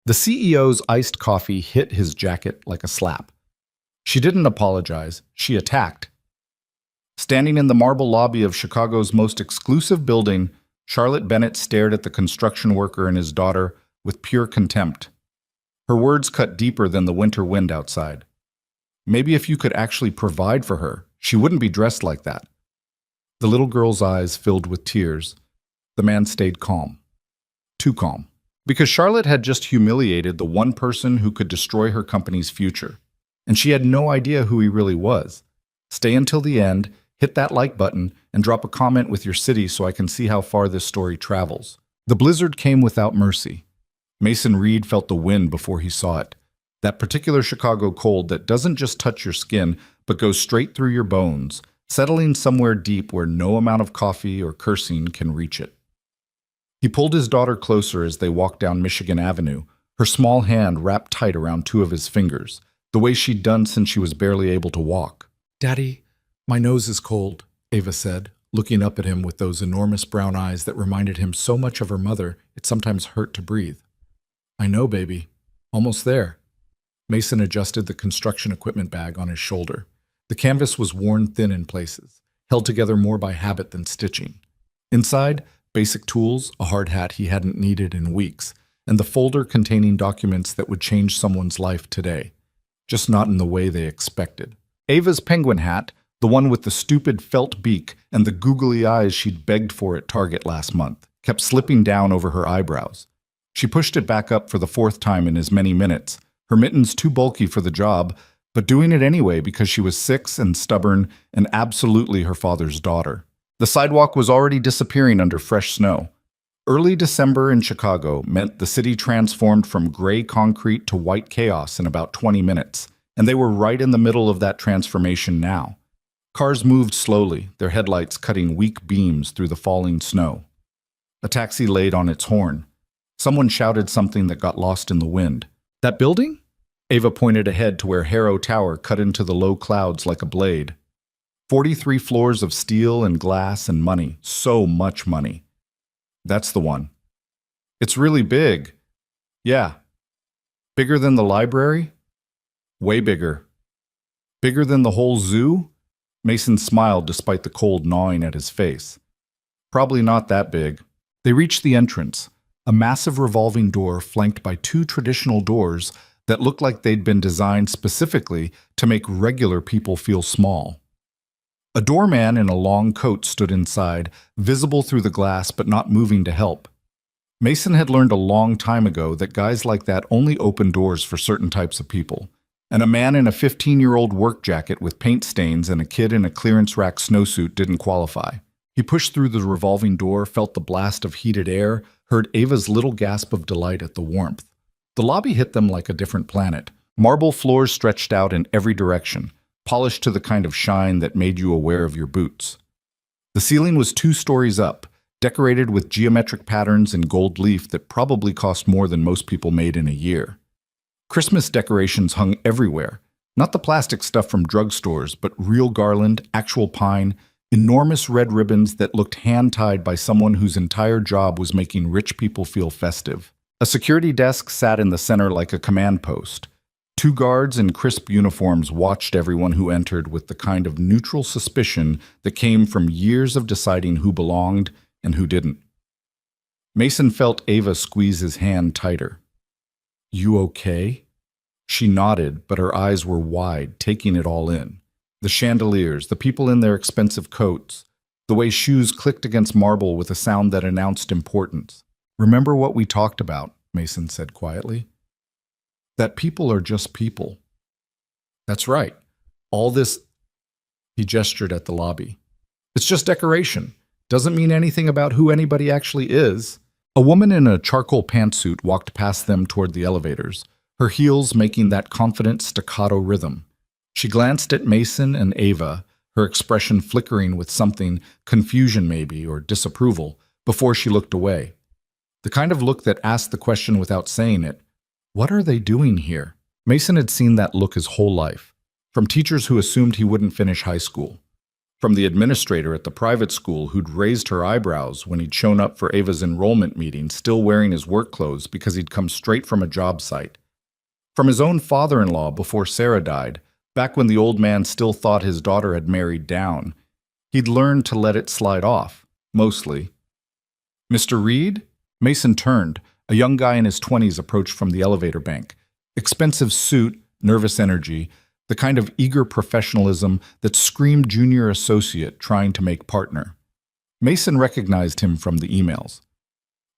The CEO's iced coffee hit his jacket like a slap. She didn't apologize, she attacked. Standing in the marble lobby of Chicago's most exclusive building, Charlotte Bennett stared at the construction worker and his daughter with pure contempt. Her words cut deeper than the winter wind outside. Maybe if you could actually provide for her, she wouldn't be dressed like that. The little girl's eyes filled with tears. The man stayed calm. Too calm. Because Charlotte had just humiliated the one person who could destroy her company's future. And she had no idea who he really was. Stay until the end, hit that like button, and drop a comment with your city so I can see how far this story travels. The blizzard came without mercy. Mason Reed felt the wind before he saw it. That particular Chicago cold that doesn't just touch your skin, but goes straight through your bones, settling somewhere deep where no amount of coffee or cursing can reach it. He pulled his daughter closer as they walked down Michigan Avenue, her small hand wrapped tight around two of his fingers, the way she'd done since she was barely able to walk. "Daddy, my nose is cold," Ava said, looking up at him with those enormous brown eyes that reminded him so much of her mother it sometimes hurt to breathe. "I know, baby. Almost there." Mason adjusted the construction equipment bag on his shoulder. The canvas was worn thin in places, held together more by habit than stitching. Inside, basic tools, a hard hat he hadn't needed in weeks, and the folder containing documents that would change someone's life today, just not in the way they expected. Ava's penguin hat, the one with the stupid felt beak and the googly eyes she'd begged for at Target last month, kept slipping down over her eyebrows. She pushed it back up for the fourth time in as many minutes, her mittens too bulky for the job, but doing it anyway because she was 6 and stubborn and absolutely her father's daughter. The sidewalk was already disappearing under fresh snow. Early December in Chicago meant the city transformed from gray concrete to white chaos in about 20 minutes, and they were right in the middle of that transformation now. Cars moved slowly, their headlights cutting weak beams through the falling snow. A taxi laid on its horn. Someone shouted something that got lost in the wind. "That building?" Ava pointed ahead to where Harrow Tower cut into the low clouds like a blade. 43 floors of steel and glass and money. So much money. "That's the one." "It's really big." "Yeah." "Bigger than the library?" "Way bigger." "Bigger than the whole zoo?" Mason smiled despite the cold gnawing at his face. "Probably not that big." They reached the entrance, a massive revolving door flanked by two traditional doors that looked like they'd been designed specifically to make regular people feel small. A doorman in a long coat stood inside, visible through the glass but not moving to help. Mason had learned a long time ago that guys like that only open doors for certain types of people, and a man in a 15-year-old work jacket with paint stains and a kid in a clearance rack snowsuit didn't qualify. He pushed through the revolving door, felt the blast of heated air, heard Ava's little gasp of delight at the warmth. The lobby hit them like a different planet. Marble floors stretched out in every direction, polished to the kind of shine that made you aware of your boots. The ceiling was 2 stories up, decorated with geometric patterns in gold leaf that probably cost more than most people made in a year. Christmas decorations hung everywhere, not the plastic stuff from drugstores, but real garland, actual pine, enormous red ribbons that looked hand-tied by someone whose entire job was making rich people feel festive. A security desk sat in the center like a command post. 2 guards in crisp uniforms watched everyone who entered with the kind of neutral suspicion that came from years of deciding who belonged and who didn't. Mason felt Ava squeeze his hand tighter. "You okay?" She nodded, but her eyes were wide, taking it all in. The chandeliers, the people in their expensive coats, the way shoes clicked against marble with a sound that announced importance. "Remember what we talked about," Mason said quietly. "That people are just people." "That's right. All this—" He gestured at the lobby. "It's just decoration. Doesn't mean anything about who anybody actually is." A woman in a charcoal pantsuit walked past them toward the elevators, her heels making that confident staccato rhythm. She glanced at Mason and Ava, her expression flickering with something, confusion maybe, or disapproval, before she looked away. The kind of look that asked the question without saying it. What are they doing here? Mason had seen that look his whole life, from teachers who assumed he wouldn't finish high school, From the administrator at the private school who'd raised her eyebrows when he'd shown up for Ava's enrollment meeting, still wearing his work clothes because he'd come straight from a job site. From his own father-in-law before Sarah died, back when the old man still thought his daughter had married down. He'd learned to let it slide off, mostly. Mr. Reed? Mason turned. A young guy in his 20s approached from the elevator bank. Expensive suit, nervous energy, the kind of eager professionalism that screamed junior associate trying to make partner. Mason recognized him from the emails.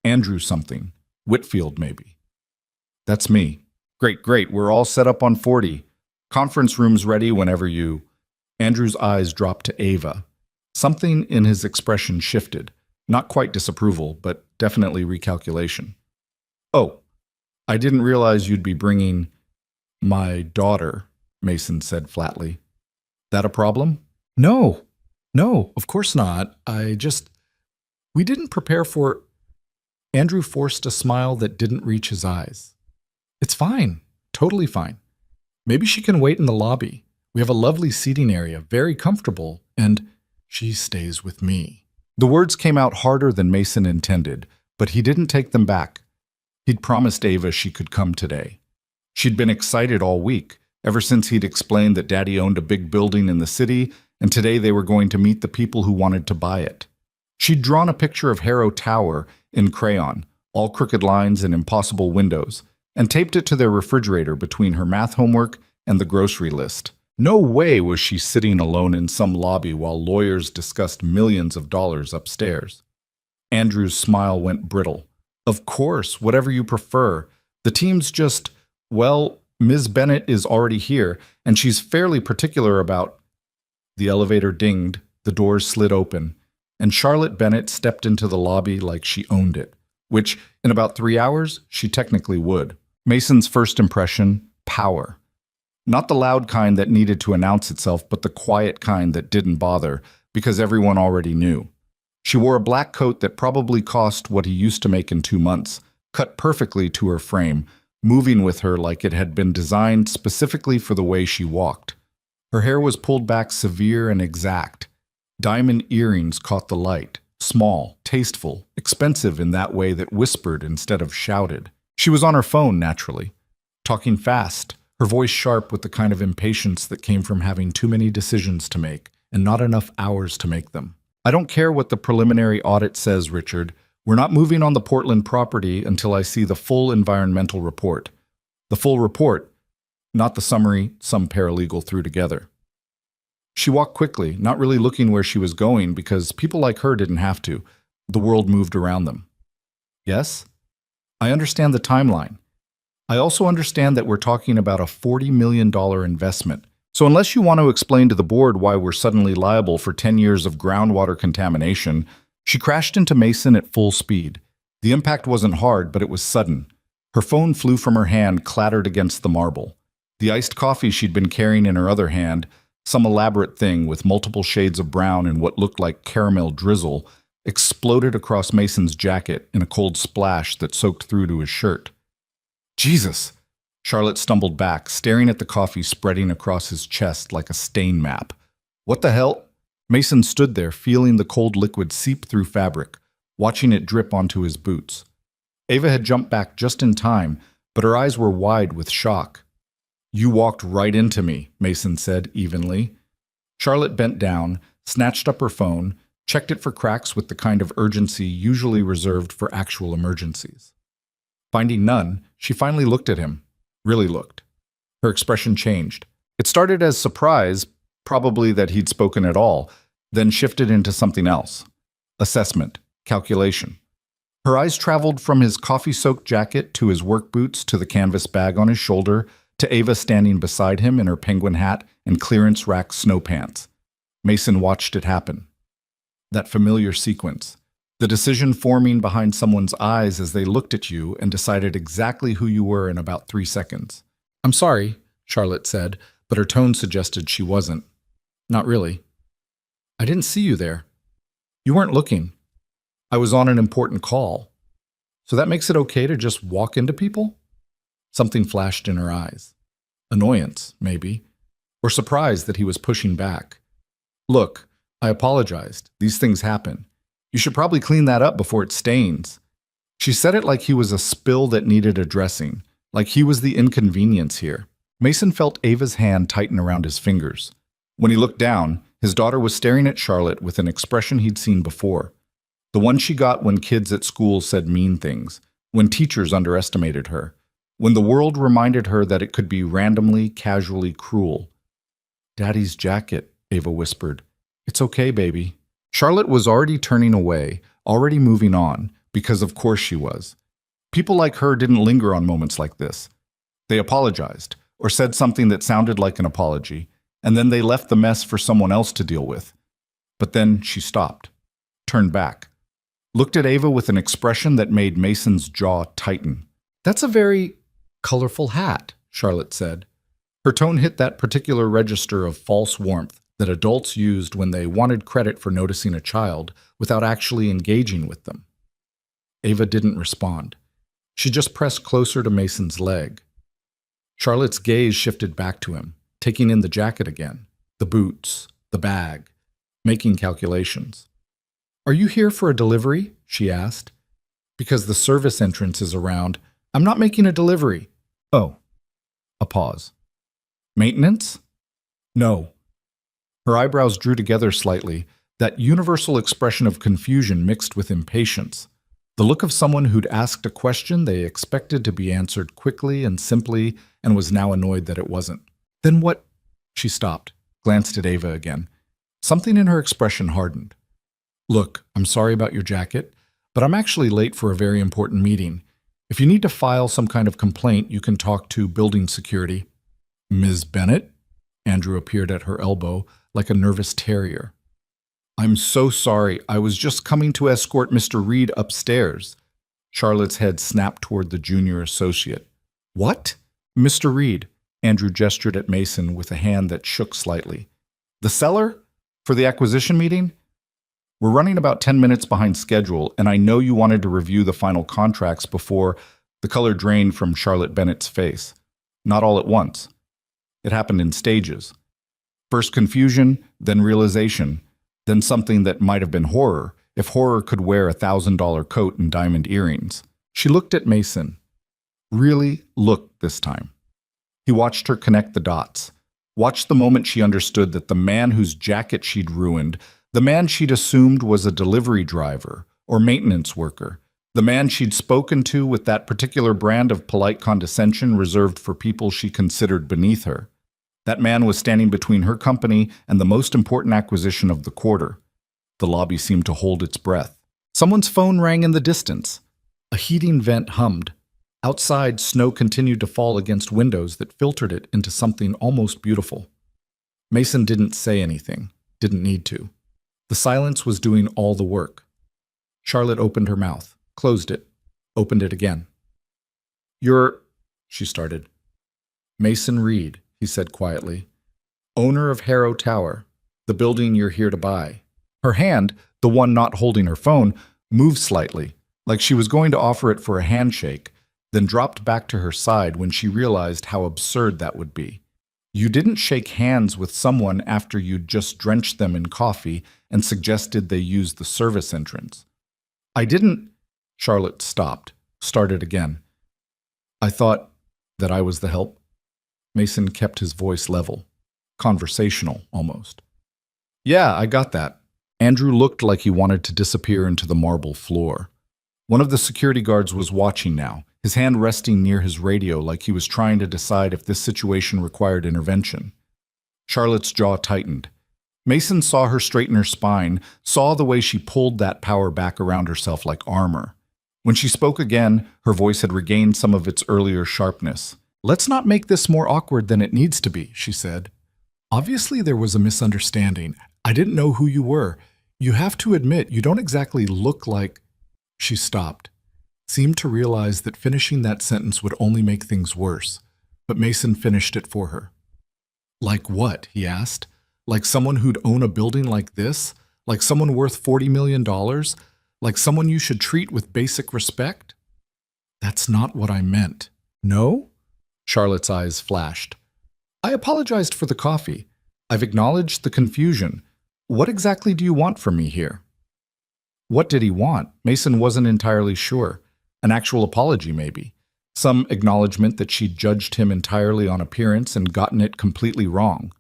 Andrew something. Whitfield, maybe. That's me. Great. We're all set up on 40. Conference room's ready whenever you... Andrew's eyes dropped to Ava. Something in his expression shifted. Not quite disapproval, but definitely recalculation. Oh, I didn't realize you'd be bringing my daughter, Mason said flatly. That a problem? No, of course not. We didn't prepare for... Andrew forced a smile that didn't reach his eyes. It's fine, totally fine. Maybe she can wait in the lobby. We have a lovely seating area, very comfortable, and she stays with me. The words came out harder than Mason intended, but he didn't take them back. He'd promised Ava she could come today. She'd been excited all week, ever since he'd explained that Daddy owned a big building in the city, and today they were going to meet the people who wanted to buy it. She'd drawn a picture of Harrow Tower in crayon, all crooked lines and impossible windows, and taped it to their refrigerator between her math homework and the grocery list. No way was she sitting alone in some lobby while lawyers discussed millions of dollars upstairs. Andrew's smile went brittle. Of course, whatever you prefer. The team's just, well, Ms. Bennett is already here, and she's fairly particular about... The elevator dinged, the doors slid open, and Charlotte Bennett stepped into the lobby like she owned it, which, in about 3 hours, she technically would. Mason's first impression, power. Not the loud kind that needed to announce itself, but the quiet kind that didn't bother, because everyone already knew. She wore a black coat that probably cost what he used to make in 2 months, cut perfectly to her frame, moving with her like it had been designed specifically for the way she walked. Her hair was pulled back severe and exact. Diamond earrings caught the light, small, tasteful, expensive in that way that whispered instead of shouted. She was on her phone, naturally, talking fast, her voice sharp with the kind of impatience that came from having too many decisions to make and not enough hours to make them. I don't care what the preliminary audit says, Richard. We're not moving on the Portland property until I see the full environmental report. The full report, not the summary some paralegal threw together. She walked quickly, not really looking where she was going because people like her didn't have to. The world moved around them. Yes? I understand the timeline. I also understand that we're talking about a $40 million investment. So unless you want to explain to the board why we're suddenly liable for 10 years of groundwater contamination, she crashed into Mason at full speed. The impact wasn't hard, but it was sudden. Her phone flew from her hand, clattered against the marble. The iced coffee she'd been carrying in her other hand, some elaborate thing with multiple shades of brown and what looked like caramel drizzle, exploded across Mason's jacket in a cold splash that soaked through to his shirt. Jesus! Charlotte stumbled back, staring at the coffee spreading across his chest like a stain map. What the hell? Mason stood there, feeling the cold liquid seep through fabric, watching it drip onto his boots. Ava had jumped back just in time, but her eyes were wide with shock. You walked right into me, Mason said evenly. Charlotte bent down, snatched up her phone, checked it for cracks with the kind of urgency usually reserved for actual emergencies. Finding none, she finally looked at him. Really looked. Her expression changed. It started as surprise, probably that he'd spoken at all, then shifted into something else. Assessment. Calculation. Her eyes traveled from his coffee-soaked jacket to his work boots to the canvas bag on his shoulder to Ava standing beside him in her penguin hat and clearance rack snow pants. Mason watched it happen. That familiar sequence. The decision forming behind someone's eyes as they looked at you and decided exactly who you were in about 3 seconds. I'm sorry, Charlotte said, but her tone suggested she wasn't. Not really. I didn't see you there. You weren't looking. I was on an important call. So that makes it okay to just walk into people? Something flashed in her eyes. Annoyance, maybe. Or surprise that he was pushing back. Look, I apologized. These things happen. You should probably clean that up before it stains. She said it like he was a spill that needed addressing, like he was the inconvenience here. Mason felt Ava's hand tighten around his fingers. When he looked down, his daughter was staring at Charlotte with an expression he'd seen before. The one she got when kids at school said mean things, when teachers underestimated her, when the world reminded her that it could be randomly, casually cruel. "Daddy's jacket," Ava whispered. "It's okay, baby." Charlotte was already turning away, already moving on, because of course she was. People like her didn't linger on moments like this. They apologized, or said something that sounded like an apology, and then they left the mess for someone else to deal with. But then she stopped, turned back, looked at Ava with an expression that made Mason's jaw tighten. "That's a very colorful hat," Charlotte said. Her tone hit that particular register of false warmth that adults used when they wanted credit for noticing a child without actually engaging with them. Ava didn't respond. She just pressed closer to Mason's leg. Charlotte's gaze shifted back to him, taking in the jacket again, the boots, the bag, making calculations. "Are you here for a delivery?" she asked. "Because the service entrance is around. I'm not making a delivery." "Oh." A pause. "Maintenance?" "No." Her eyebrows drew together slightly, that universal expression of confusion mixed with impatience. The look of someone who'd asked a question they expected to be answered quickly and simply and was now annoyed that it wasn't. "Then what?" She stopped, glanced at Ava again. Something in her expression hardened. "Look, I'm sorry about your jacket, but I'm actually late for a very important meeting. If you need to file some kind of complaint, you can talk to building security." "Ms. Bennett?" Andrew appeared at her elbow like a nervous terrier. "I'm so sorry. I was just coming to escort Mr. Reed upstairs." Charlotte's head snapped toward the junior associate. "What?" "Mr. Reed," Andrew gestured at Mason with a hand that shook slightly. "The seller? For the acquisition meeting? We're running about 10 minutes behind schedule, and I know you wanted to review the final contracts before." The color drained from Charlotte Bennett's face. Not all at once. It happened in stages. First confusion, then realization, then something that might have been horror, if horror could wear a $1,000 coat and diamond earrings. She looked at Mason. Really looked this time. He watched her connect the dots. Watched the moment she understood that the man whose jacket she'd ruined, the man she'd assumed was a delivery driver or maintenance worker, the man she'd spoken to with that particular brand of polite condescension reserved for people she considered beneath her. That man was standing between her company and the most important acquisition of the quarter. The lobby seemed to hold its breath. Someone's phone rang in the distance. A heating vent hummed. Outside, snow continued to fall against windows that filtered it into something almost beautiful. Mason didn't say anything, didn't need to. The silence was doing all the work. Charlotte opened her mouth, closed it, opened it again. "You're," she started. "Mason Reed," he said quietly. "Owner of Harrow Tower, the building you're here to buy." Her hand, the one not holding her phone, moved slightly, like she was going to offer it for a handshake, then dropped back to her side when she realized how absurd that would be. You didn't shake hands with someone after you'd just drenched them in coffee and suggested they use the service entrance. "I didn't." Charlotte stopped, started again. "I thought that I was the help." Mason kept his voice level, conversational almost. "Yeah, I got that." Andrew looked like he wanted to disappear into the marble floor. One of the security guards was watching now, his hand resting near his radio like he was trying to decide if this situation required intervention. Charlotte's jaw tightened. Mason saw her straighten her spine, saw the way she pulled that power back around herself like armor. When she spoke again, her voice had regained some of its earlier sharpness. "Let's not make this more awkward than it needs to be," she said. "Obviously there was a misunderstanding. I didn't know who you were. You have to admit you don't exactly look like—" She stopped, seemed to realize that finishing that sentence would only make things worse, but Mason finished it for her. "Like what?" he asked. "Like someone who'd own a building like this? Like someone worth $40 million? Like someone you should treat with basic respect?" "That's not what I meant." "No?" Charlotte's eyes flashed. "I apologized for the coffee. I've acknowledged the confusion. What exactly do you want from me here? What did he want? Mason wasn't entirely sure. An actual apology, maybe. Some acknowledgement that she'd judged him entirely on appearance and gotten it completely wrong.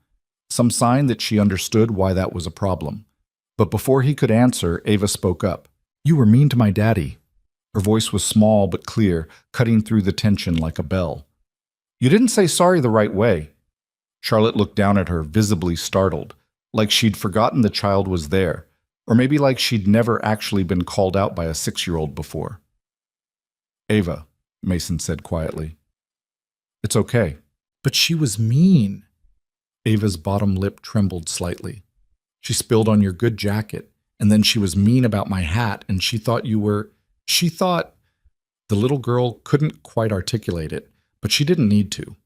Some sign that she understood why that was a problem. But before he could answer, Ava spoke up. You were mean to my daddy. Her voice was small but clear, cutting through the tension like a bell. You didn't say sorry the right way. Charlotte looked down at her, visibly startled, like she'd forgotten the child was there, or maybe like she'd never actually been called out by a 6-year-old before. Ava, Mason said quietly. It's okay. But she was mean. Ava's bottom lip trembled slightly. She spilled on your good jacket, and then she was mean about my hat, and she thought you were... She thought... The little girl couldn't quite articulate it, but she didn't need to.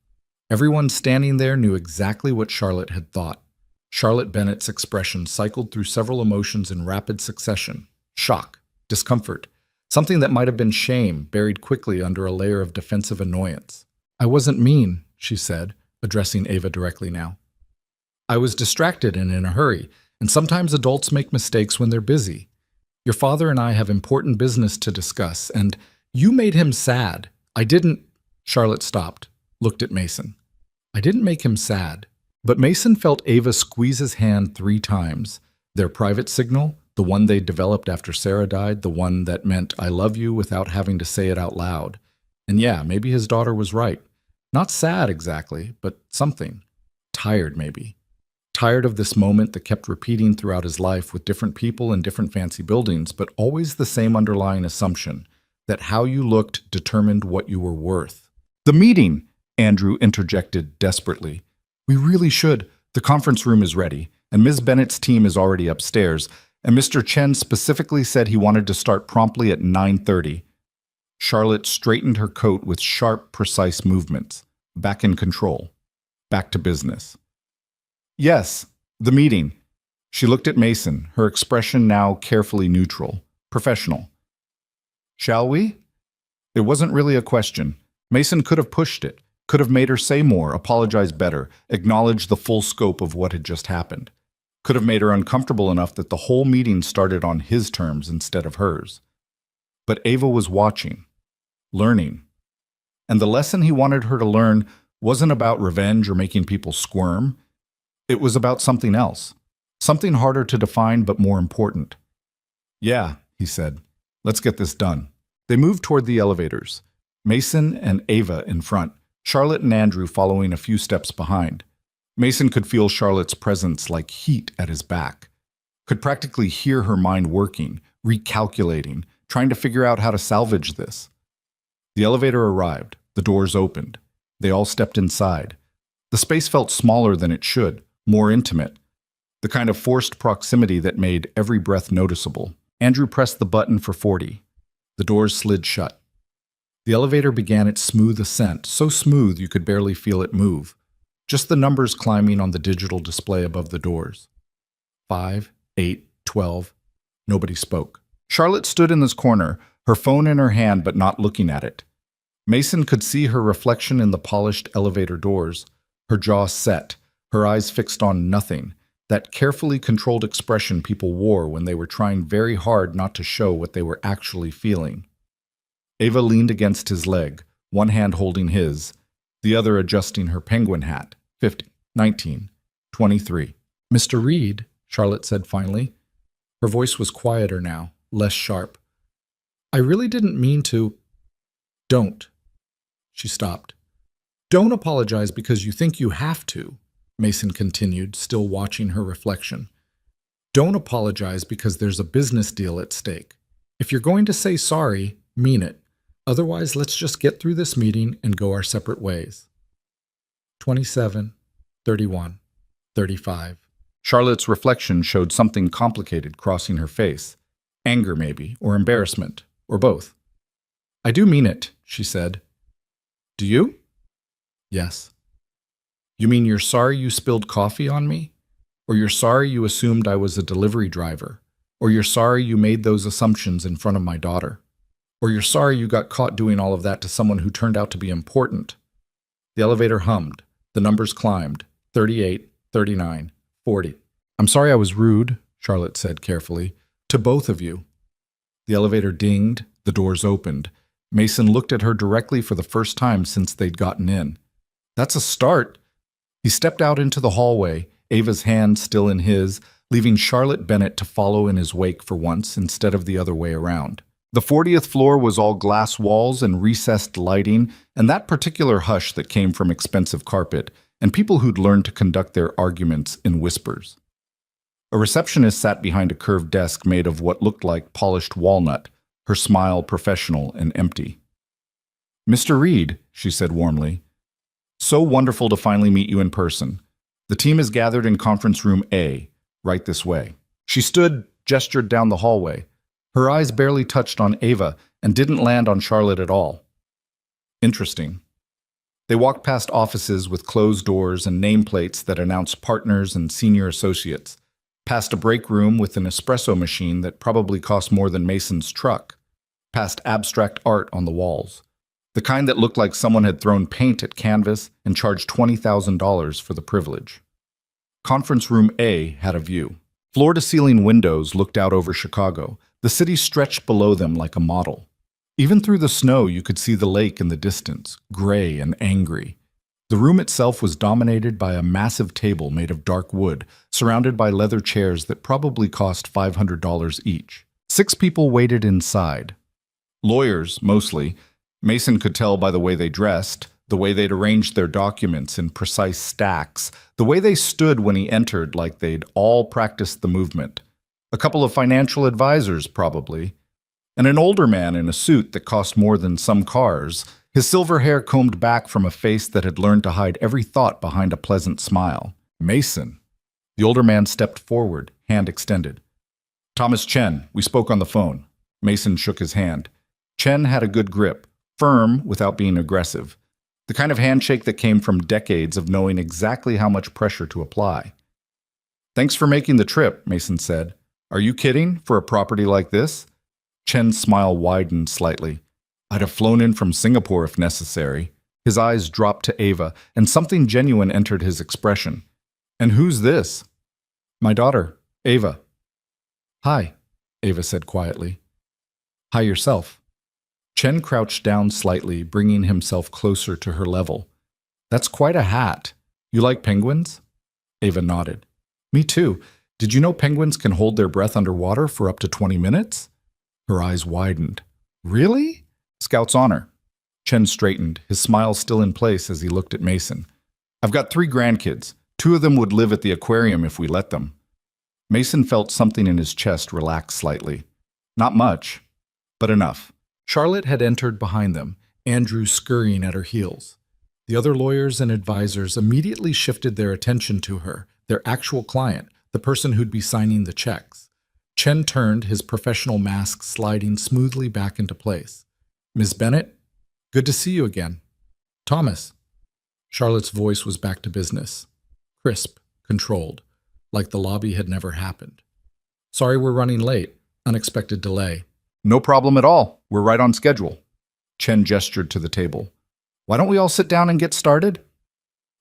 Everyone standing there knew exactly what Charlotte had thought. Charlotte Bennett's expression cycled through several emotions in rapid succession. Shock, discomfort, something that might have been shame buried quickly under a layer of defensive annoyance. I wasn't mean, she said, addressing Ava directly now. I was distracted and in a hurry, and sometimes adults make mistakes when they're busy. Your father and I have important business to discuss, and you made him sad. I didn't... Charlotte stopped, looked at Mason. I didn't make him sad. But Mason felt Ava squeeze his hand 3 times. Their private signal, the one they developed after Sarah died, the one that meant I love you without having to say it out loud. And yeah, maybe his daughter was right. Not sad exactly, but something. Tired maybe. Tired of this moment that kept repeating throughout his life with different people in different fancy buildings, but always the same underlying assumption, that how you looked determined what you were worth. The meeting, Andrew interjected desperately. We really should. The conference room is ready, and Ms. Bennett's team is already upstairs, and Mr. Chen specifically said he wanted to start promptly at 9:30. Charlotte straightened her coat with sharp, precise movements. Back in control. Back to business. Yes, the meeting. She looked at Mason, her expression now carefully neutral, professional. Shall we? It wasn't really a question. Mason could have pushed it. Could have made her say more, apologize better, acknowledge the full scope of what had just happened. Could have made her uncomfortable enough that the whole meeting started on his terms instead of hers. But Ava was watching, learning. And the lesson he wanted her to learn wasn't about revenge or making people squirm. It was about something else, something harder to define but more important. Yeah, he said, let's get this done. They moved toward the elevators, Mason and Ava in front, Charlotte and Andrew following a few steps behind. Mason could feel Charlotte's presence like heat at his back, could practically hear her mind working, recalculating, trying to figure out how to salvage this. The elevator arrived, the doors opened. They all stepped inside. The space felt smaller than it should, more intimate, the kind of forced proximity that made every breath noticeable. Andrew pressed the button for 40. The doors slid shut. The elevator began its smooth ascent, so smooth you could barely feel it move. Just the numbers climbing on the digital display above the doors. 5, 8, 12. Nobody spoke. Charlotte stood in this corner, her phone in her hand but not looking at it. Mason could see her reflection in the polished elevator doors, her jaw set, her eyes fixed on nothing, that carefully controlled expression people wore when they were trying very hard not to show what they were actually feeling. Ava leaned against his leg, one hand holding his, the other adjusting her penguin hat. 50, 19, 23. Mr. Reed, Charlotte said finally. Her voice was quieter now, less sharp. I really didn't mean to... Don't. She stopped. Don't apologize because you think you have to, Mason continued, still watching her reflection. Don't apologize because there's a business deal at stake. If you're going to say sorry, mean it. Otherwise, let's just get through this meeting and go our separate ways. 27, 31, 35. Charlotte's reflection showed something complicated crossing her face. Anger, maybe, or embarrassment, or both. I do mean it, she said. Do you? Yes. You mean you're sorry you spilled coffee on me? Or you're sorry you assumed I was a delivery driver? Or you're sorry you made those assumptions in front of my daughter? Or you're sorry you got caught doing all of that to someone who turned out to be important? The elevator hummed. The numbers climbed. 38, 39, 40. I'm sorry I was rude, Charlotte said carefully. To both of you. The elevator dinged, the doors opened. Mason looked at her directly for the first time since they'd gotten in. That's a start. He stepped out into the hallway, Ava's hand still in his, leaving Charlotte Bennett to follow in his wake for once instead of the other way around. The 40th floor was all glass walls and recessed lighting, and that particular hush that came from expensive carpet, and people who'd learned to conduct their arguments in whispers. A receptionist sat behind a curved desk made of what looked like polished walnut, her smile professional and empty. "Mr. Reed," she said warmly, "so wonderful to finally meet you in person. The team is gathered in conference room A, right this way." She gestured down the hallway. Her eyes barely touched on Ava and didn't land on Charlotte at all. Interesting. They walked past offices with closed doors and nameplates that announced partners and senior associates, past a break room with an espresso machine that probably cost more than Mason's truck, past abstract art on the walls, the kind that looked like someone had thrown paint at canvas and charged $20,000 for the privilege. Conference room A had a view. Floor-to-ceiling windows looked out over Chicago. The city stretched below them like a model. Even through the snow, you could see the lake in the distance, gray and angry. The room itself was dominated by a massive table made of dark wood, surrounded by leather chairs that probably cost $500 each. 6 people waited inside. Lawyers, mostly. Mason could tell by the way they dressed, the way they'd arranged their documents in precise stacks, the way they stood when he entered like they'd all practiced the movement. A couple of financial advisors, probably. And an older man in a suit that cost more than some cars, his silver hair combed back from a face that had learned to hide every thought behind a pleasant smile. Mason. The older man stepped forward, hand extended. "Thomas Chen, we spoke on the phone." Mason shook his hand. Chen had a good grip, firm without being aggressive. The kind of handshake that came from decades of knowing exactly how much pressure to apply. "Thanks for making the trip," Mason said. "Are you kidding, for a property like this?" Chen's smile widened slightly. "I'd have flown in from Singapore if necessary." His eyes dropped to Ava, and something genuine entered his expression. "And who's this?" "My daughter, Ava." "Hi," Ava said quietly. "Hi yourself." Chen crouched down slightly, bringing himself closer to her level. "That's quite a hat. You like penguins?" Ava nodded. "Me too. Did you know penguins can hold their breath underwater for up to 20 minutes? Her eyes widened. "Really?" "Scout's honor." Chen straightened, his smile still in place as he looked at Mason. "I've got 3 grandkids. 2 of them would live at the aquarium if we let them." Mason felt something in his chest relax slightly. Not much, but enough. Charlotte had entered behind them, Andrew scurrying at her heels. The other lawyers and advisors immediately shifted their attention to her, their actual client, the person who'd be signing the checks. Chen turned, his professional mask sliding smoothly back into place. "Ms. Bennett, good to see you again." "Thomas." Charlotte's voice was back to business. Crisp, controlled, like the lobby had never happened. "Sorry we're running late. Unexpected delay." "No problem at all. We're right on schedule." Chen gestured to the table. "Why don't we all sit down and get started?"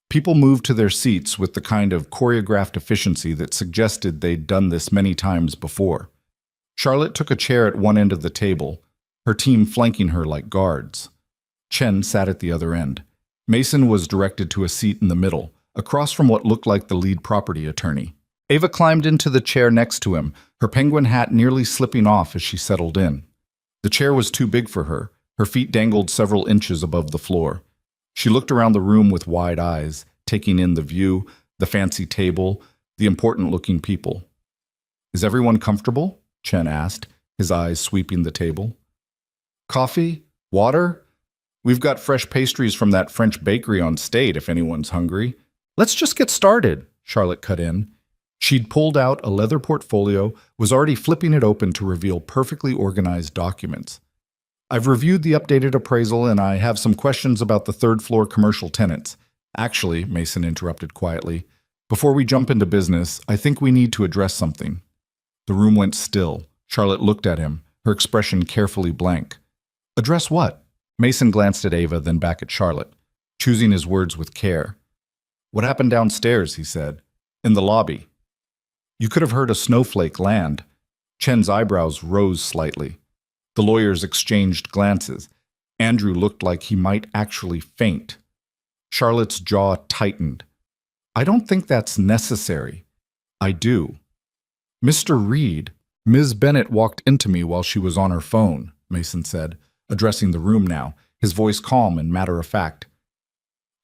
People moved to their seats with the kind of choreographed efficiency that suggested they'd done this many times before. Charlotte took a chair at one end of the table, her team flanking her like guards. Chen sat at the other end. Mason was directed to a seat in the middle, across from what looked like the lead property attorney. Ava climbed into the chair next to him, her penguin hat nearly slipping off as she settled in. The chair was too big for her. Her feet dangled several inches above the floor. She looked around the room with wide eyes, taking in the view, the fancy table, the important-looking people. "Is everyone comfortable?" Chen asked, his eyes sweeping the table. "Coffee? Water? We've got fresh pastries from that French bakery on State if anyone's hungry." "Let's just get started," Charlotte cut in. She'd pulled out a leather portfolio, was already flipping it open to reveal perfectly organized documents. "I've reviewed the updated appraisal and I have some questions about the third-floor commercial tenants." "Actually," Mason interrupted quietly, "before we jump into business, I think we need to address something." The room went still. Charlotte looked at him, her expression carefully blank. "Address what?" Mason glanced at Ava, then back at Charlotte, choosing his words with care. "What happened downstairs?" he said. "In the lobby." You could have heard a snowflake land. Chen's eyebrows rose slightly. The lawyers exchanged glances. Andrew looked like he might actually faint. Charlotte's jaw tightened. I don't think that's necessary. I do. Mr. Reed, Ms. Bennett walked into me while she was on her phone, Mason said, addressing the room now, his voice calm and matter-of-fact.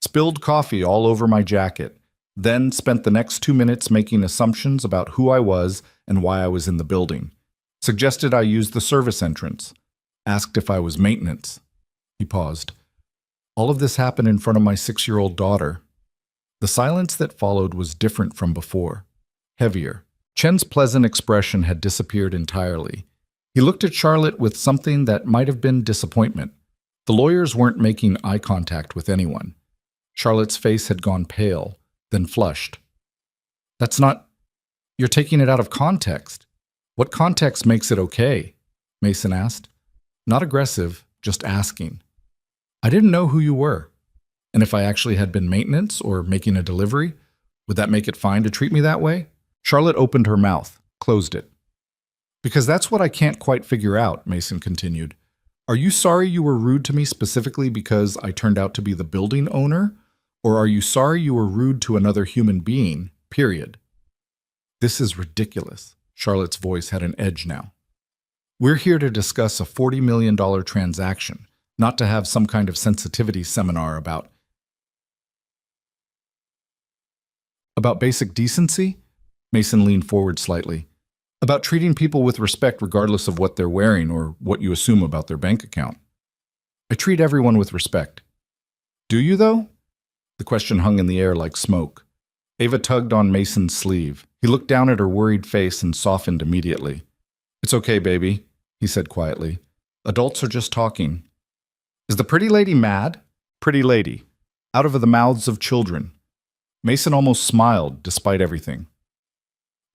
Spilled coffee all over my jacket, then spent the next 2 minutes making assumptions about who I was and why I was in the building. Suggested I use the service entrance. Asked if I was maintenance. He paused. All of this happened in front of my 6-year-old daughter. The silence that followed was different from before. Heavier. Chen's pleasant expression had disappeared entirely. He looked at Charlotte with something that might have been disappointment. The lawyers weren't making eye contact with anyone. Charlotte's face had gone pale, then flushed. That's not... You're taking it out of context. What context makes it okay? Mason asked. Not aggressive, just asking. I didn't know who you were. And if I actually had been maintenance or making a delivery, would that make it fine to treat me that way? Charlotte opened her mouth, closed it. Because that's what I can't quite figure out, Mason continued. Are you sorry you were rude to me specifically because I turned out to be the building owner? Or are you sorry you were rude to another human being, period? This is ridiculous. Charlotte's voice had an edge now. We're here to discuss a $40 million transaction, not to have some kind of sensitivity seminar about basic decency? Mason leaned forward slightly. About treating people with respect regardless of what they're wearing or what you assume about their bank account. I treat everyone with respect. Do you, though? The question hung in the air like smoke. Ava tugged on Mason's sleeve. He looked down at her worried face and softened immediately. It's okay, baby, he said quietly. Adults are just talking. Is the pretty lady mad? Pretty lady. Out of the mouths of children. Mason almost smiled, despite everything.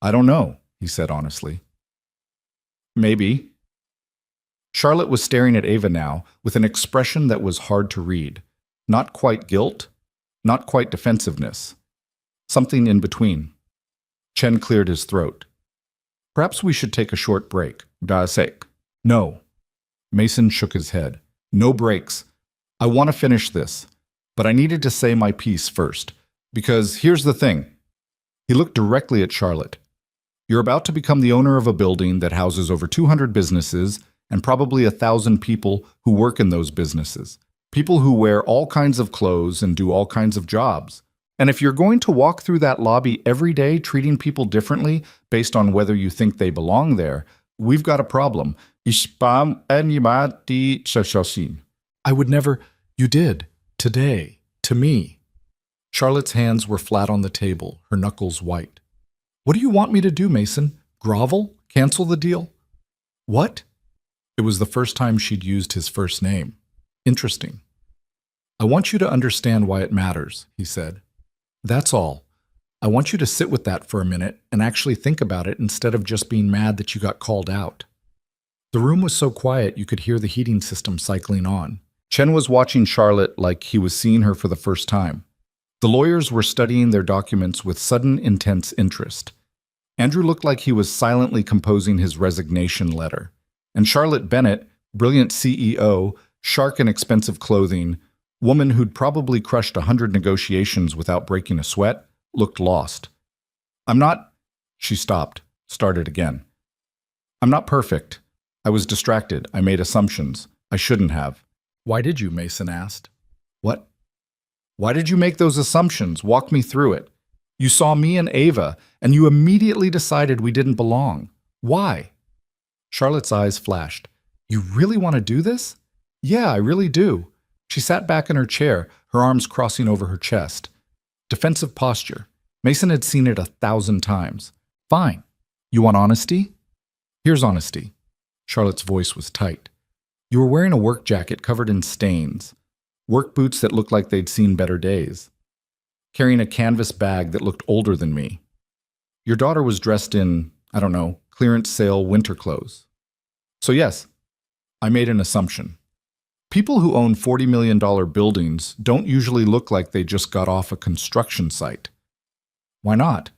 I don't know, he said honestly. Maybe. Charlotte was staring at Ava now with an expression that was hard to read. Not quite guilt, not quite defensiveness. Something in between. Chen cleared his throat. Perhaps we should take a short break. Da's sake. No. Mason shook his head. No breaks. I want to finish this, but I needed to say my piece first, because here's the thing. He looked directly at Charlotte. You're about to become the owner of a building that houses over 200 businesses and probably 1,000 people who work in those businesses. People who wear all kinds of clothes and do all kinds of jobs. And if you're going to walk through that lobby every day treating people differently based on whether you think they belong there, we've got a problem. I would never... You did. Today. To me. Charlotte's hands were flat on the table, her knuckles white. What do you want me to do, Mason? Grovel? Cancel the deal? What? It was the first time she'd used his first name. Interesting. I want you to understand why it matters, he said. That's all. I want you to sit with that for a minute and actually think about it instead of just being mad that you got called out. The room was so quiet you could hear the heating system cycling on. Chen was watching Charlotte like he was seeing her for the first time. The lawyers were studying their documents with sudden, intense interest. Andrew looked like he was silently composing his resignation letter. And Charlotte Bennett, brilliant CEO, shark in expensive clothing, woman who'd probably crushed 100 negotiations without breaking a sweat, looked lost. I'm not... She stopped, started again. I'm not perfect. I was distracted. I made assumptions. I shouldn't have. Why did you? Mason asked. What? Why did you make those assumptions? Walk me through it. You saw me and Ava, and you immediately decided we didn't belong. Why? Charlotte's eyes flashed. You really want to do this? Yeah, I really do. She sat back in her chair, her arms crossing over her chest. Defensive posture. Mason had seen it 1,000 times. Fine. You want honesty? Here's honesty. Charlotte's voice was tight. You were wearing a work jacket covered in stains, work boots that looked like they'd seen better days, carrying a canvas bag that looked older than me. Your daughter was dressed in, I don't know, clearance sale winter clothes. So yes, I made an assumption. People who own $40 million buildings don't usually look like they just got off a construction site. Why not?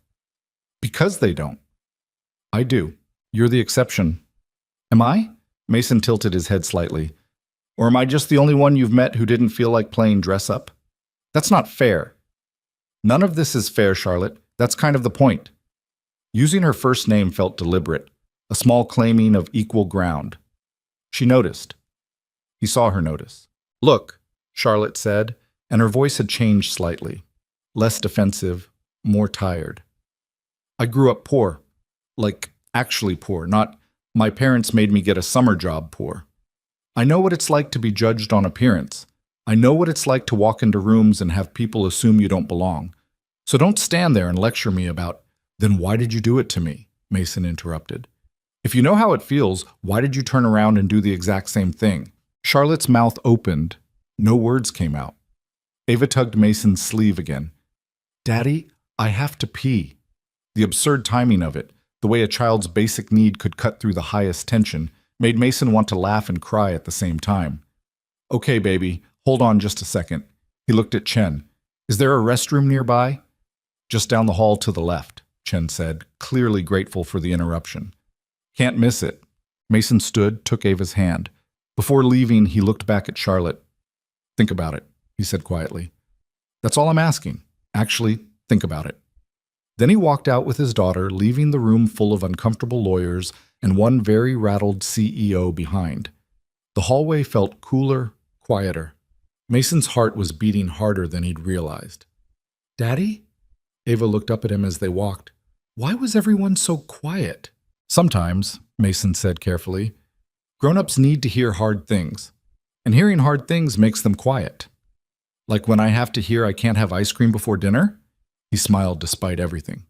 Because they don't. I do. You're the exception. Am I? Mason tilted his head slightly. Or am I just the only one you've met who didn't feel like playing dress up? That's not fair. None of this is fair, Charlotte. That's kind of the point. Using her first name felt deliberate, a small claiming of equal ground. She noticed. He saw her notice. Look, Charlotte said, and her voice had changed slightly. Less defensive, more tired. I grew up poor. Like, actually poor, not my parents made me get a summer job poor. I know what it's like to be judged on appearance. I know what it's like to walk into rooms and have people assume you don't belong. So don't stand there and lecture me about, then why did you do it to me? Mason interrupted. If you know how it feels, why did you turn around and do the exact same thing? Charlotte's mouth opened. No words came out. Ava tugged Mason's sleeve again. Daddy, I have to pee. The absurd timing of it, the way a child's basic need could cut through the highest tension, made Mason want to laugh and cry at the same time. Okay, baby, hold on just a second. He looked at Chen. Is there a restroom nearby? Just down the hall to the left, Chen said, clearly grateful for the interruption. Can't miss it. Mason stood, took Ava's hand. Before leaving, he looked back at Charlotte. Think about it, he said quietly. That's all I'm asking. Actually, think about it. Then he walked out with his daughter, leaving the room full of uncomfortable lawyers and one very rattled CEO behind. The hallway felt cooler, quieter. Mason's heart was beating harder than he'd realized. Daddy? Ava looked up at him as they walked. Why was everyone so quiet? Sometimes, Mason said carefully, grown-ups need to hear hard things, and hearing hard things makes them quiet. Like when I have to hear I can't have ice cream before dinner? He smiled despite everything.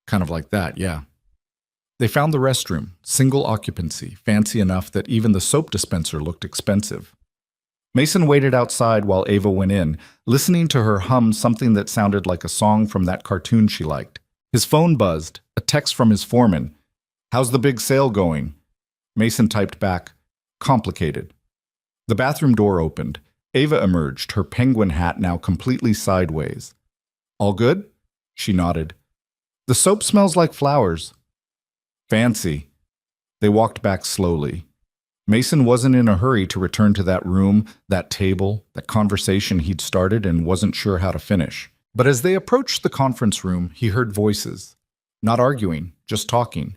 Kind of like that, yeah. They found the restroom, single occupancy, fancy enough that even the soap dispenser looked expensive. Mason waited outside while Ava went in, listening to her hum something that sounded like a song from that cartoon she liked. His phone buzzed, a text from his foreman. How's the big sale going? Mason typed back, complicated. The bathroom door opened. Ava emerged, her penguin hat now completely sideways. All good? She nodded. The soap smells like flowers. Fancy. They walked back slowly. Mason wasn't in a hurry to return to that room, that table, that conversation he'd started and wasn't sure how to finish. But as they approached the conference room, he heard voices. Not arguing, just talking.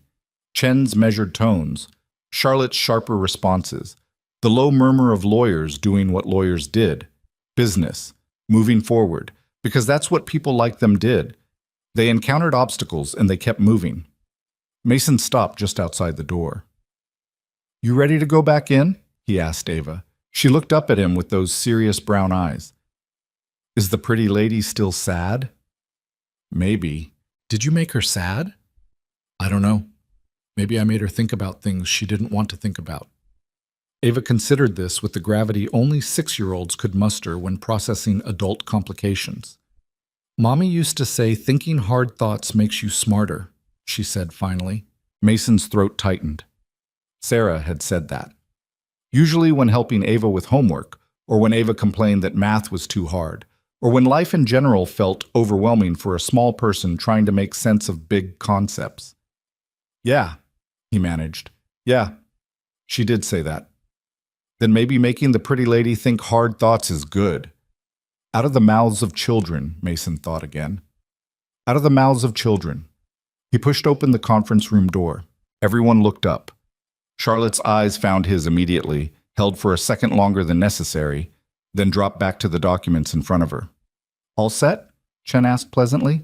Chen's measured tones, Charlotte's sharper responses, the low murmur of lawyers doing what lawyers did. Business, moving forward, because that's what people like them did. They encountered obstacles and they kept moving. Mason stopped just outside the door. You ready to go back in? He asked Ava. She looked up at him with those serious brown eyes. Is the pretty lady still sad? Maybe. Did you make her sad? I don't know. Maybe I made her think about things she didn't want to think about. Ava considered this with the gravity only 6-year-olds could muster when processing adult complications. Mommy used to say thinking hard thoughts makes you smarter, she said finally. Mason's throat tightened. Sarah had said that. Usually when helping Ava with homework, or when Ava complained that math was too hard, or when life in general felt overwhelming for a small person trying to make sense of big concepts. Yeah, he managed. Yeah, she did say that. Then maybe making the pretty lady think hard thoughts is good. Out of the mouths of children, Mason thought again. Out of the mouths of children. He pushed open the conference room door. Everyone looked up. Charlotte's eyes found his immediately, held for a second longer than necessary, then dropped back to the documents in front of her. All set? Chen asked pleasantly.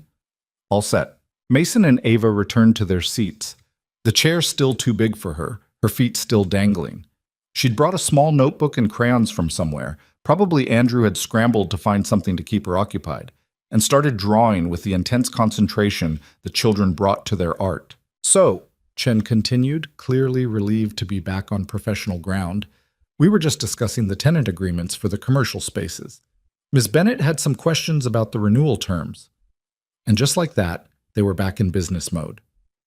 All set. Mason and Ava returned to their seats. The chair still too big for her, her feet still dangling. She'd brought a small notebook and crayons from somewhere. Probably Andrew had scrambled to find something to keep her occupied, and started drawing with the intense concentration the children brought to their art. So, Chen continued, clearly relieved to be back on professional ground, we were just discussing the tenant agreements for the commercial spaces. Ms. Bennett had some questions about the renewal terms. And just like that, they were back in business mode.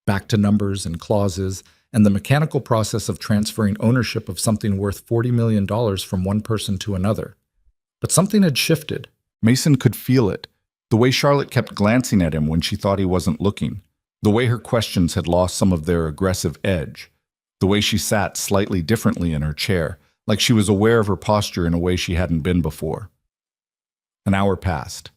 Back to numbers and clauses, and the mechanical process of transferring ownership of something worth $40 million from one person to another. But something had shifted. Mason could feel it, the way Charlotte kept glancing at him when she thought he wasn't looking, The way her questions had lost some of their aggressive edge. The way she sat slightly differently in her chair, like she was aware of her posture in a way she hadn't been before. An hour passed.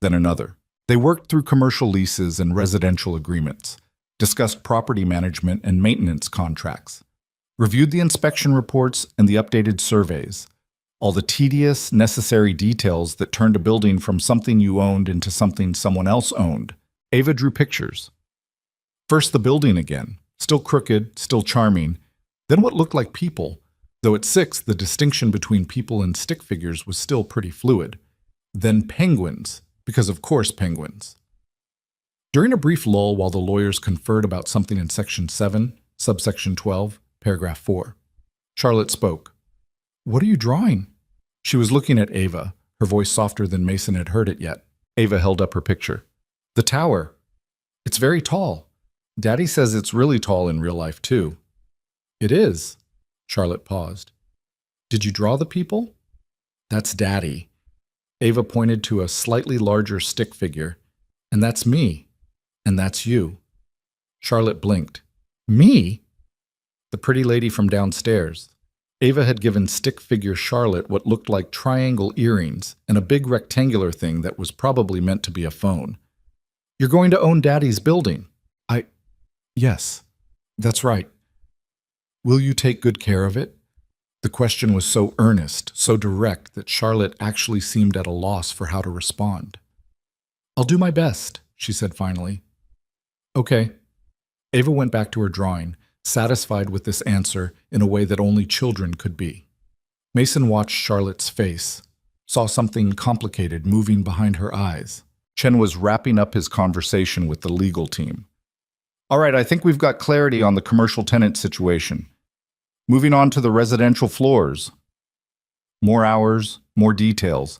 Then another. They worked through commercial leases and residential agreements, discussed property management and maintenance contracts, reviewed the inspection reports and the updated surveys, all the tedious, necessary details that turned a building from something you owned into something someone else owned. Ava drew pictures. First the building again, still crooked, still charming, then what looked like people, though at 6 the distinction between people and stick figures was still pretty fluid. Then penguins, because of course penguins. During a brief lull while the lawyers conferred about something in Section 7, subsection 12, paragraph 4, Charlotte spoke. "What are you drawing?" She was looking at Ava, her voice softer than Mason had heard it yet. Ava held up her picture. "The tower. It's very tall. Daddy says it's really tall in real life, too." "It is." Charlotte paused. "Did you draw the people?" "That's Daddy." Ava pointed to a slightly larger stick figure. "And that's me. And that's you." Charlotte blinked. "Me?" "The pretty lady from downstairs." Ava had given stick figure Charlotte what looked like triangle earrings and a big rectangular thing that was probably meant to be a phone. "You're going to own Daddy's building." Yes, that's right." "Will you take good care of it?" The question was so earnest, so direct, that Charlotte actually seemed at a loss for how to respond. "I'll do my best," she said finally. "Okay." Ava went back to her drawing, satisfied with this answer in a way that only children could be. Mason watched Charlotte's face, saw something complicated moving behind her eyes. Chen was wrapping up his conversation with the legal team. "All right, I think we've got clarity on the commercial tenant situation. Moving on to the residential floors." More hours, more details.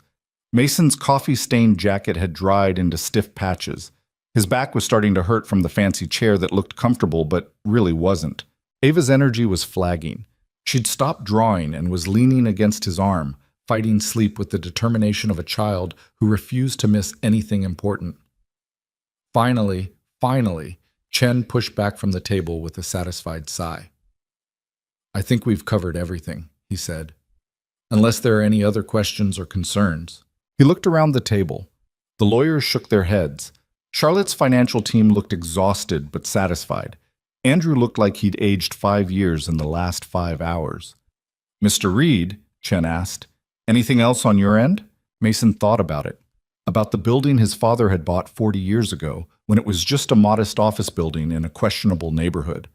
Mason's coffee-stained jacket had dried into stiff patches. His back was starting to hurt from the fancy chair that looked comfortable but really wasn't. Ava's energy was flagging. She'd stopped drawing and was leaning against his arm, fighting sleep with the determination of a child who refused to miss anything important. Finally, Chen pushed back from the table with a satisfied sigh. "I think we've covered everything," he said. "Unless there are any other questions or concerns." He looked around the table. The lawyers shook their heads. Charlotte's financial team looked exhausted but satisfied. Andrew looked like he'd aged 5 years in the last 5 hours. "Mr. Reed," Chen asked, "anything else on your end?" Mason thought about it. About the building his father had bought 40 years ago, when it was just a modest office building in a questionable neighborhood.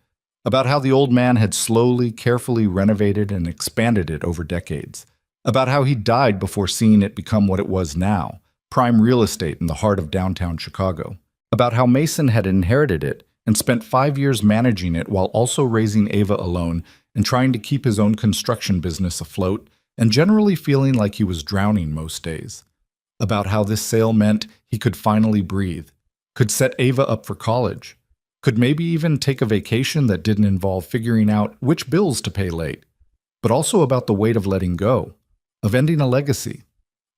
About how the old man had slowly, carefully renovated and expanded it over decades. About how he died before seeing it become what it was now, prime real estate in the heart of downtown Chicago. About how Mason had inherited it and spent 5 years managing it while also raising Ava alone and trying to keep his own construction business afloat and generally feeling like he was drowning most days. About how this sale meant he could finally breathe, could set Ava up for college, could maybe even take a vacation that didn't involve figuring out which bills to pay late, but also about the weight of letting go, of ending a legacy,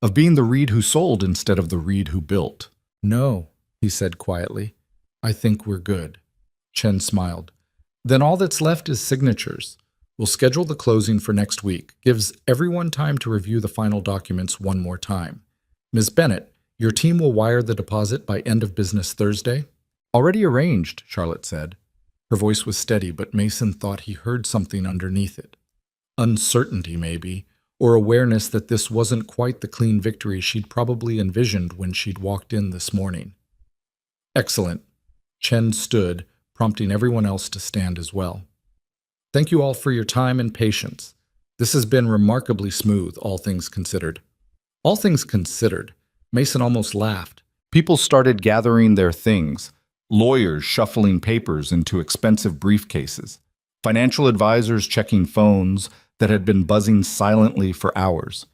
of being the Reed who sold instead of the Reed who built. "No," he said quietly. "I think we're good." Chen smiled. "Then all that's left is signatures. We'll schedule the closing for next week. Gives everyone time to review the final documents one more time. Ms. Bennett, your team will wire the deposit by end of business Thursday?" "Already arranged," Charlotte said. Her voice was steady, but Mason thought he heard something underneath it. Uncertainty, maybe, or awareness that this wasn't quite the clean victory she'd probably envisioned when she'd walked in this morning. "Excellent." Chen stood, prompting everyone else to stand as well. "Thank you all for your time and patience. This has been remarkably smooth, all things considered." All things considered, Mason almost laughed. People started gathering their things, lawyers shuffling papers into expensive briefcases, financial advisors checking phones that had been buzzing silently for hours,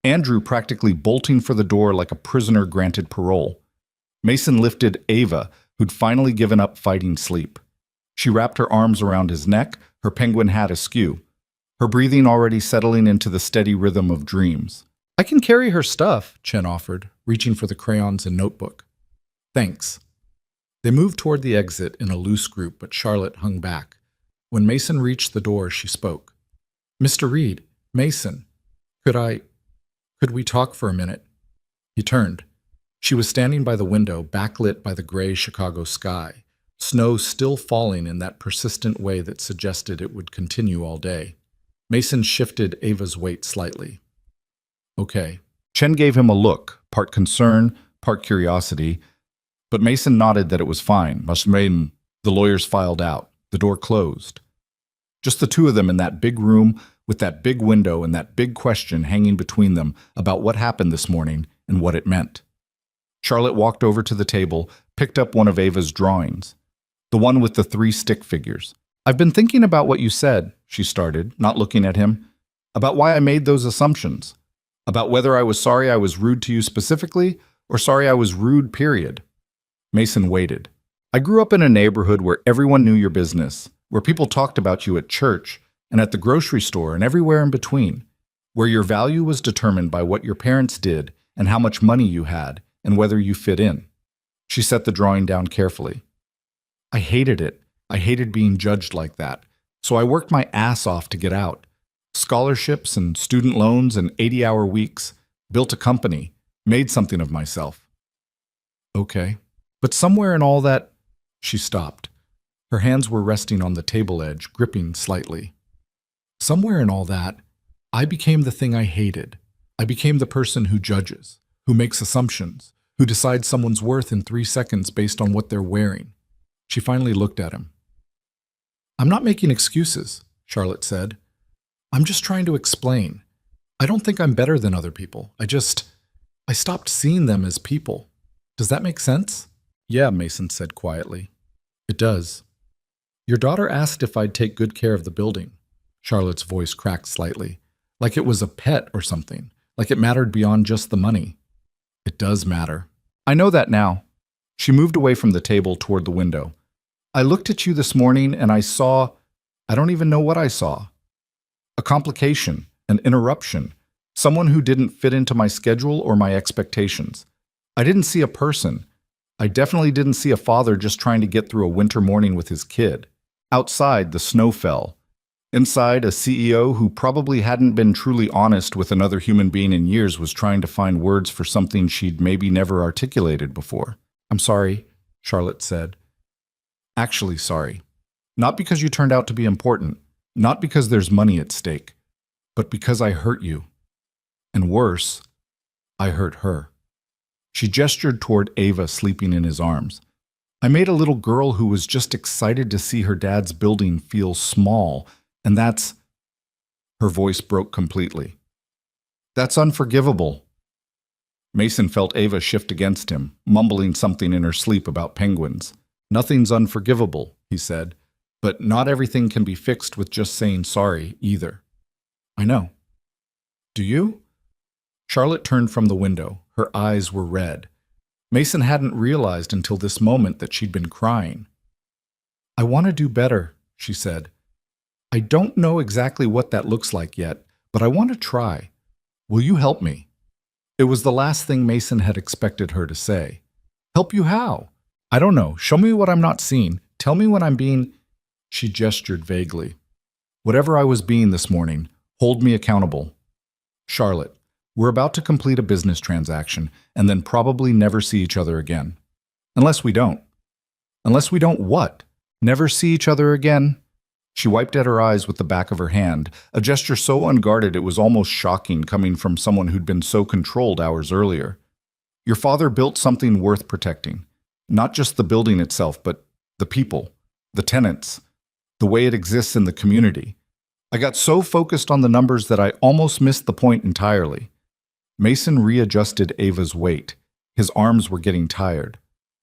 Andrew practically bolting for the door like a prisoner granted parole. Mason lifted Ava, who'd finally given up fighting sleep. She wrapped her arms around his neck, her penguin hat askew, her breathing already settling into the steady rhythm of dreams. "I can carry her stuff," Chen offered, reaching for the crayons and notebook. "Thanks." They moved toward the exit in a loose group, but Charlotte hung back. When Mason reached the door, she spoke. "Mr. Reed, Mason, could we talk for a minute?" He turned. She was standing by the window, backlit by the gray Chicago sky, snow still falling in that persistent way that suggested it would continue all day. Mason shifted Ava's weight slightly. "Okay." Chen gave him a look, part concern, part curiosity, but Mason nodded that it was fine. The lawyers filed out. The door closed. Just the two of them in that big room with that big window and that big question hanging between them about what happened this morning and what it meant. Charlotte walked over to the table, picked up one of Ava's drawings, the one with the 3 stick figures. "I've been thinking about what you said," she started, not looking at him, "about why I made those assumptions, about whether I was sorry I was rude to you specifically or sorry I was rude, period." Mason waited. "I grew up in a neighborhood where everyone knew your business, where people talked about you at church and at the grocery store and everywhere in between, where your value was determined by what your parents did and how much money you had and whether you fit in." She set the drawing down carefully. "I hated it. I hated being judged like that. So I worked my ass off to get out. Scholarships and student loans and 80-hour weeks, built a company, made something of myself." "Okay. But somewhere in all that—" She stopped. Her hands were resting on the table edge, gripping slightly. "Somewhere in all that, I became the thing I hated. I became the person who judges, who makes assumptions, who decides someone's worth in 3 seconds based on what they're wearing." She finally looked at him. "I'm not making excuses," Charlotte said. "I'm just trying to explain. I don't think I'm better than other people. I stopped seeing them as people. Does that make sense?" "Yeah," Mason said quietly. "It does." "Your daughter asked if I'd take good care of the building." Charlotte's voice cracked slightly, like it was a pet or something, like it mattered beyond just the money. "It does matter. I know that now." She moved away from the table toward the window. "I looked at you this morning and I don't even know what I saw. A complication, an interruption, someone who didn't fit into my schedule or my expectations. I didn't see a person. I definitely didn't see a father just trying to get through a winter morning with his kid. Outside, the snow fell. Inside, a CEO who probably hadn't been truly honest with another human being in years was trying to find words for something she'd maybe never articulated before. "I'm sorry," Charlotte said. "Actually sorry. Not because you turned out to be important, not because there's money at stake, but because I hurt you. And worse, I hurt her." She gestured toward Ava sleeping in his arms. "I made a little girl who was just excited to see her dad's building feel small, and that's—" Her voice broke completely. "That's unforgivable." Mason felt Ava shift against him, mumbling something in her sleep about penguins. "Nothing's unforgivable," he said, "but not everything can be fixed with just saying sorry, either." "I know." "Do you?" Charlotte turned from the window. Her eyes were red. Mason hadn't realized until this moment that she'd been crying. "I want to do better," she said. "I don't know exactly what that looks like yet, but I want to try. Will you help me?" It was the last thing Mason had expected her to say. "Help you how?" "I don't know. Show me what I'm not seeing. Tell me when I'm being—" She gestured vaguely. "Whatever I was being this morning, hold me accountable." "Charlotte, we're about to complete a business transaction and then probably never see each other again. Unless we don't." "Unless we don't what? Never see each other again?" She wiped at her eyes with the back of her hand, a gesture so unguarded it was almost shocking coming from someone who'd been so controlled hours earlier. "Your father built something worth protecting. Not just the building itself, but the people, the tenants, the way it exists in the community. I got so focused on the numbers that I almost missed the point entirely." Mason readjusted Ava's weight. His arms were getting tired.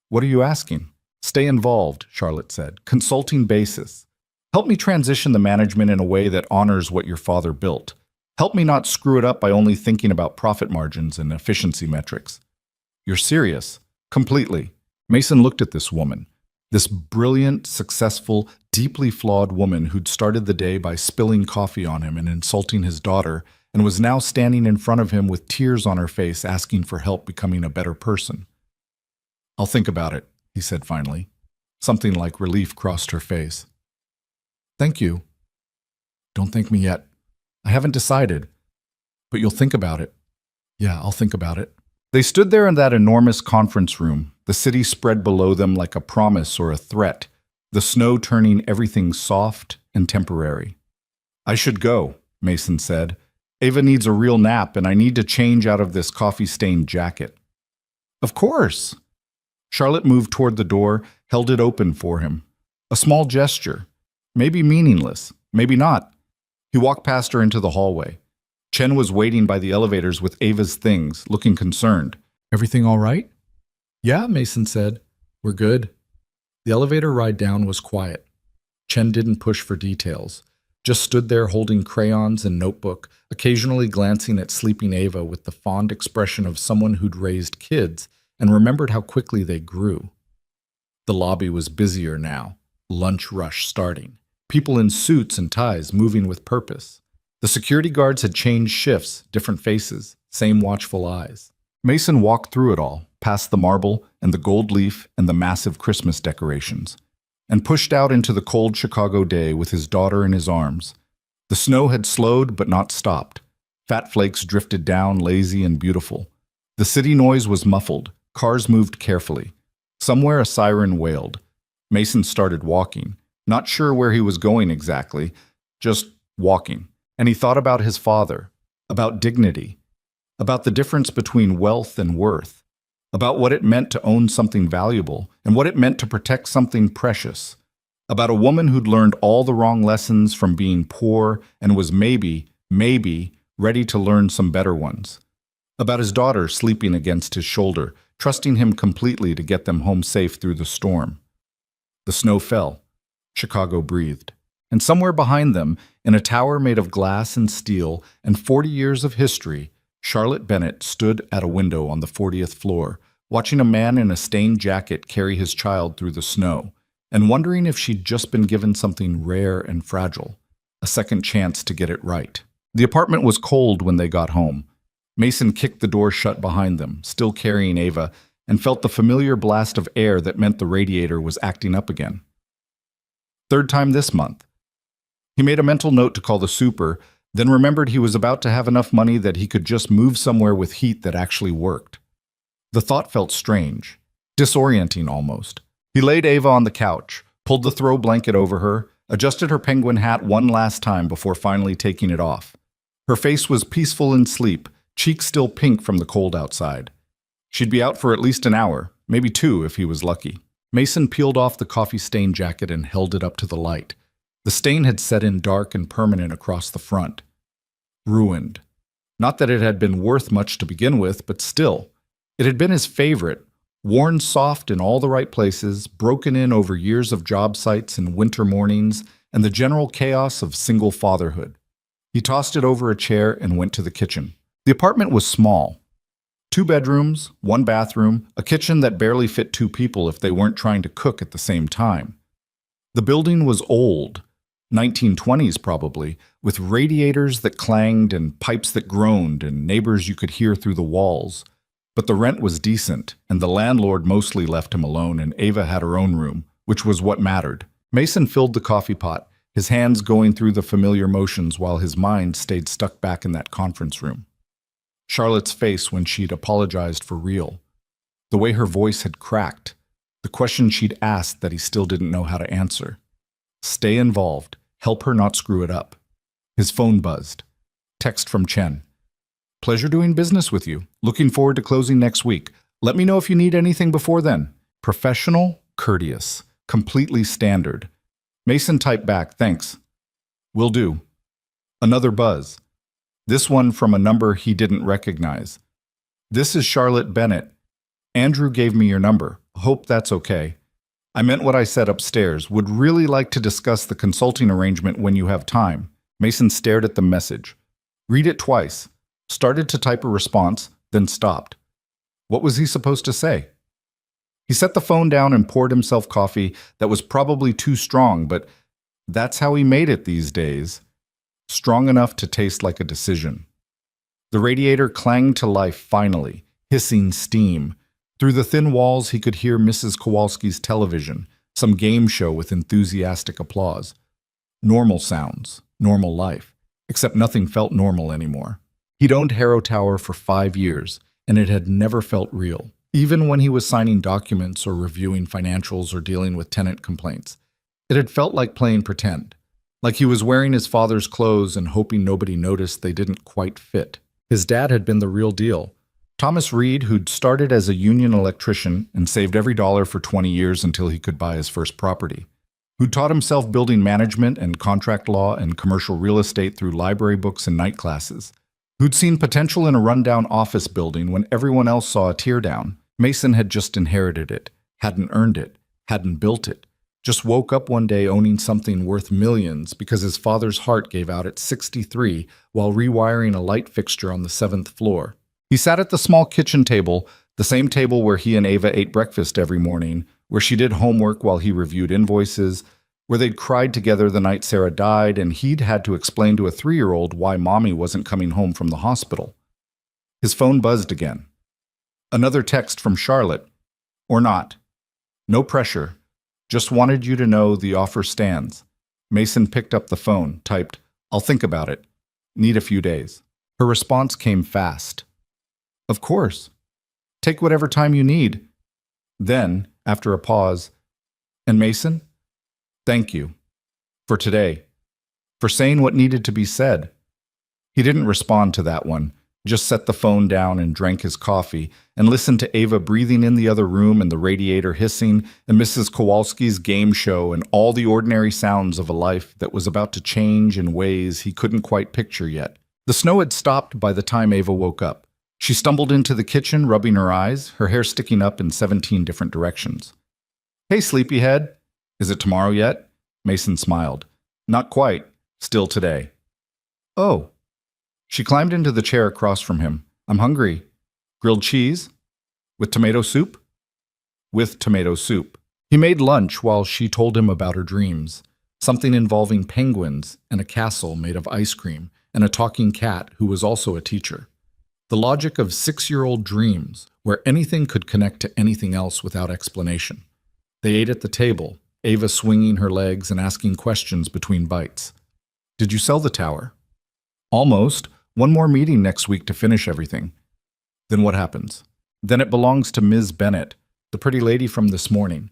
"What are you asking?" "Stay involved," Charlotte said. "Consulting basis. Help me transition the management in a way that honors what your father built. Help me not screw it up by only thinking about profit margins and efficiency metrics." "You're serious?" "Completely." Mason looked at this woman, this brilliant, successful, deeply flawed woman who'd started the day by spilling coffee on him and insulting his daughter, and was now standing in front of him with tears on her face asking for help becoming a better person. "I'll think about it," he said finally. Something like relief crossed her face. Thank you. Don't thank me yet. I haven't decided. But you'll think about it. Yeah, I'll think about it. They stood there in that enormous conference room, the city spread below them like a promise or a threat, the snow turning everything soft and temporary. I should go, Mason said. Ava needs a real nap, and I need to change out of this coffee-stained jacket. Of course. Charlotte moved toward the door, held it open for him. A small gesture. Maybe meaningless, maybe not. He walked past her into the hallway. Chen was waiting by the elevators with Ava's things, looking concerned. Everything all right? Yeah, Mason said. We're good. The elevator ride down was quiet. Chen didn't push for details, just stood there holding crayons and notebook, occasionally glancing at sleeping Ava with the fond expression of someone who'd raised kids and remembered how quickly they grew. The lobby was busier now, lunch rush starting. People in suits and ties moving with purpose. The security guards had changed shifts, different faces, same watchful eyes. Mason walked through it all, past the marble and the gold leaf and the massive Christmas decorations, and pushed out into the cold Chicago day with his daughter in his arms. The snow had slowed but not stopped. Fat flakes drifted down, lazy and beautiful. The city noise was muffled. Cars moved carefully. Somewhere a siren wailed. Mason started walking, not sure where he was going exactly, just walking. And he thought about his father, about dignity, about the difference between wealth and worth, about what it meant to own something valuable and what it meant to protect something precious, about a woman who'd learned all the wrong lessons from being poor and was maybe ready to learn some better ones, about his daughter sleeping against his shoulder, trusting him completely to get them home safe through the storm. The snow fell. Chicago breathed. And somewhere behind them, in a tower made of glass and steel and 40 years of history, Charlotte Bennett stood at a window on the 40th floor, watching a man in a stained jacket carry his child through the snow, and wondering if she'd just been given something rare and fragile, a second chance to get it right. The apartment was cold when they got home. Mason kicked the door shut behind them, still carrying Ava, and felt the familiar blast of air that meant the radiator was acting up again. Third time this month. He made a mental note to call the super, then remembered he was about to have enough money that he could just move somewhere with heat that actually worked. The thought felt strange, disorienting almost. He laid Ava on the couch, pulled the throw blanket over her, adjusted her penguin hat one last time before finally taking it off. Her face was peaceful in sleep, cheeks still pink from the cold outside. She'd be out for at least an hour, maybe 2 if he was lucky. Mason peeled off the coffee-stained jacket and held it up to the light. The stain had set in dark and permanent across the front. Ruined. Not that it had been worth much to begin with, but still. It had been his favorite, worn soft in all the right places, broken in over years of job sites and winter mornings, and the general chaos of single fatherhood. He tossed it over a chair and went to the kitchen. The apartment was small. 2 bedrooms, 1 bathroom, a kitchen that barely fit 2 people if they weren't trying to cook at the same time. The building was old, 1920s probably, with radiators that clanged and pipes that groaned and neighbors you could hear through the walls. But the rent was decent, and the landlord mostly left him alone, and Ava had her own room, which was what mattered. Mason filled the coffee pot, his hands going through the familiar motions while his mind stayed stuck back in that conference room. Charlotte's face when she'd apologized for real. The way her voice had cracked. The question she'd asked that he still didn't know how to answer. Stay involved. Help her not screw it up. His phone buzzed. Text from Chen. Pleasure doing business with you. Looking forward to closing next week. Let me know if you need anything before then. Professional, courteous, completely standard. Mason typed back, thanks. Will do. Another buzz. This one from a number he didn't recognize. This is Charlotte Bennett. Andrew gave me your number. Hope that's okay. I meant what I said upstairs. Would really like to discuss the consulting arrangement when you have time. Mason stared at the message. Read it twice. Started to type a response, then stopped. What was he supposed to say? He set the phone down and poured himself coffee that was probably too strong, but that's how he made it these days. Strong enough to taste like a decision. The radiator clanged to life finally, hissing steam. Through the thin walls, he could hear Mrs. Kowalski's television, some game show with enthusiastic applause. Normal sounds, normal life, except nothing felt normal anymore. He'd owned Harrow Tower for 5 years, and it had never felt real, even when he was signing documents or reviewing financials or dealing with tenant complaints. It had felt like playing pretend, like he was wearing his father's clothes and hoping nobody noticed they didn't quite fit. His dad had been the real deal. Thomas Reed, who'd started as a union electrician and saved every dollar for 20 years until he could buy his first property, who'd taught himself building management and contract law and commercial real estate through library books and night classes, who'd seen potential in a rundown office building when everyone else saw a teardown. Mason had just inherited it, hadn't earned it, hadn't built it, just woke up one day owning something worth millions because his father's heart gave out at 63 while rewiring a light fixture on the 7th floor. He sat at the small kitchen table, the same table where he and Ava ate breakfast every morning, where she did homework while he reviewed invoices, where they'd cried together the night Sarah died, and he'd had to explain to a 3-year-old why Mommy wasn't coming home from the hospital. His phone buzzed again. Another text from Charlotte. Or not. No pressure. Just wanted you to know the offer stands. Mason picked up the phone, typed, "I'll think about it. Need a few days." Her response came fast. "Of course. Take whatever time you need." Then, after a pause, "And Mason, thank you. For today. For saying what needed to be said." He didn't respond to that one, just set the phone down and drank his coffee and listened to Ava breathing in the other room and the radiator hissing and Mrs. Kowalski's game show and all the ordinary sounds of a life that was about to change in ways he couldn't quite picture yet. The snow had stopped by the time Ava woke up. She stumbled into the kitchen, rubbing her eyes, her hair sticking up in 17 different directions. "Hey, sleepyhead. Is it tomorrow yet?" Mason smiled. "Not quite. Still today." "Oh." She climbed into the chair across from him. "I'm hungry. Grilled cheese? With tomato soup?" "With tomato soup." He made lunch while she told him about her dreams, something involving penguins and a castle made of ice cream and a talking cat who was also a teacher. The logic of 6-year-old dreams, where anything could connect to anything else without explanation. They ate at the table, Ava swinging her legs and asking questions between bites. "Did you sell the tower?" "Almost. One more meeting next week to finish everything." "Then what happens?" "Then it belongs to Ms. Bennett, the pretty lady from this morning."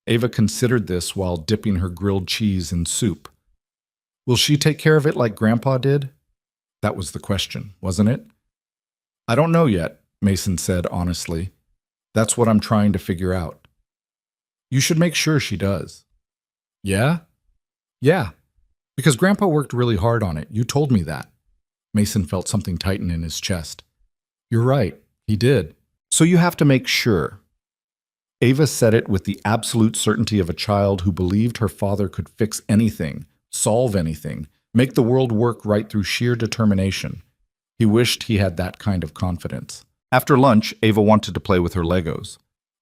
Ava considered this while dipping her grilled cheese in soup. "Will she take care of it like Grandpa did?" That was the question, wasn't it? "I don't know yet," Mason said honestly. "That's what I'm trying to figure out." "You should make sure she does." "Yeah?" "Yeah. Because Grandpa worked really hard on it. You told me that." Mason felt something tighten in his chest. "You're right. He did. So you have to make sure." Ava said it with the absolute certainty of a child who believed her father could fix anything, solve anything, make the world work right through sheer determination. He wished he had that kind of confidence. After lunch, Ava wanted to play with her Legos.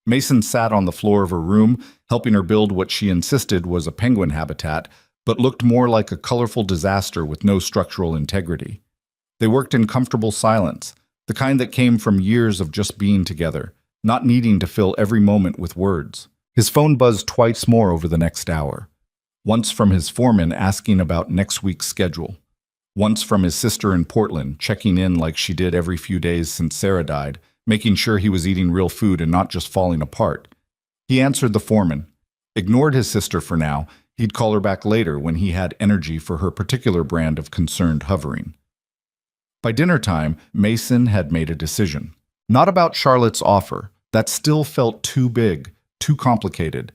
Mason sat on the floor of her room, helping her build what she insisted was a penguin habitat, but looked more like a colorful disaster with no structural integrity. They worked in comfortable silence, the kind that came from years of just being together, not needing to fill every moment with words. His phone buzzed twice more over the next hour. Once from his foreman asking about next week's schedule. Once from his sister in Portland, checking in like she did every few days since Sarah died, making sure he was eating real food and not just falling apart. He answered the foreman, ignored his sister for now. He'd call her back later when he had energy for her particular brand of concerned hovering. By dinner time, Mason had made a decision. Not about Charlotte's offer, that still felt too big, too complicated,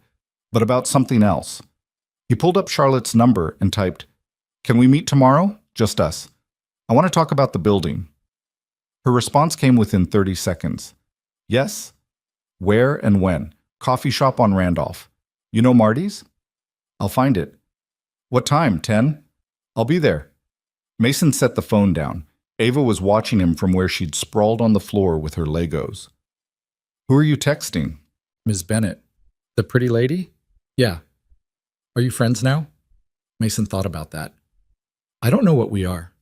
but about something else. He pulled up Charlotte's number and typed, "Can we meet tomorrow? Just us. I want to talk about the building." Her response came within 30 seconds. "Yes? Where and when? Coffee shop on Randolph. You know Marty's? I'll find it." "What time? 10? I'll be there." Mason set the phone down. Ava was watching him from where she'd sprawled on the floor with her Legos. "Who are you texting?" "Ms. Bennett." "The pretty lady?" "Yeah." "Are you friends now?" Mason thought about that. "I don't know what we are."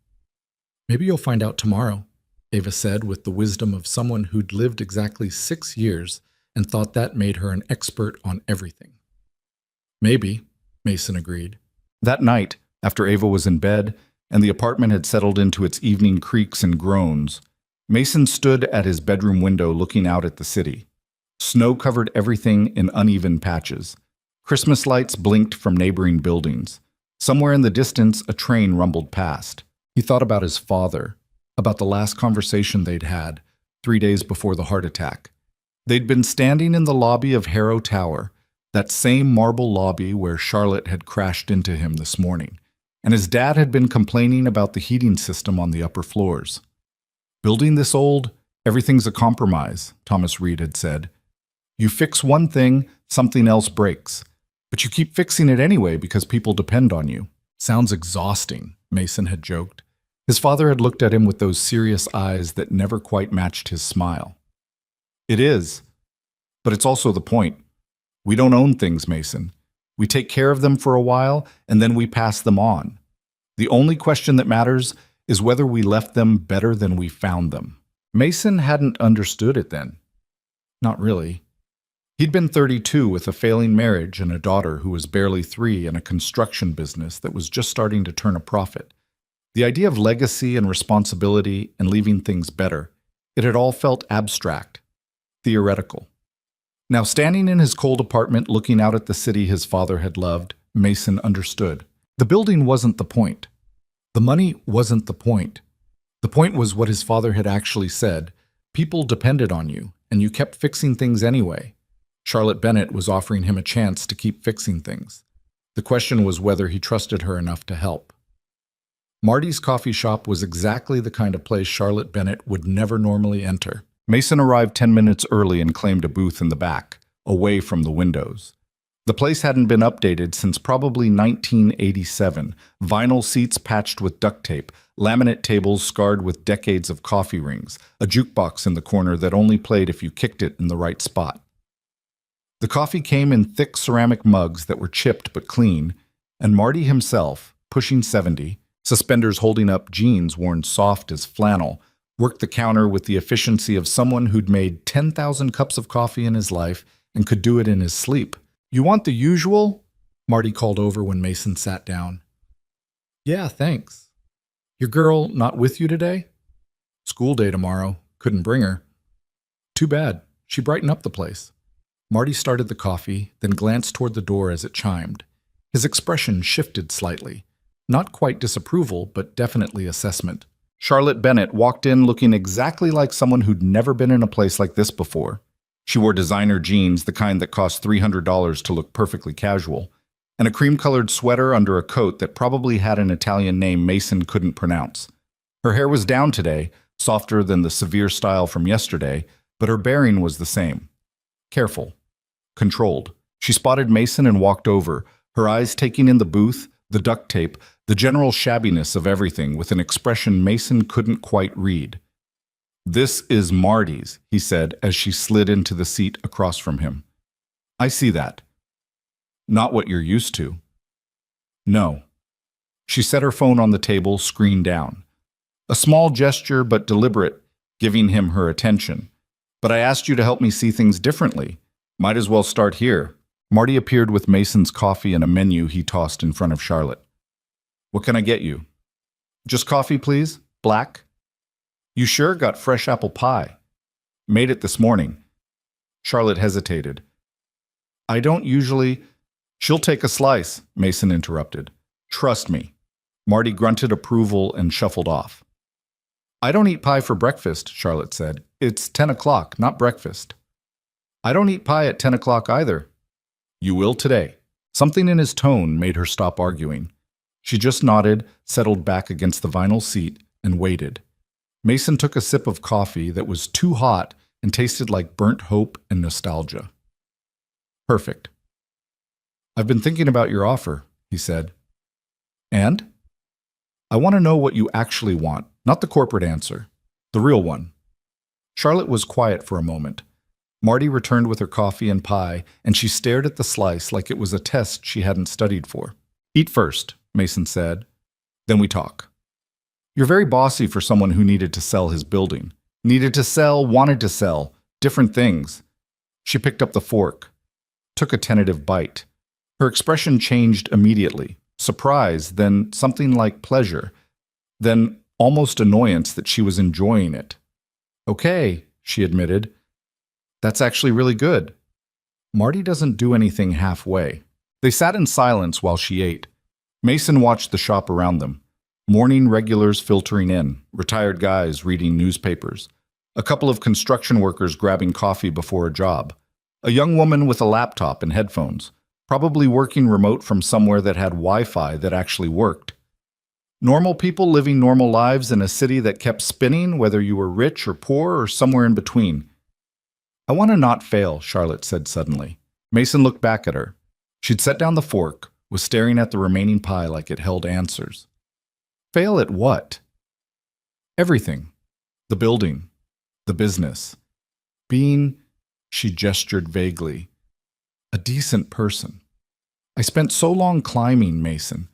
"Maybe you'll find out tomorrow," Ava said with the wisdom of someone who'd lived exactly 6 years and thought that made her an expert on everything. Maybe, Mason agreed. That night, after Ava was in bed and the apartment had settled into its evening creaks and groans, Mason stood at his bedroom window looking out at the city. Snow covered everything in uneven patches. Christmas lights blinked from neighboring buildings. Somewhere in the distance, a train rumbled past. He thought about his father, about the last conversation they'd had, 3 days before the heart attack. They'd been standing in the lobby of Harrow Tower, that same marble lobby where Charlotte had crashed into him this morning, and his dad had been complaining about the heating system on the upper floors. Building this old, everything's a compromise, Thomas Reed had said. You fix one thing, something else breaks. But you keep fixing it anyway because people depend on you. Sounds exhausting, Mason had joked. His father had looked at him with those serious eyes that never quite matched his smile. It is, but it's also the point. We don't own things, Mason. We take care of them for a while, and then we pass them on. The only question that matters is whether we left them better than we found them. Mason hadn't understood it then. Not really. He'd been 32 with a failing marriage and a daughter who was barely 3 in a construction business that was just starting to turn a profit. The idea of legacy and responsibility and leaving things better, it had all felt abstract, theoretical. Now, standing in his cold apartment looking out at the city his father had loved, Mason understood. The building wasn't the point. The money wasn't the point. The point was what his father had actually said. People depended on you, and you kept fixing things anyway. Charlotte Bennett was offering him a chance to keep fixing things. The question was whether he trusted her enough to help. Marty's coffee shop was exactly the kind of place Charlotte Bennett would never normally enter. Mason arrived 10 minutes early and claimed a booth in the back, away from the windows. The place hadn't been updated since probably 1987. Vinyl seats patched with duct tape, laminate tables scarred with decades of coffee rings, a jukebox in the corner that only played if you kicked it in the right spot. The coffee came in thick ceramic mugs that were chipped but clean, and Marty himself, pushing 70, suspenders holding up jeans worn soft as flannel, worked the counter with the efficiency of someone who'd made 10,000 cups of coffee in his life and could do it in his sleep. You want the usual? Marty called over when Mason sat down. Yeah, thanks. Your girl not with you today? School day tomorrow. Couldn't bring her. Too bad. She brightened up the place. Marty started the coffee, then glanced toward the door as it chimed. His expression shifted slightly. Not quite disapproval, but definitely assessment. Charlotte Bennett walked in looking exactly like someone who'd never been in a place like this before. She wore designer jeans, the kind that cost $300 to look perfectly casual, and a cream-colored sweater under a coat that probably had an Italian name Mason couldn't pronounce. Her hair was down today, softer than the severe style from yesterday, but her bearing was the same. Careful. Controlled. She spotted Mason and walked over, her eyes taking in the booth, the duct tape, the general shabbiness of everything with an expression Mason couldn't quite read. This is Marty's, he said as she slid into the seat across from him. I see that. Not what you're used to. No. She set her phone on the table, screen down. A small gesture, but deliberate, giving him her attention. But I asked you to help me see things differently. Might as well start here. Marty appeared with Mason's coffee and a menu he tossed in front of Charlotte. What can I get you? Just coffee, please. Black. You sure got fresh apple pie? Made it this morning. Charlotte hesitated. I don't usually... She'll take a slice, Mason interrupted. Trust me. Marty grunted approval and shuffled off. I don't eat pie for breakfast, Charlotte said. It's 10 o'clock, not breakfast. I don't eat pie at 10 o'clock either. You will today. Something in his tone made her stop arguing. She just nodded, settled back against the vinyl seat, and waited. Mason took a sip of coffee that was too hot and tasted like burnt hope and nostalgia. Perfect. I've been thinking about your offer, he said. And? I want to know what you actually want, not the corporate answer, the real one. Charlotte was quiet for a moment. Marty returned with her coffee and pie, and she stared at the slice like it was a test she hadn't studied for. Eat first, Mason said. Then we talk. You're very bossy for someone who needed to sell his building. Needed to sell, wanted to sell, different things. She picked up the fork, took a tentative bite. Her expression changed immediately. Surprise, then something like pleasure, then almost annoyance that she was enjoying it. Okay, she admitted. That's actually really good. Marty doesn't do anything halfway. They sat in silence while she ate. Mason watched the shop around them. Morning regulars filtering in, retired guys reading newspapers, a couple of construction workers grabbing coffee before a job, a young woman with a laptop and headphones, probably working remote from somewhere that had Wi-Fi that actually worked. Normal people living normal lives in a city that kept spinning, whether you were rich or poor or somewhere in between. I want to not fail, Charlotte said suddenly. Mason looked back at her. She'd set down the fork, was staring at the remaining pie like it held answers. Fail at what? Everything. The building. The business. Being, she gestured vaguely, a decent person. I spent so long climbing, Mason.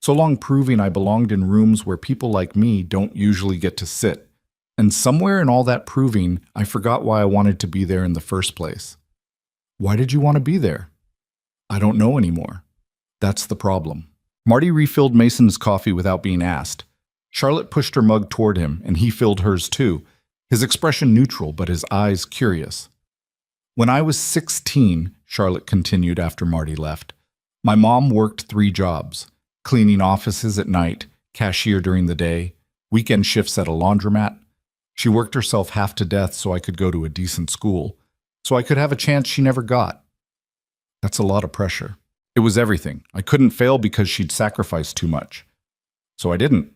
So long proving I belonged in rooms where people like me don't usually get to sit. And somewhere in all that proving, I forgot why I wanted to be there in the first place. Why did you want to be there? I don't know anymore. That's the problem. Marty refilled Mason's coffee without being asked. Charlotte pushed her mug toward him, and he filled hers too, his expression neutral but his eyes curious. When I was 16, Charlotte continued after Marty left, my mom worked 3 jobs, cleaning offices at night, cashier during the day, weekend shifts at a laundromat. She worked herself half to death so I could go to a decent school, so I could have a chance she never got. That's a lot of pressure. It was everything. I couldn't fail because she'd sacrificed too much. So I didn't.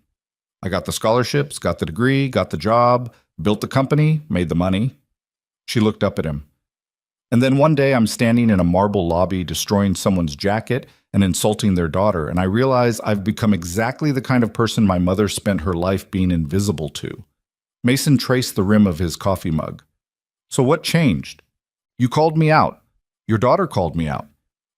I got the scholarships, got the degree, got the job, built the company, made the money. She looked up at him. And then one day I'm standing in a marble lobby destroying someone's jacket and insulting their daughter, and I realize I've become exactly the kind of person my mother spent her life being invisible to. Mason traced the rim of his coffee mug. So what changed? You called me out. Your daughter called me out.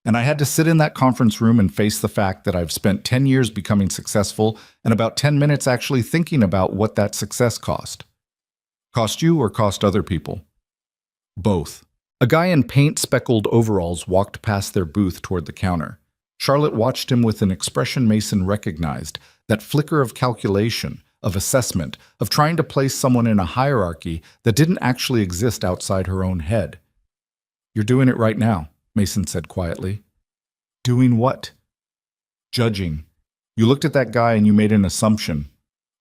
And I had to sit in that conference room and face the fact that I've spent 10 years becoming successful and about 10 minutes actually thinking about what that success cost. Cost you or cost other people? Both. A guy in paint-speckled overalls walked past their booth toward the counter. Charlotte watched him with an expression Mason recognized, that flicker of calculation, of assessment, of trying to place someone in a hierarchy that didn't actually exist outside her own head. You're doing it right now, Mason said quietly. Doing what? Judging. You looked at that guy and you made an assumption.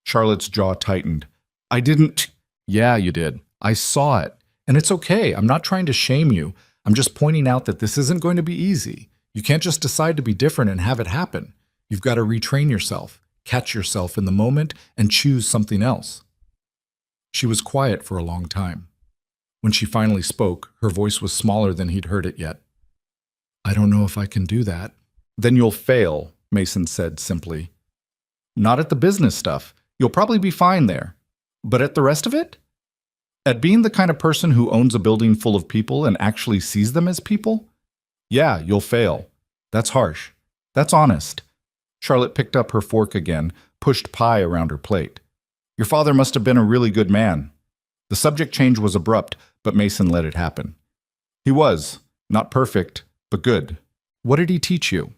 Charlotte's jaw tightened. I didn't. Yeah, you did. I saw it. And it's okay. I'm not trying to shame you. I'm just pointing out that this isn't going to be easy. You can't just decide to be different and have it happen. You've got to retrain yourself, catch yourself in the moment, and choose something else. She was quiet for a long time. When she finally spoke, her voice was smaller than he'd heard it yet. I don't know if I can do that. Then you'll fail, Mason said simply. Not at the business stuff. You'll probably be fine there. But at the rest of it? At being the kind of person who owns a building full of people and actually sees them as people? Yeah, you'll fail. That's harsh. That's honest. Charlotte picked up her fork again, pushed pie around her plate. Your father must have been a really good man. The subject change was abrupt, but Mason let it happen. He was. Not perfect, but good. What did he teach you?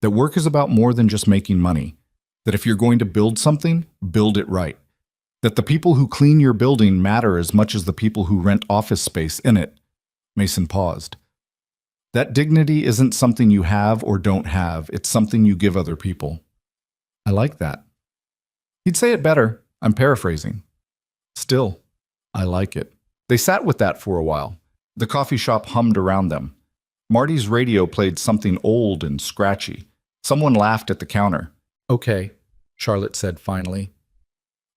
That work is about more than just making money. That if you're going to build something, build it right. That the people who clean your building matter as much as the people who rent office space in it. Mason paused. That dignity isn't something you have or don't have. It's something you give other people. I like that. He'd say it better. I'm paraphrasing. Still, I like it. They sat with that for a while. The coffee shop hummed around them. Marty's radio played something old and scratchy. Someone laughed at the counter. Okay, Charlotte said finally.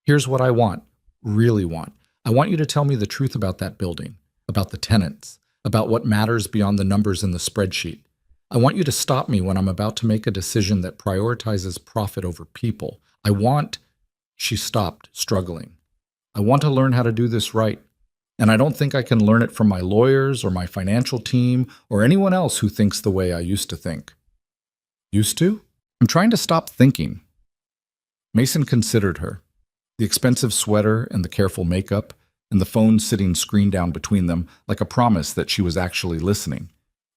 Here's what I want, really want. I want you to tell me the truth about that building, about the tenants, about what matters beyond the numbers in the spreadsheet. I want you to stop me when I'm about to make a decision that prioritizes profit over people. She stopped, struggling. I want to learn how to do this right. And I don't think I can learn it from my lawyers or my financial team or anyone else who thinks the way I used to think. Used to? I'm trying to stop thinking. Mason considered her. The expensive sweater and the careful makeup, and the phone sitting screen down between them like a promise that she was actually listening.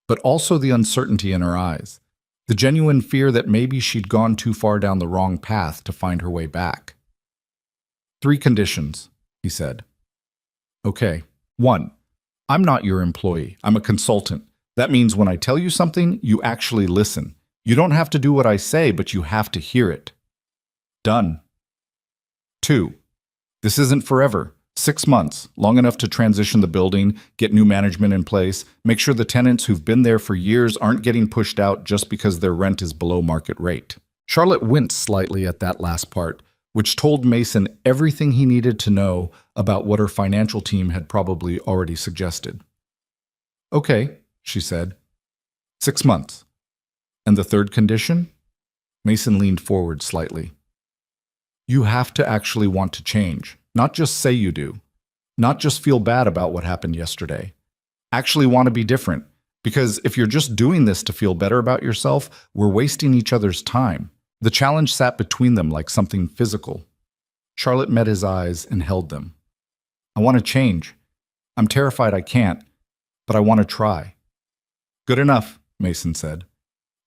But also the uncertainty in her eyes, the genuine fear that maybe she'd gone too far down the wrong path to find her way back. 3 conditions, he said. Okay. 1. I'm not your employee. I'm a consultant. That means when I tell you something, you actually listen. You don't have to do what I say, but you have to hear it. Done. 2. This isn't forever. 6 months, long enough to transition the building, get new management in place, make sure the tenants who've been there for years aren't getting pushed out just because their rent is below market rate. Charlotte winced slightly at that last part, which told Mason everything he needed to know about what her financial team had probably already suggested. Okay, she said. 6 months. And the 3rd condition? Mason leaned forward slightly. You have to actually want to change, not just say you do. Not just feel bad about what happened yesterday. Actually want to be different, because if you're just doing this to feel better about yourself, we're wasting each other's time. The challenge sat between them like something physical. Charlotte met his eyes and held them. I want to change. I'm terrified I can't, but I want to try. Good enough, Mason said.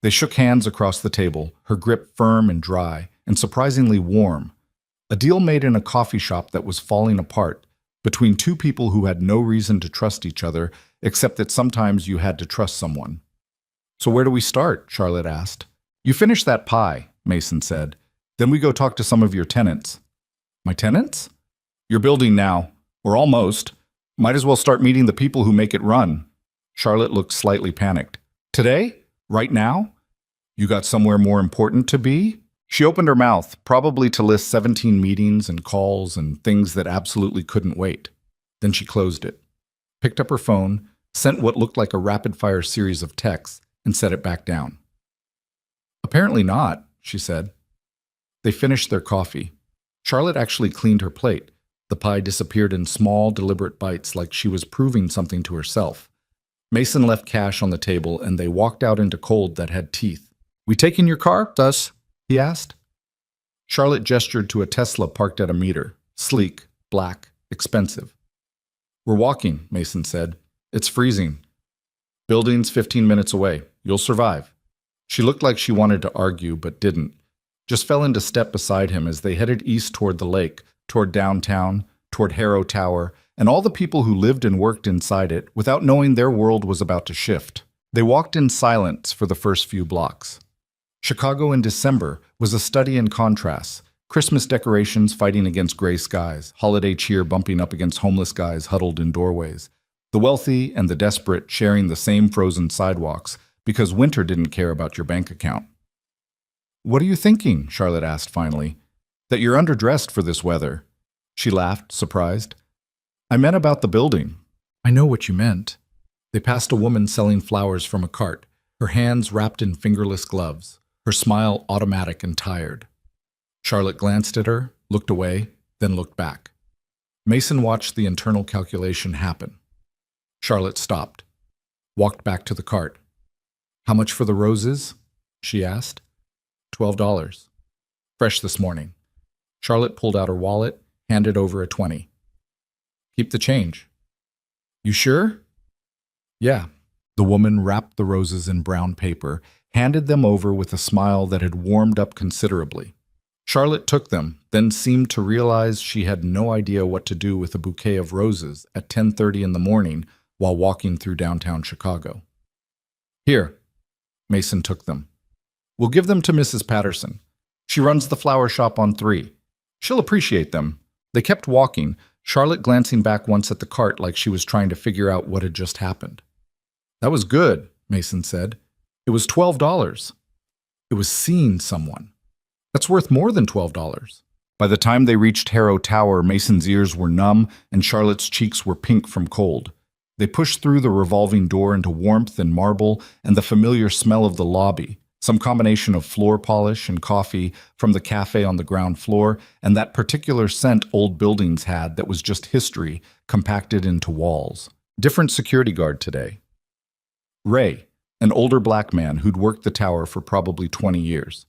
They shook hands across the table, her grip firm and dry, and surprisingly warm. A deal made in a coffee shop that was falling apart, between 2 people who had no reason to trust each other, except that sometimes you had to trust someone. So where do we start? Charlotte asked. You finish that pie, Mason said. Then we go talk to some of your tenants. My tenants? You're building now, or almost. Might as well start meeting the people who make it run. Charlotte looked slightly panicked. Today? Right now? You got somewhere more important to be? She opened her mouth, probably to list 17 meetings and calls and things that absolutely couldn't wait. Then she closed it, picked up her phone, sent what looked like a rapid-fire series of texts, and set it back down. Apparently not, she said. They finished their coffee. Charlotte actually cleaned her plate. The pie disappeared in small, deliberate bites like she was proving something to herself. Mason left cash on the table, and they walked out into cold that had teeth. We taking your car, Gus? He asked. Charlotte gestured to a Tesla parked at a meter. Sleek, black, expensive. We're walking, Mason said. It's freezing. Building's 15 minutes away. You'll survive. She looked like she wanted to argue, but didn't. Just fell into step beside him as they headed east toward the lake, toward downtown, toward Harrow Tower, and all the people who lived and worked inside it without knowing their world was about to shift. They walked in silence for the first few blocks. Chicago in December was a study in contrasts. Christmas decorations fighting against gray skies, holiday cheer bumping up against homeless guys huddled in doorways, the wealthy and the desperate sharing the same frozen sidewalks because winter didn't care about your bank account. What are you thinking? Charlotte asked finally. That you're underdressed for this weather. She laughed, surprised. I meant about the building. I know what you meant. They passed a woman selling flowers from a cart, her hands wrapped in fingerless gloves, her smile automatic and tired. Charlotte glanced at her, looked away, then looked back. Mason watched the internal calculation happen. Charlotte stopped, walked back to the cart. How much for the roses? She asked. $12. Fresh this morning. Charlotte pulled out her wallet, handed over a 20. Keep the change. You sure? Yeah. The woman wrapped the roses in brown paper, handed them over with a smile that had warmed up considerably. Charlotte took them, then seemed to realize she had no idea what to do with a bouquet of roses at 10:30 in the morning while walking through downtown Chicago. Here. Mason took them. We'll give them to Mrs. Patterson. She runs the flower shop on 3. She'll appreciate them. They kept walking, Charlotte glancing back once at the cart like she was trying to figure out what had just happened. That was good, Mason said. It was $12. It was seeing someone. That's worth more than $12. By the time they reached Harrow Tower, Mason's ears were numb and Charlotte's cheeks were pink from cold. They pushed through the revolving door into warmth and marble and the familiar smell of the lobby, some combination of floor polish and coffee from the cafe on the ground floor and that particular scent old buildings had that was just history compacted into walls. Different security guard today. Ray, an older black man who'd worked the tower for probably 20 years.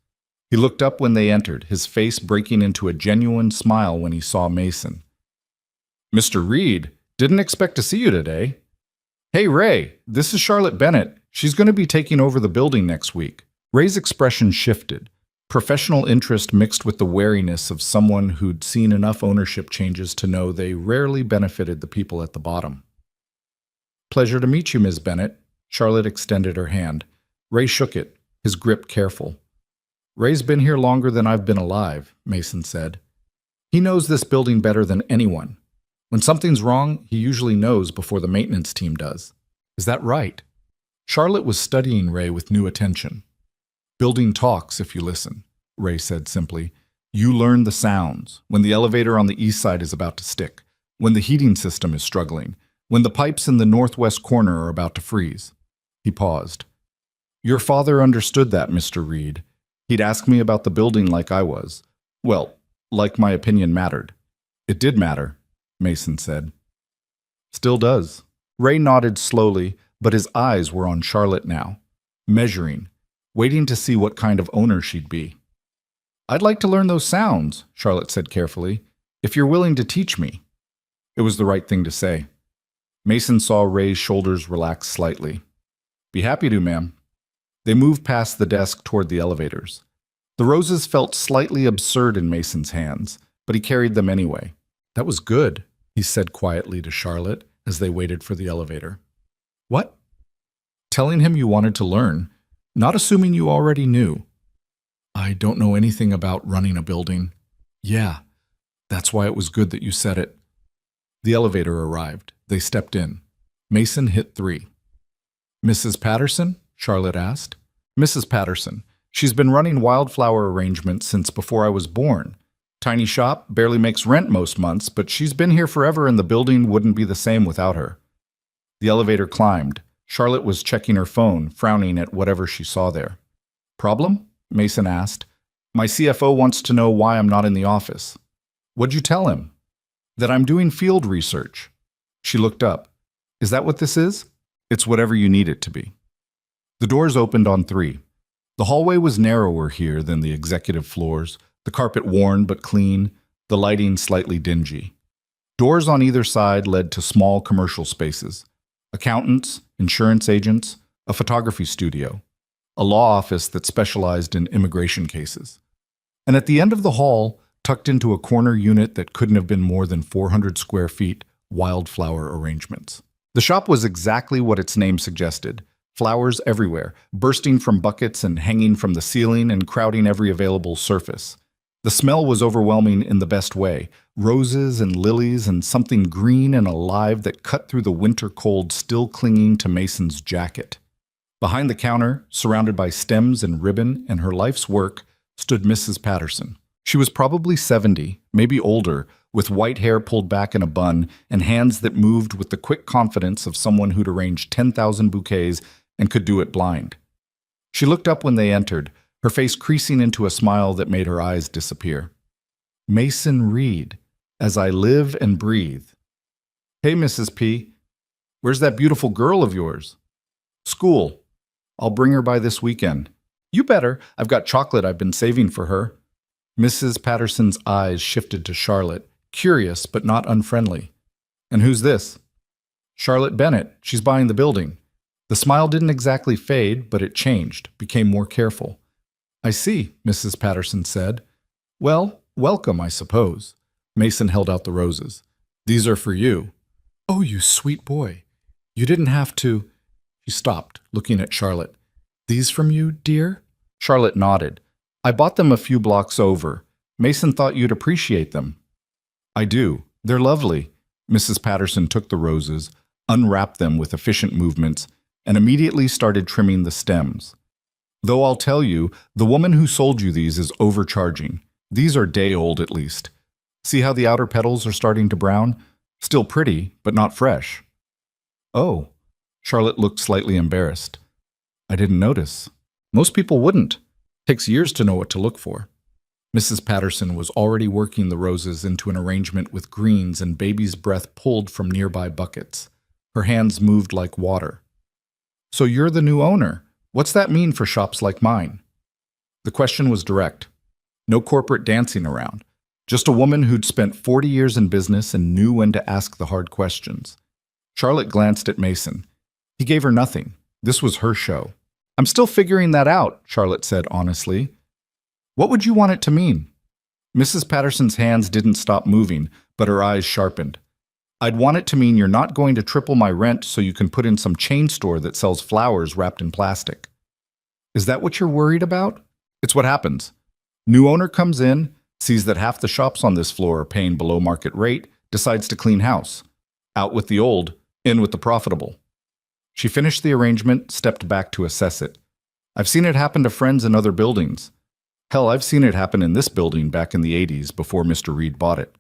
He looked up when they entered, his face breaking into a genuine smile when he saw Mason. Mr. Reed, didn't expect to see you today. Hey, Ray, this is Charlotte Bennett. She's going to be taking over the building next week. Ray's expression shifted, professional interest mixed with the wariness of someone who'd seen enough ownership changes to know they rarely benefited the people at the bottom. Pleasure to meet you, Ms. Bennett. Charlotte extended her hand. Ray shook it, his grip careful. Ray's been here longer than I've been alive, Mason said. He knows this building better than anyone. When something's wrong, he usually knows before the maintenance team does. Is that right? Charlotte was studying Ray with new attention. Building talks if you listen, Ray said simply. You learn the sounds, when the elevator on the east side is about to stick, when the heating system is struggling, when the pipes in the northwest corner are about to freeze. He paused. Your father understood that, Mr. Reed. He'd ask me about the building like I was. Well, like my opinion mattered. It did matter, Mason said. Still does. Ray nodded slowly, but his eyes were on Charlotte now, measuring, waiting to see what kind of owner she'd be. I'd like to learn those sounds, Charlotte said carefully, if you're willing to teach me. It was the right thing to say. Mason saw Ray's shoulders relax slightly. Be happy to, ma'am. They moved past the desk toward the elevators. The roses felt slightly absurd in Mason's hands, but he carried them anyway. That was good, he said quietly to Charlotte as they waited for the elevator. What? Telling him you wanted to learn, not assuming you already knew. I don't know anything about running a building. Yeah, that's why it was good that you said it. The elevator arrived. They stepped in. Mason hit 3. Mrs. Patterson? Charlotte asked. Mrs. Patterson. She's been running wildflower arrangements since before I was born. Tiny shop, barely makes rent most months, but she's been here forever and the building wouldn't be the same without her. The elevator climbed. Charlotte was checking her phone, frowning at whatever she saw there. Problem? Mason asked. My CFO wants to know why I'm not in the office. What'd you tell him? That I'm doing field research. She looked up. Is that what this is? It's whatever you need it to be. The doors opened on 3. The hallway was narrower here than the executive floors, the carpet worn but clean, the lighting slightly dingy. Doors on either side led to small commercial spaces. Accountants, insurance agents, a photography studio, a law office that specialized in immigration cases. And at the end of the hall, tucked into a corner unit that couldn't have been more than 400 square feet, wildflower arrangements. The shop was exactly what its name suggested. Flowers everywhere, bursting from buckets and hanging from the ceiling and crowding every available surface. The smell was overwhelming in the best way. Roses and lilies and something green and alive that cut through the winter cold still clinging to Mason's jacket. Behind the counter, surrounded by stems and ribbon and her life's work, stood Mrs. Patterson. She was probably 70, maybe older, with white hair pulled back in a bun and hands that moved with the quick confidence of someone who'd arranged 10,000 bouquets and could do it blind. She looked up when they entered, her face creasing into a smile that made her eyes disappear. Mason Reed, as I live and breathe. Hey, Mrs. P. Where's that beautiful girl of yours? School. I'll bring her by this weekend. You better. I've got chocolate I've been saving for her. Mrs. Patterson's eyes shifted to Charlotte, curious but not unfriendly. And who's this? Charlotte Bennett. She's buying the building. The smile didn't exactly fade, but it changed, became more careful. I see, Mrs. Patterson said. Well, welcome, I suppose. Mason held out the roses. These are for you. Oh, you sweet boy. You didn't have to. She stopped, looking at Charlotte. These from you, dear? Charlotte nodded. I bought them a few blocks over. Mason thought you'd appreciate them. I do. They're lovely. Mrs. Patterson took the roses, unwrapped them with efficient movements, and immediately started trimming the stems. Though I'll tell you, the woman who sold you these is overcharging. These are day-old at least. See how the outer petals are starting to brown? Still pretty, but not fresh. Oh. Charlotte looked slightly embarrassed. I didn't notice. Most people wouldn't. Takes years to know what to look for. Mrs. Patterson was already working the roses into an arrangement with greens and baby's breath pulled from nearby buckets. Her hands moved like water. So you're the new owner. What's that mean for shops like mine? The question was direct. No corporate dancing around. Just a woman who'd spent 40 years in business and knew when to ask the hard questions. Charlotte glanced at Mason. He gave her nothing. This was her show. I'm still figuring that out, Charlotte said honestly. What would you want it to mean? Mrs. Patterson's hands didn't stop moving, but her eyes sharpened. I'd want it to mean you're not going to triple my rent so you can put in some chain store that sells flowers wrapped in plastic. Is that what you're worried about? It's what happens. New owner comes in, sees that half the shops on this floor are paying below market rate, decides to clean house. Out with the old, in with the profitable. She finished the arrangement, stepped back to assess it. I've seen it happen to friends in other buildings. Hell, I've seen it happen in this building back in the 80s before Mr. Reed bought it.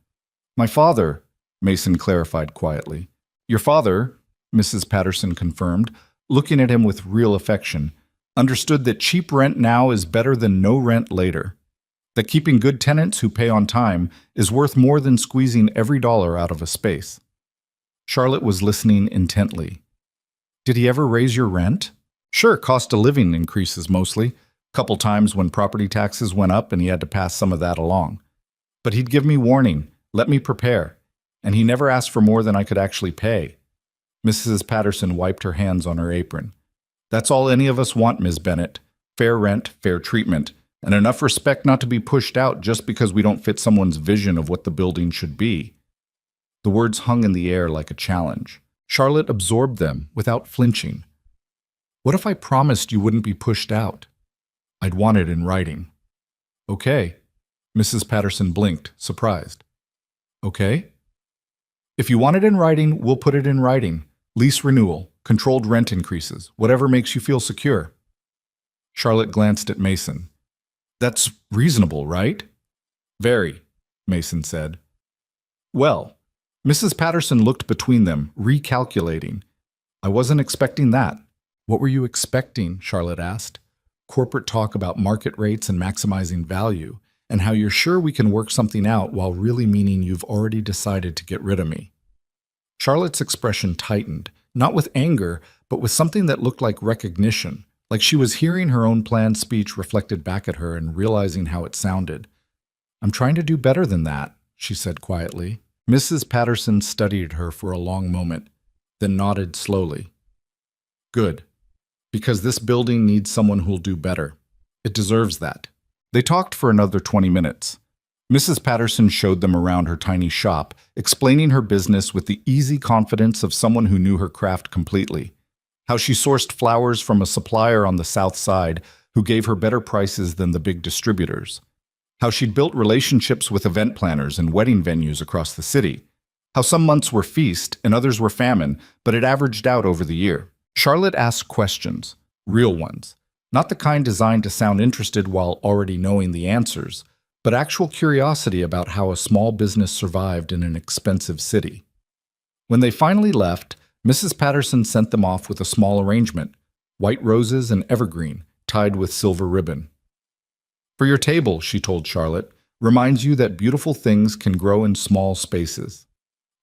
My father, Mason clarified quietly. Your father, Mrs. Patterson confirmed, looking at him with real affection, understood that cheap rent now is better than no rent later. That keeping good tenants who pay on time is worth more than squeezing every dollar out of a space. Charlotte was listening intently. Did he ever raise your rent? Sure, cost of living increases mostly. Couple times when property taxes went up and he had to pass some of that along. But he'd give me warning, let me prepare, and he never asked for more than I could actually pay. Mrs. Patterson wiped her hands on her apron. That's all any of us want, Ms. Bennett. Fair rent, fair treatment, and enough respect not to be pushed out just because we don't fit someone's vision of what the building should be. The words hung in the air like a challenge. Charlotte absorbed them without flinching. What if I promised you wouldn't be pushed out? I'd want it in writing. Okay. Mrs. Patterson blinked, surprised. Okay? If you want it in writing, we'll put it in writing. Lease renewal, controlled rent increases, whatever makes you feel secure. Charlotte glanced at Mason. That's reasonable, right? Very, Mason said. Well, Mrs. Patterson looked between them, recalculating. I wasn't expecting that. What were you expecting? Charlotte asked. Corporate talk about market rates and maximizing value, and how you're sure we can work something out while really meaning you've already decided to get rid of me. Charlotte's expression tightened, not with anger, but with something that looked like recognition, like she was hearing her own planned speech reflected back at her and realizing how it sounded. I'm trying to do better than that, she said quietly. Mrs. Patterson studied her for a long moment, then nodded slowly. Good. Because this building needs someone who'll do better. It deserves that. They talked for another 20 minutes. Mrs. Patterson showed them around her tiny shop, explaining her business with the easy confidence of someone who knew her craft completely. How she sourced flowers from a supplier on the south side who gave her better prices than the big distributors. How she'd built relationships with event planners and wedding venues across the city. How some months were feast and others were famine, but it averaged out over the year. Charlotte asked questions, real ones, not the kind designed to sound interested while already knowing the answers, but actual curiosity about how a small business survived in an expensive city. When they finally left, Mrs. Patterson sent them off with a small arrangement, white roses and evergreen, tied with silver ribbon. For your table, she told Charlotte, reminds you that beautiful things can grow in small spaces.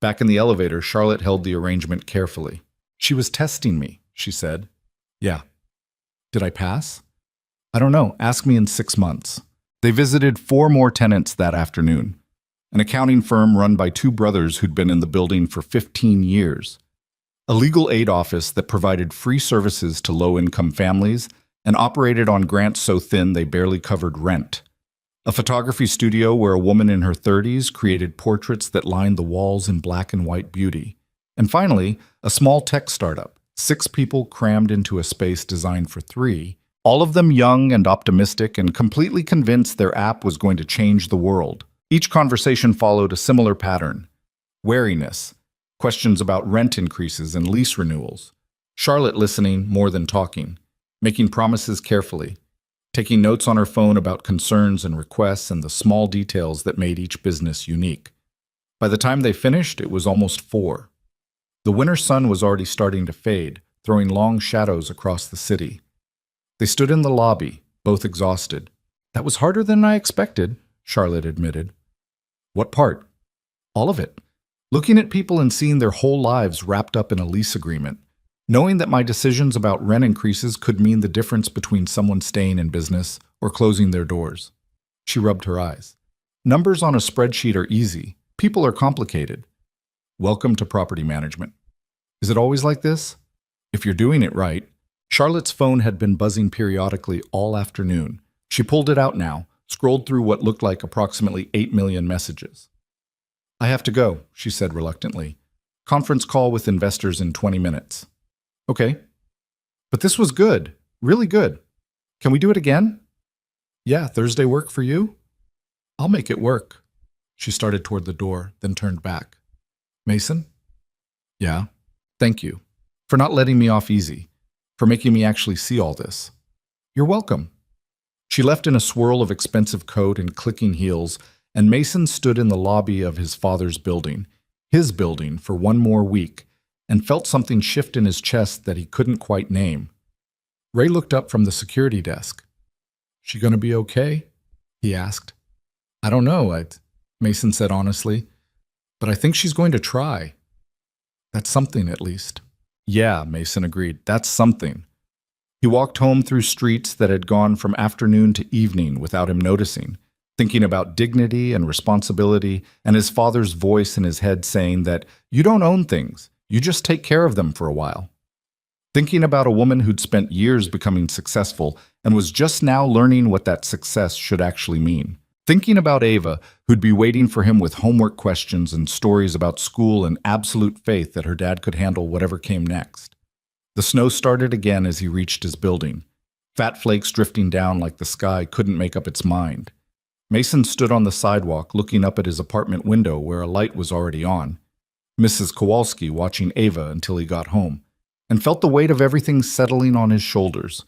Back in the elevator, Charlotte held the arrangement carefully. She was testing me, she said. Yeah. Did I pass? I don't know. Ask me in 6 months. They visited 4 more tenants that afternoon. An accounting firm run by 2 brothers who'd been in the building for 15 years. A legal aid office that provided free services to low-income families and operated on grants so thin they barely covered rent. A photography studio where a woman in her 30s created portraits that lined the walls in black and white beauty. And finally, a small tech startup, 6 people crammed into a space designed for 3, all of them young and optimistic and completely convinced their app was going to change the world. Each conversation followed a similar pattern. Wariness, questions about rent increases and lease renewals. Charlotte listening more than talking, making promises carefully, taking notes on her phone about concerns and requests and the small details that made each business unique. By the time they finished, it was almost 4. The winter sun was already starting to fade, throwing long shadows across the city. They stood in the lobby, both exhausted. That was harder than I expected, Charlotte admitted. What part? All of it. Looking at people and seeing their whole lives wrapped up in a lease agreement. Knowing that my decisions about rent increases could mean the difference between someone staying in business or closing their doors. She rubbed her eyes. Numbers on a spreadsheet are easy. People are complicated. Welcome to property management. Is it always like this? If you're doing it right. Charlotte's phone had been buzzing periodically all afternoon. She pulled it out now, scrolled through what looked like approximately 8 million messages. I have to go, she said reluctantly. Conference call with investors in 20 minutes. Okay. But this was good. Really good. Can we do it again? Yeah, Thursday work for you? I'll make it work. She started toward the door, then turned back. Mason? Yeah. Thank you. For not letting me off easy. For making me actually see all this. You're welcome. She left in a swirl of expensive coat and clicking heels, and Mason stood in the lobby of his father's building, his building, for one more week, and felt something shift in his chest that he couldn't quite name. Ray looked up from the security desk. She gonna be okay? He asked. I don't know, Mason said honestly, but I think she's going to try. That's something, at least. Yeah, Mason agreed. That's something. He walked home through streets that had gone from afternoon to evening without him noticing, thinking about dignity and responsibility and his father's voice in his head saying that you don't own things, you just take care of them for a while. Thinking about a woman who'd spent years becoming successful and was just now learning what that success should actually mean. Thinking about Ava, who'd be waiting for him with homework questions and stories about school and absolute faith that her dad could handle whatever came next. The snow started again as he reached his building. Fat flakes drifting down like the sky couldn't make up its mind. Mason stood on the sidewalk looking up at his apartment window where a light was already on. Mrs. Kowalski watching Ava until he got home, and felt the weight of everything settling on his shoulders.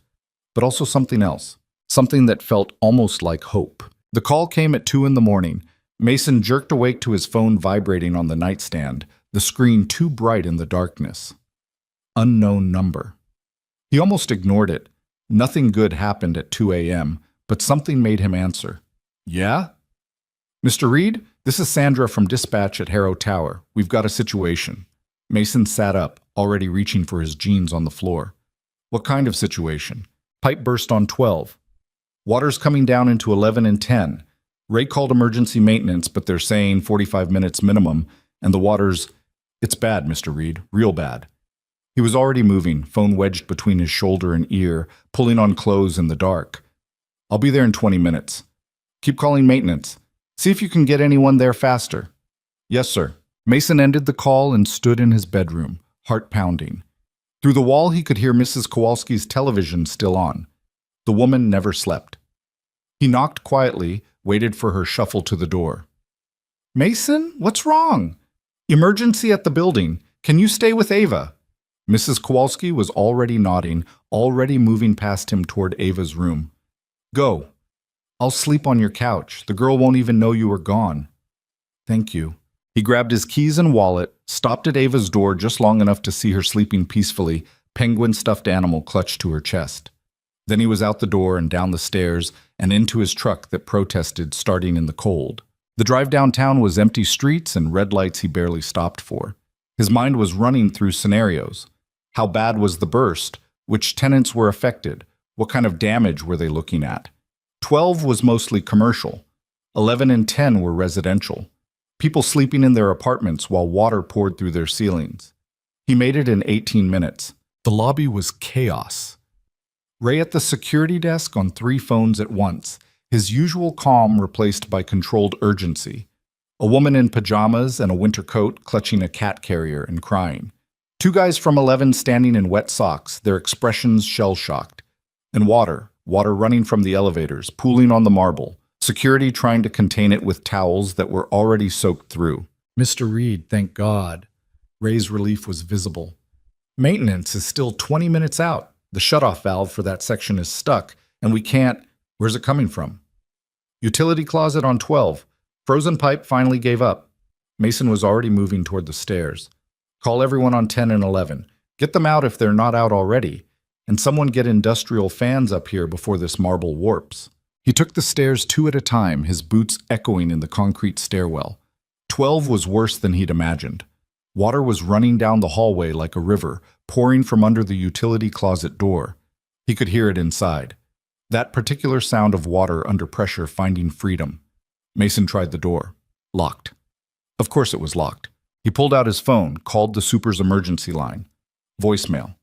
But also something else, something that felt almost like hope. The call came at 2 a.m. Mason jerked awake to his phone vibrating on the nightstand, the screen too bright in the darkness. Unknown number. He almost ignored it. Nothing good happened at 2 a.m., but something made him answer. Yeah? Mr. Reed, this is Sandra from Dispatch at Harrow Tower. We've got a situation. Mason sat up, already reaching for his jeans on the floor. What kind of situation? Pipe burst on 12. Water's coming down into 11 and 10. Ray called emergency maintenance, but they're saying 45 minutes minimum, and the water's... It's bad, Mr. Reed, real bad. He was already moving, phone wedged between his shoulder and ear, pulling on clothes in the dark. I'll be there in 20 minutes. Keep calling maintenance. See if you can get anyone there faster. Yes, sir. Mason ended the call and stood in his bedroom, heart pounding. Through the wall he could hear Mrs. Kowalski's television still on. The woman never slept. He knocked quietly, waited for her shuffle to the door. Mason, what's wrong? Emergency at the building. Can you stay with Ava? Mrs. Kowalski was already nodding, already moving past him toward Ava's room. Go. I'll sleep on your couch. The girl won't even know you were gone. Thank you. He grabbed his keys and wallet, stopped at Ava's door just long enough to see her sleeping peacefully, penguin stuffed animal clutched to her chest. Then he was out the door and down the stairs and into his truck that protested starting in the cold. The drive downtown was empty streets and red lights he barely stopped for. His mind was running through scenarios. How bad was the burst? Which tenants were affected? What kind of damage were they looking at? 12 was mostly commercial. 11 and 10 were residential. People sleeping in their apartments while water poured through their ceilings. He made it in 18 minutes. The lobby was chaos. Ray at the security desk on 3 phones at once, his usual calm replaced by controlled urgency. A woman in pajamas and a winter coat clutching a cat carrier and crying. 2 guys from 11 standing in wet socks, their expressions shell-shocked. And water running from the elevators, pooling on the marble. Security trying to contain it with towels that were already soaked through. Mr. Reed, thank God. Ray's relief was visible. Maintenance is still 20 minutes out. The shutoff valve for that section is stuck, and we can't... Where's it coming from? Utility closet on 12. Frozen pipe finally gave up. Mason was already moving toward the stairs. Call everyone on 10 and 11. Get them out if they're not out already. And someone get industrial fans up here before this marble warps. He took the stairs 2 at a time, his boots echoing in the concrete stairwell. 12 was worse than he'd imagined. Water was running down the hallway like a river, pouring from under the utility closet door. He could hear it inside. That particular sound of water under pressure finding freedom. Mason tried the door. Locked. Of course it was locked. He pulled out his phone, called the super's emergency line. Voicemail.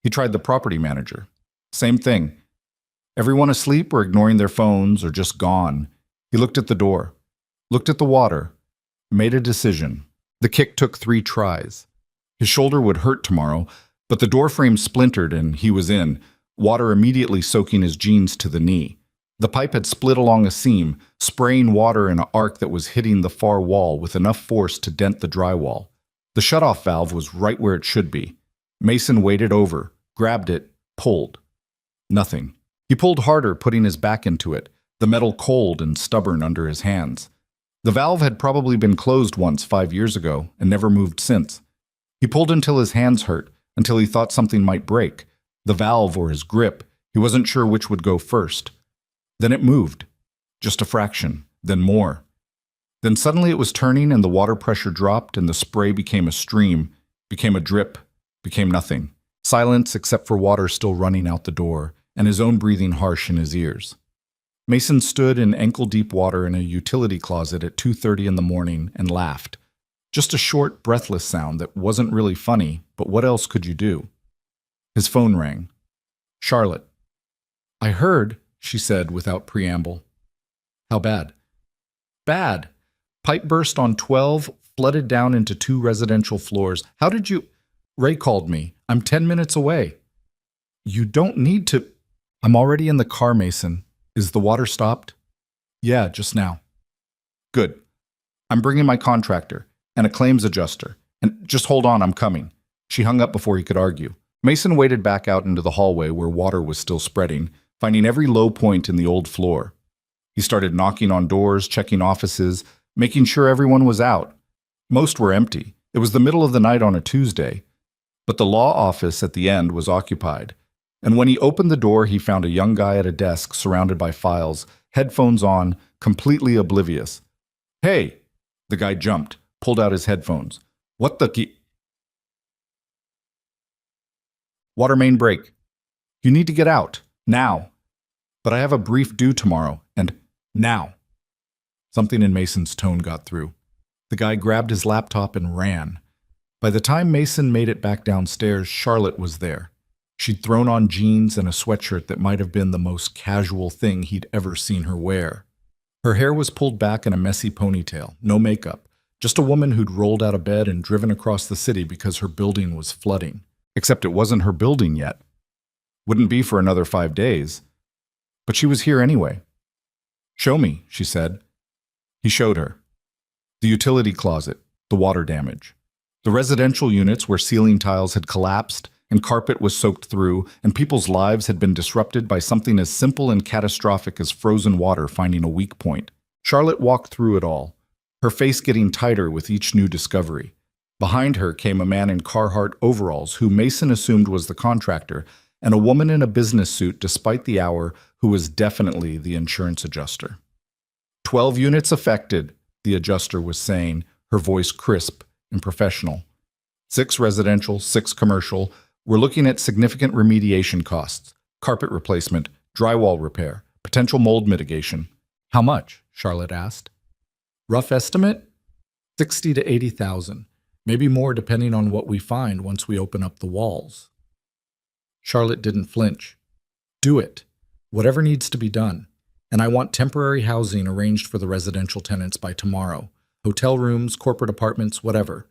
He tried the property manager. Same thing. Everyone asleep or ignoring their phones or just gone. He looked at the door, looked at the water, made a decision. The kick took 3 tries. His shoulder would hurt tomorrow, but the doorframe splintered and he was in, water immediately soaking his jeans to the knee. The pipe had split along a seam, spraying water in an arc that was hitting the far wall with enough force to dent the drywall. The shutoff valve was right where it should be. Mason waded over, grabbed it, pulled. Nothing. He pulled harder, putting his back into it, the metal cold and stubborn under his hands. The valve had probably been closed once 5 years ago and never moved since. He pulled until his hands hurt, until he thought something might break. The valve or his grip. He wasn't sure which would go first. Then it moved. Just a fraction, then more. Then suddenly it was turning and the water pressure dropped and the spray became a stream, became a drip, became nothing. Silence except for water still running out the door and his own breathing harsh in his ears. Mason stood in ankle-deep water in a utility closet at 2:30 in the morning and laughed. Just a short, breathless sound that wasn't really funny, but what else could you do? His phone rang. Charlotte. I heard, she said without preamble. How bad? Bad. Pipe burst on 12, flooded down into 2 residential floors. How did you... Ray called me. I'm 10 minutes away. You don't need to... I'm already in the car, Mason. Is the water stopped? Yeah, just now. Good. I'm bringing my contractor and a claims adjuster. And just hold on, I'm coming. She hung up before he could argue. Mason waded back out into the hallway where water was still spreading, finding every low point in the old floor. He started knocking on doors, checking offices, making sure everyone was out. Most were empty. It was the middle of the night on a Tuesday. But the law office at the end was occupied. And when he opened the door, he found a young guy at a desk surrounded by files, headphones on, completely oblivious. Hey! The guy jumped, pulled out his headphones. What the... Water main break. You need to get out. Now. But I have a brief due tomorrow, and now. Something in Mason's tone got through. The guy grabbed his laptop and ran. By the time Mason made it back downstairs, Charlotte was there. She'd thrown on jeans and a sweatshirt that might have been the most casual thing he'd ever seen her wear. Her hair was pulled back in a messy ponytail, no makeup, just a woman who'd rolled out of bed and driven across the city because her building was flooding. Except it wasn't her building yet. Wouldn't be for another 5 days. But she was here anyway. Show me, she said. He showed her. The utility closet, the water damage. The residential units where ceiling tiles had collapsed and carpet was soaked through, and people's lives had been disrupted by something as simple and catastrophic as frozen water finding a weak point. Charlotte walked through it all, her face getting tighter with each new discovery. Behind her came a man in Carhartt overalls who Mason assumed was the contractor, and a woman in a business suit despite the hour who was definitely the insurance adjuster. 12 units affected, the adjuster was saying, her voice crisp and professional. 6 residential, 6 commercial. We're looking at significant remediation costs, carpet replacement, drywall repair, potential mold mitigation. How much? Charlotte asked. Rough estimate? 60 to 80,000. Maybe more depending on what we find once we open up the walls. Charlotte didn't flinch. Do it. Whatever needs to be done. And I want temporary housing arranged for the residential tenants by tomorrow. Hotel rooms, corporate apartments, whatever.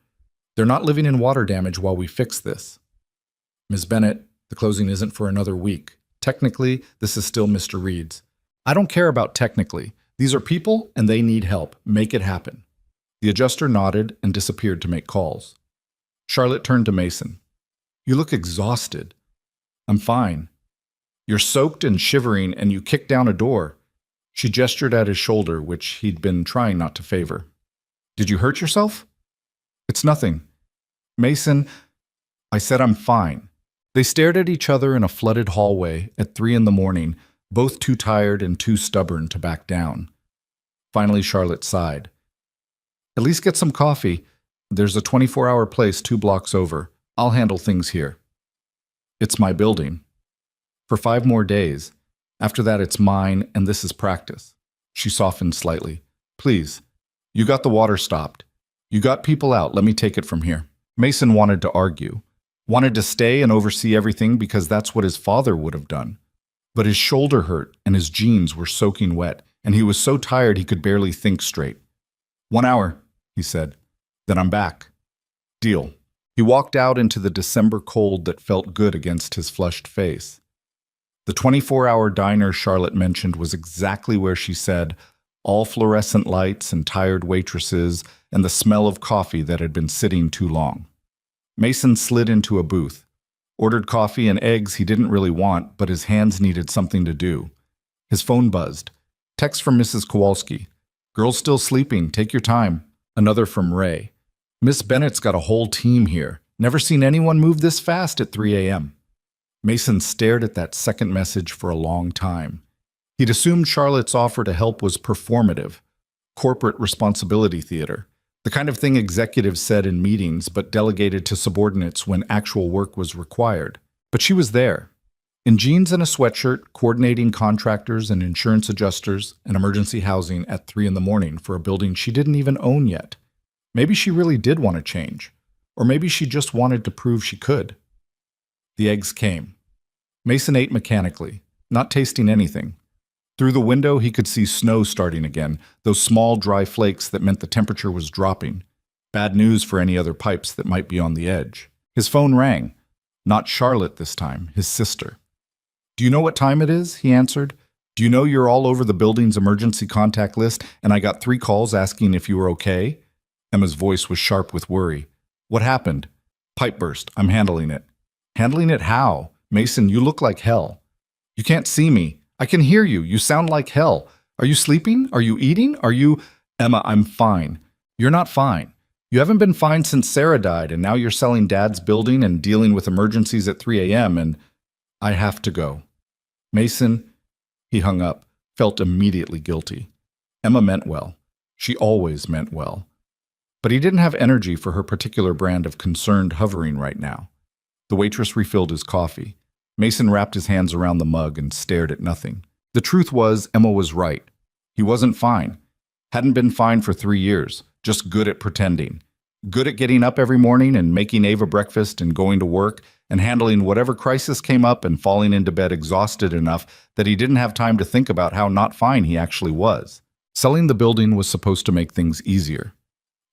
They're not living in water damage while we fix this. Ms. Bennett, the closing isn't for another week. Technically, this is still Mr. Reed's. I don't care about technically. These are people and they need help. Make it happen. The adjuster nodded and disappeared to make calls. Charlotte turned to Mason. You look exhausted. I'm fine. You're soaked and shivering and you kicked down a door. She gestured at his shoulder, which he'd been trying not to favor. Did you hurt yourself? It's nothing. Mason, I said I'm fine. They stared at each other in a flooded hallway at 3 in the morning, both too tired and too stubborn to back down. Finally, Charlotte sighed. At least get some coffee. There's a 24-hour place 2 blocks over. I'll handle things here. It's my building. For 5 more days. After that, it's mine, and this is practice. She softened slightly. Please. You got the water stopped. You got people out. Let me take it from here. Mason wanted to argue, wanted to stay and oversee everything because that's what his father would have done. But his shoulder hurt and his jeans were soaking wet, and he was so tired he could barely think straight. 1 hour, he said. Then I'm back. Deal. He walked out into the December cold that felt good against his flushed face. The 24-hour diner Charlotte mentioned was exactly where she said, all fluorescent lights and tired waitresses and the smell of coffee that had been sitting too long. Mason slid into a booth, ordered coffee and eggs he didn't really want, but his hands needed something to do. His phone buzzed. Text from Mrs. Kowalski. Girl's still sleeping. Take your time. Another from Ray. Miss Bennett's got a whole team here. Never seen anyone move this fast at 3 a.m. Mason stared at that second message for a long time. He'd assumed Charlotte's offer to help was performative, corporate responsibility theater, the kind of thing executives said in meetings but delegated to subordinates when actual work was required. But she was there, in jeans and a sweatshirt, coordinating contractors and insurance adjusters and emergency housing at 3 in the morning for a building she didn't even own yet. Maybe she really did want to change, or maybe she just wanted to prove she could. The eggs came. Mason ate mechanically, not tasting anything. Through the window, he could see snow starting again, those small, dry flakes that meant the temperature was dropping. Bad news for any other pipes that might be on the edge. His phone rang. Not Charlotte this time, his sister. Do you know what time it is? He answered. Do you know you're all over the building's emergency contact list, and I got 3 calls asking if you were okay? Emma's voice was sharp with worry. What happened? Pipe burst. I'm handling it. Handling it how? Mason, you look like hell. You can't see me. I can hear you. You sound like hell. Are you sleeping? Are you eating? Are you... Emma, I'm fine. You're not fine. You haven't been fine since Sarah died, and now you're selling Dad's building and dealing with emergencies at 3 a.m., and I have to go. Mason, he hung up, felt immediately guilty. Emma meant well. She always meant well. But he didn't have energy for her particular brand of concerned hovering right now. The waitress refilled his coffee. Mason wrapped his hands around the mug and stared at nothing. The truth was, Emma was right. He wasn't fine. Hadn't been fine for 3 years, just good at pretending. Good at getting up every morning and making Ava breakfast and going to work and handling whatever crisis came up and falling into bed exhausted enough that he didn't have time to think about how not fine he actually was. Selling the building was supposed to make things easier.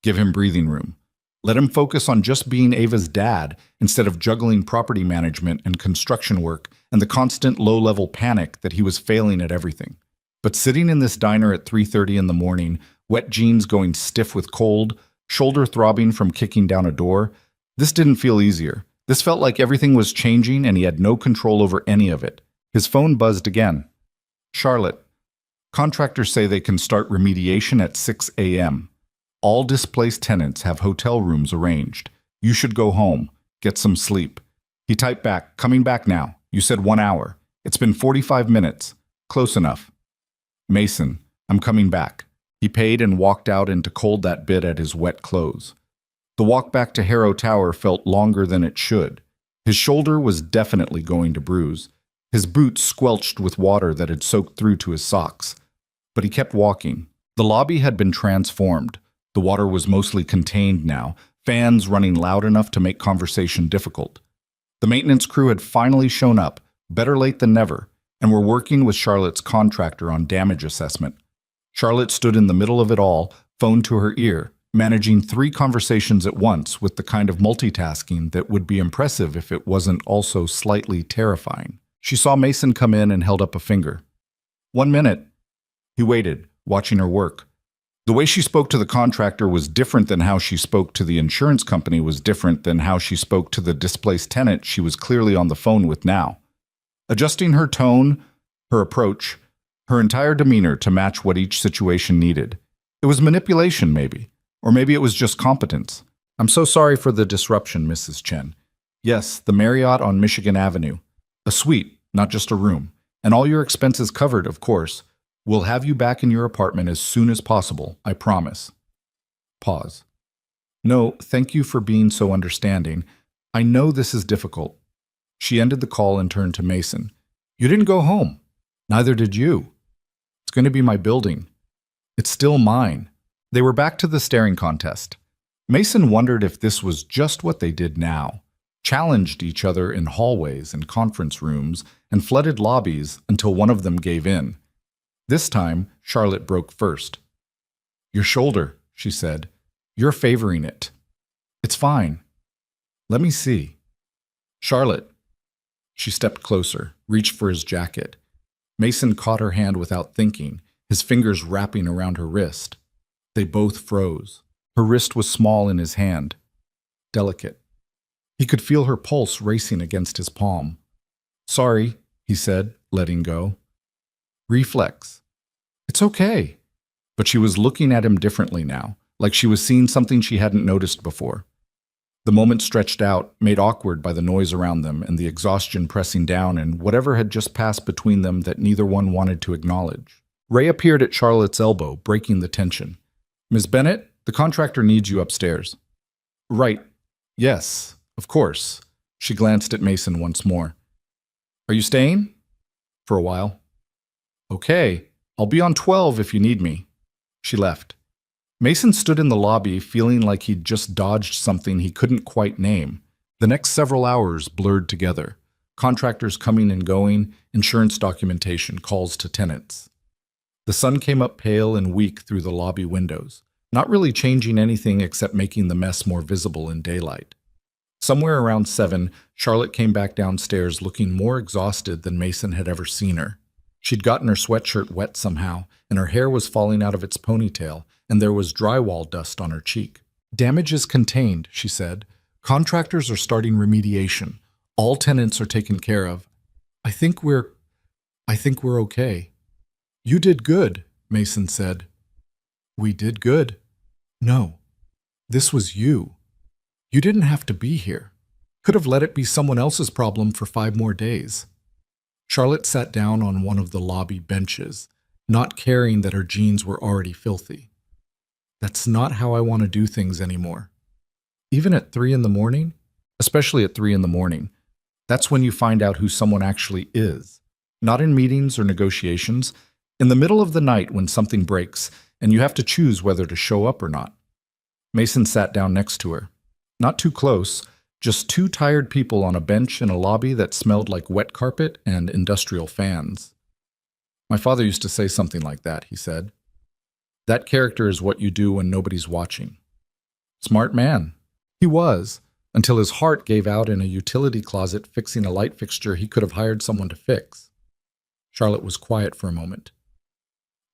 Give him breathing room. Let him focus on just being Ava's dad instead of juggling property management and construction work and the constant low-level panic that he was failing at everything. But sitting in this diner at 3:30 in the morning, wet jeans going stiff with cold, shoulder throbbing from kicking down a door, this didn't feel easier. This felt like everything was changing and he had no control over any of it. His phone buzzed again. Charlotte, contractors say they can start remediation at 6 a.m. All displaced tenants have hotel rooms arranged. You should go home. Get some sleep. He typed back, coming back now. You said 1 hour. It's been 45 minutes. Close enough. Mason, I'm coming back. He paid and walked out into cold that bit at his wet clothes. The walk back to Harrow Tower felt longer than it should. His shoulder was definitely going to bruise. His boots squelched with water that had soaked through to his socks. But he kept walking. The lobby had been transformed. The water was mostly contained now, fans running loud enough to make conversation difficult. The maintenance crew had finally shown up, better late than never, and were working with Charlotte's contractor on damage assessment. Charlotte stood in the middle of it all, phone to her ear, managing 3 conversations at once with the kind of multitasking that would be impressive if it wasn't also slightly terrifying. She saw Mason come in and held up a finger. 1 minute. He waited, watching her work. The way she spoke to the contractor was different than how she spoke to the insurance company was different than how she spoke to the displaced tenant she was clearly on the phone with now. Adjusting her tone, her approach, her entire demeanor to match what each situation needed. It was manipulation, maybe. Or maybe it was just competence. I'm so sorry for the disruption, Mrs. Chen. Yes, the Marriott on Michigan Avenue. A suite, not just a room. And all your expenses covered, of course. We'll have you back in your apartment as soon as possible, I promise. Pause. No, thank you for being so understanding. I know this is difficult. She ended the call and turned to Mason. You didn't go home. Neither did you. It's going to be my building. It's still mine. They were back to the staring contest. Mason wondered if this was just what they did now, challenged each other in hallways and conference rooms and flooded lobbies until one of them gave in. This time, Charlotte broke first. "Your shoulder," she said. "You're favoring it." "It's fine." "Let me see." "Charlotte." She stepped closer, reached for his jacket. Mason caught her hand without thinking, his fingers wrapping around her wrist. They both froze. Her wrist was small in his hand, delicate. He could feel her pulse racing against his palm. "Sorry," he said, letting go. "Reflex." "It's okay." But she was looking at him differently now, like she was seeing something she hadn't noticed before. The moment stretched out, made awkward by the noise around them and the exhaustion pressing down and whatever had just passed between them that neither one wanted to acknowledge. Ray appeared at Charlotte's elbow, breaking the tension. "Miss Bennett, the contractor needs you upstairs." "Right. Yes, of course." She glanced at Mason once more. "Are you staying?" "For a while." "Okay. I'll be on 12 if you need me." She left. Mason stood in the lobby feeling like he'd just dodged something he couldn't quite name. The next several hours blurred together. Contractors coming and going, insurance documentation, calls to tenants. The sun came up pale and weak through the lobby windows, not really changing anything except making the mess more visible in daylight. Somewhere around 7, Charlotte came back downstairs looking more exhausted than Mason had ever seen her. She'd gotten her sweatshirt wet somehow, and her hair was falling out of its ponytail, and there was drywall dust on her cheek. "Damage is contained," she said. "Contractors are starting remediation. All tenants are taken care of. I think we're okay." "You did good," Mason said. "We did good." "No, this was you. You didn't have to be here. Could have let it be someone else's problem for 5 more days." Charlotte sat down on one of the lobby benches, not caring that her jeans were already filthy. "That's not how I want to do things anymore. Even at 3 in the morning? Especially at 3 in the morning. That's when you find out who someone actually is. Not in meetings or negotiations. In the middle of the night when something breaks, and you have to choose whether to show up or not." Mason sat down next to her. Not too close, just 2 tired people on a bench in a lobby that smelled like wet carpet and industrial fans. "My father used to say something like that," he said. "That character is what you do when nobody's watching." Smart man. He was, until his heart gave out in a utility closet fixing a light fixture he could have hired someone to fix. Charlotte was quiet for a moment.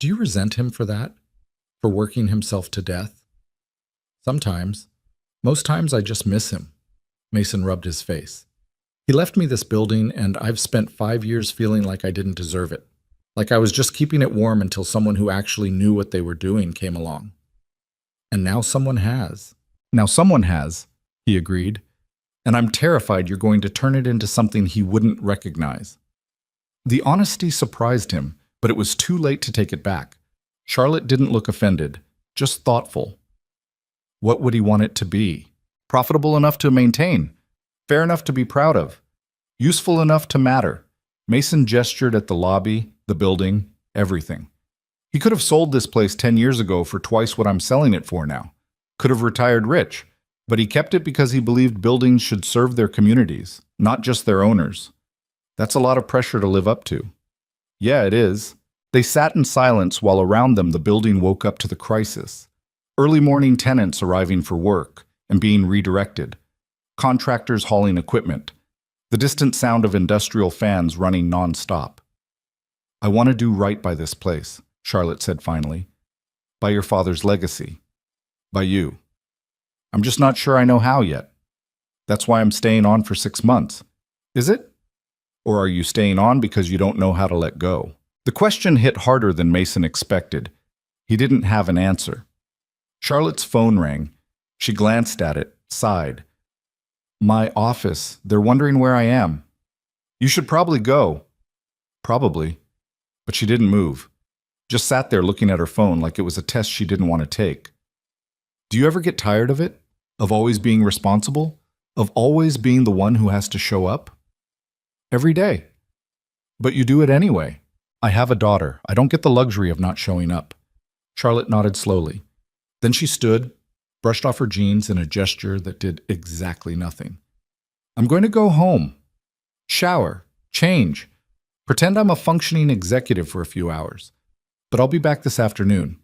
"Do you resent him for that? For working himself to death?" "Sometimes. Most times I just miss him." Mason rubbed his face. "He left me this building, and I've spent 5 years feeling like I didn't deserve it. Like I was just keeping it warm until someone who actually knew what they were doing came along. And now someone has." "Now someone has," he agreed. "And I'm terrified you're going to turn it into something he wouldn't recognize." The honesty surprised him, but it was too late to take it back. Charlotte didn't look offended, just thoughtful. What would he want it to be? Profitable enough to maintain, fair enough to be proud of, useful enough to matter. Mason gestured at the lobby, the building, everything. He could have sold this place 10 years ago for twice what I'm selling it for now. Could have retired rich, but he kept it because he believed buildings should serve their communities, not just their owners. That's a lot of pressure to live up to. Yeah, it is. They sat in silence while around them the building woke up to the crisis. Early morning tenants arriving for work and being redirected. Contractors hauling equipment. The distant sound of industrial fans running non-stop. "I want to do right by this place," Charlotte said finally. "By your father's legacy. By you. I'm just not sure I know how yet. That's why I'm staying on for 6 months. Is it? Or are you staying on because you don't know how to let go?" The question hit harder than Mason expected. He didn't have an answer. Charlotte's phone rang. She glanced at it, sighed. "My office. They're wondering where I am." "You should probably go." "Probably." But she didn't move. Just sat there looking at her phone like it was a test she didn't want to take. "Do you ever get tired of it? Of always being responsible? Of always being the one who has to show up?" "Every day." "But you do it anyway." "I have a daughter. I don't get the luxury of not showing up." Charlotte nodded slowly. Then she stood, brushed off her jeans in a gesture that did exactly nothing. I'm going to go home. Shower. Change. Pretend I'm a functioning executive for a few hours. But I'll be back this afternoon.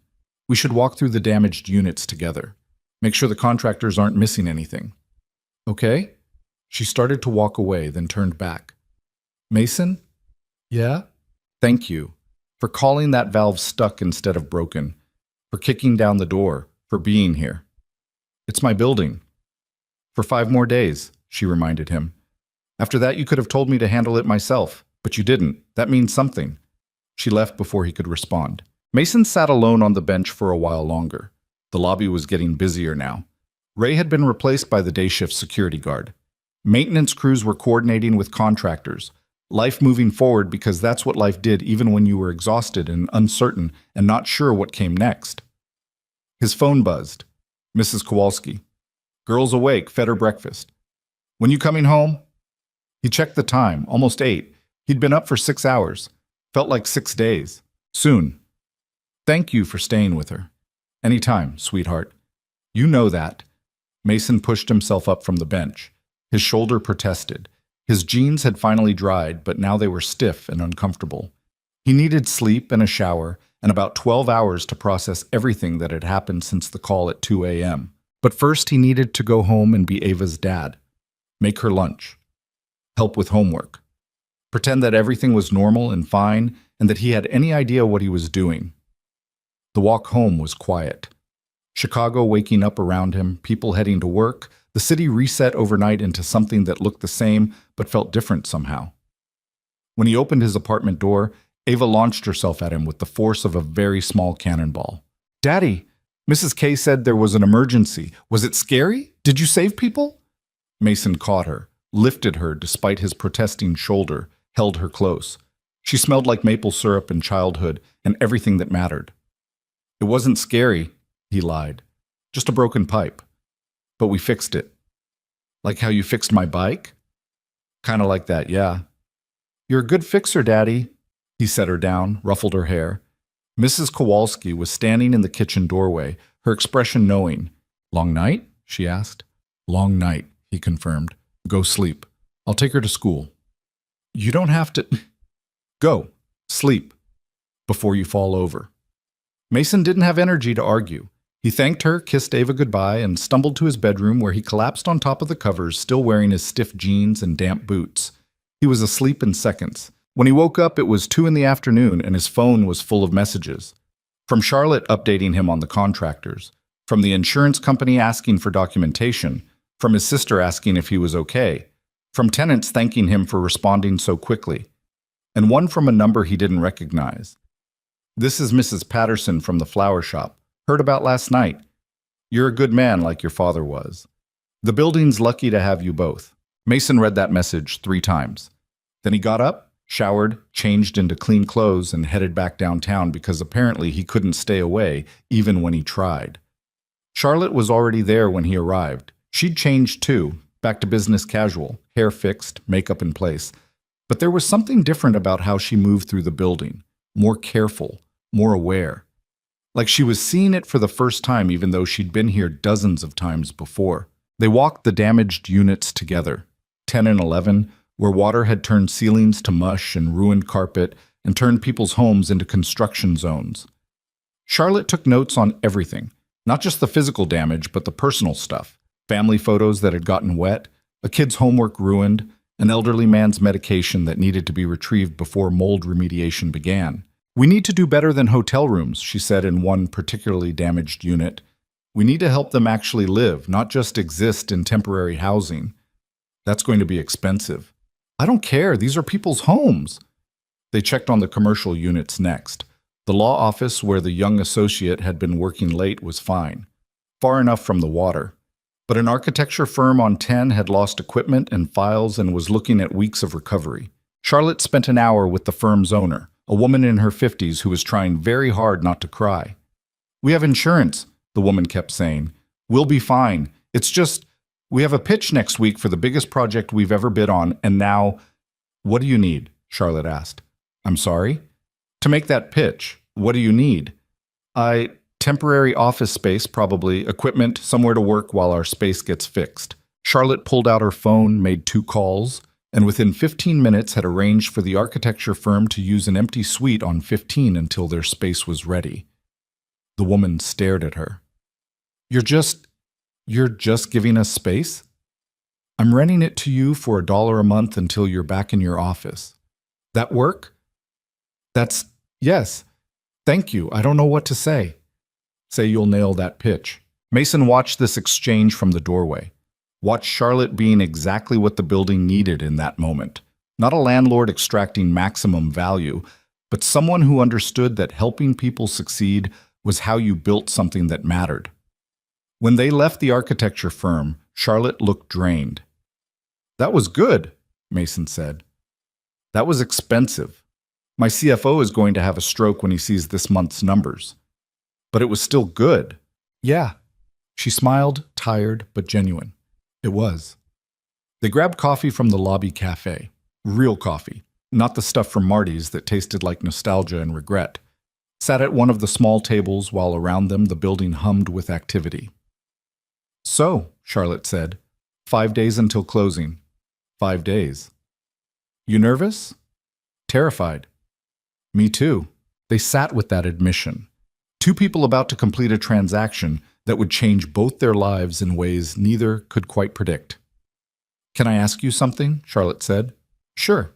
We should walk through the damaged units together. Make sure the contractors aren't missing anything. Okay? She started to walk away, then turned back. Mason? Yeah? Thank you. For calling that valve stuck instead of broken. For kicking down the door. For being here. It's my building. For 5 more days, she reminded him. After that, you could have told me to handle it myself, but you didn't. That means something. She left before he could respond. Mason sat alone on the bench for a while longer. The lobby was getting busier now. Ray had been replaced by the day shift security guard. Maintenance crews were coordinating with contractors. Life moving forward because that's what life did even when you were exhausted and uncertain and not sure what came next. His phone buzzed. Mrs. Kowalski. Girls awake, fed her breakfast. When you coming home? He checked the time, almost 8. He'd been up for 6 hours. Felt like 6 days. Soon. Thank you for staying with her. Anytime, sweetheart. You know that. Mason pushed himself up from the bench. His shoulder protested. His jeans had finally dried, but now they were stiff and uncomfortable. He needed sleep and a shower, and about 12 hours to process everything that had happened since the call at 2 a.m. But first he needed to go home and be Ava's dad. Make her lunch. Help with homework. Pretend that everything was normal and fine, and that he had any idea what he was doing. The walk home was quiet. Chicago waking up around him, people heading to work, the city reset overnight into something that looked the same but felt different somehow. When he opened his apartment door, Ava launched herself at him with the force of a very small cannonball. Daddy, Mrs. K said there was an emergency. Was it scary? Did you save people? Mason caught her, lifted her despite his protesting shoulder, held her close. She smelled like maple syrup and childhood and everything that mattered. It wasn't scary, he lied. Just a broken pipe. But we fixed it. Like how you fixed my bike? Kinda like that, yeah. You're a good fixer, Daddy. He set her down, ruffled her hair. Mrs. Kowalski was standing in the kitchen doorway, her expression knowing. Long night? She asked. Long night, he confirmed. Go sleep. I'll take her to school. You don't have to... Go. Sleep. Before you fall over. Mason didn't have energy to argue. He thanked her, kissed Ava goodbye, and stumbled to his bedroom where he collapsed on top of the covers, still wearing his stiff jeans and damp boots. He was asleep in seconds. When he woke up, it was 2 in the afternoon, and his phone was full of messages. From Charlotte updating him on the contractors. From the insurance company asking for documentation. From his sister asking if he was okay. From tenants thanking him for responding so quickly. And one from a number he didn't recognize. This is Mrs. Patterson from the flower shop. Heard about last night. You're a good man like your father was. The building's lucky to have you both. Mason read that message 3 times. Then he got up, showered, changed into clean clothes, and headed back downtown because apparently he couldn't stay away even when he tried. Charlotte was already there when he arrived. She'd changed too, back to business casual, hair fixed, makeup in place. But there was something different about how she moved through the building. More careful, more aware. Like she was seeing it for the first time even though she'd been here dozens of times before. They walked the damaged units together, 10 and 11, where water had turned ceilings to mush and ruined carpet and turned people's homes into construction zones. Charlotte took notes on everything, not just the physical damage, but the personal stuff. Family photos that had gotten wet, a kid's homework ruined, an elderly man's medication that needed to be retrieved before mold remediation began. We need to do better than hotel rooms, she said in one particularly damaged unit. We need to help them actually live, not just exist in temporary housing. That's going to be expensive. I don't care, these are people's homes. They checked on the commercial units next. The law office where the young associate had been working late was fine, far enough from the water. But an architecture firm on 10 had lost equipment and files and was looking at weeks of recovery. Charlotte spent an hour with the firm's owner, a woman in her 50s who was trying very hard not to cry. We have insurance, the woman kept saying. We'll be fine. It's just, we have a pitch next week for the biggest project we've ever bid on, and now... What do you need? Charlotte asked. I'm sorry? To make that pitch, what do you need? Temporary office space, probably, equipment, somewhere to work while our space gets fixed. Charlotte pulled out her phone, made 2 calls, and within 15 minutes had arranged for the architecture firm to use an empty suite on 15 until their space was ready. The woman stared at her. You're just giving us space? I'm renting it to you for $1 a month until you're back in your office. That work? Yes. Thank you. I don't know what to say. Say you'll nail that pitch. Mason watched this exchange from the doorway. Watched Charlotte being exactly what the building needed in that moment. Not a landlord extracting maximum value, but someone who understood that helping people succeed was how you built something that mattered. When they left the architecture firm, Charlotte looked drained. That was good, Mason said. That was expensive. My CFO is going to have a stroke when he sees this month's numbers. But it was still good. Yeah. She smiled, tired but genuine. It was. They grabbed coffee from the lobby cafe. Real coffee, not the stuff from Marty's that tasted like nostalgia and regret. Sat at one of the small tables while around them the building hummed with activity. So, Charlotte said, 5 days until closing. 5 days. You nervous? Terrified. Me too. They sat with that admission. 2 people about to complete a transaction that would change both their lives in ways neither could quite predict. Can I ask you something? Charlotte said. Sure.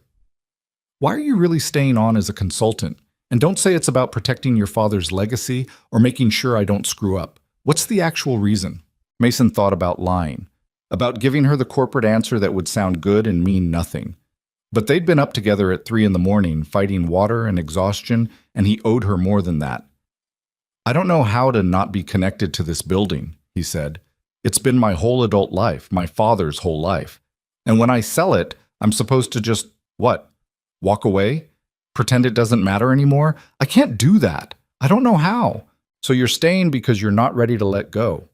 Why are you really staying on as a consultant? And don't say it's about protecting your father's legacy or making sure I don't screw up. What's the actual reason? Mason thought about lying, about giving her the corporate answer that would sound good and mean nothing. But they'd been up together at 3 a.m, fighting water and exhaustion, and he owed her more than that. I don't know how to not be connected to this building, he said. It's been my whole adult life, my father's whole life. And when I sell it, I'm supposed to just, what? Walk away? Pretend it doesn't matter anymore? I can't do that. I don't know how. So you're staying because you're not ready to let go.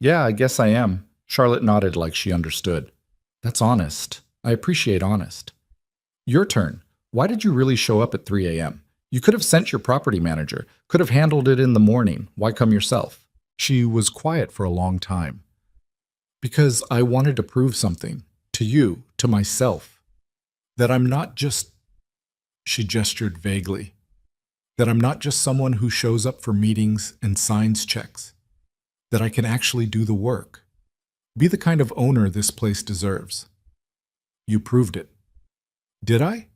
Yeah, I guess I am. Charlotte nodded like she understood. That's honest. I appreciate honest. Your turn. Why did you really show up at 3 a.m.? You could have sent your property manager, could have handled it in the morning. Why come yourself? She was quiet for a long time. Because I wanted to prove something. To you, to myself. That I'm not just... She gestured vaguely. That I'm not just someone who shows up for meetings and signs checks. That I can actually do the work. Be the kind of owner this place deserves. You proved it. Did I?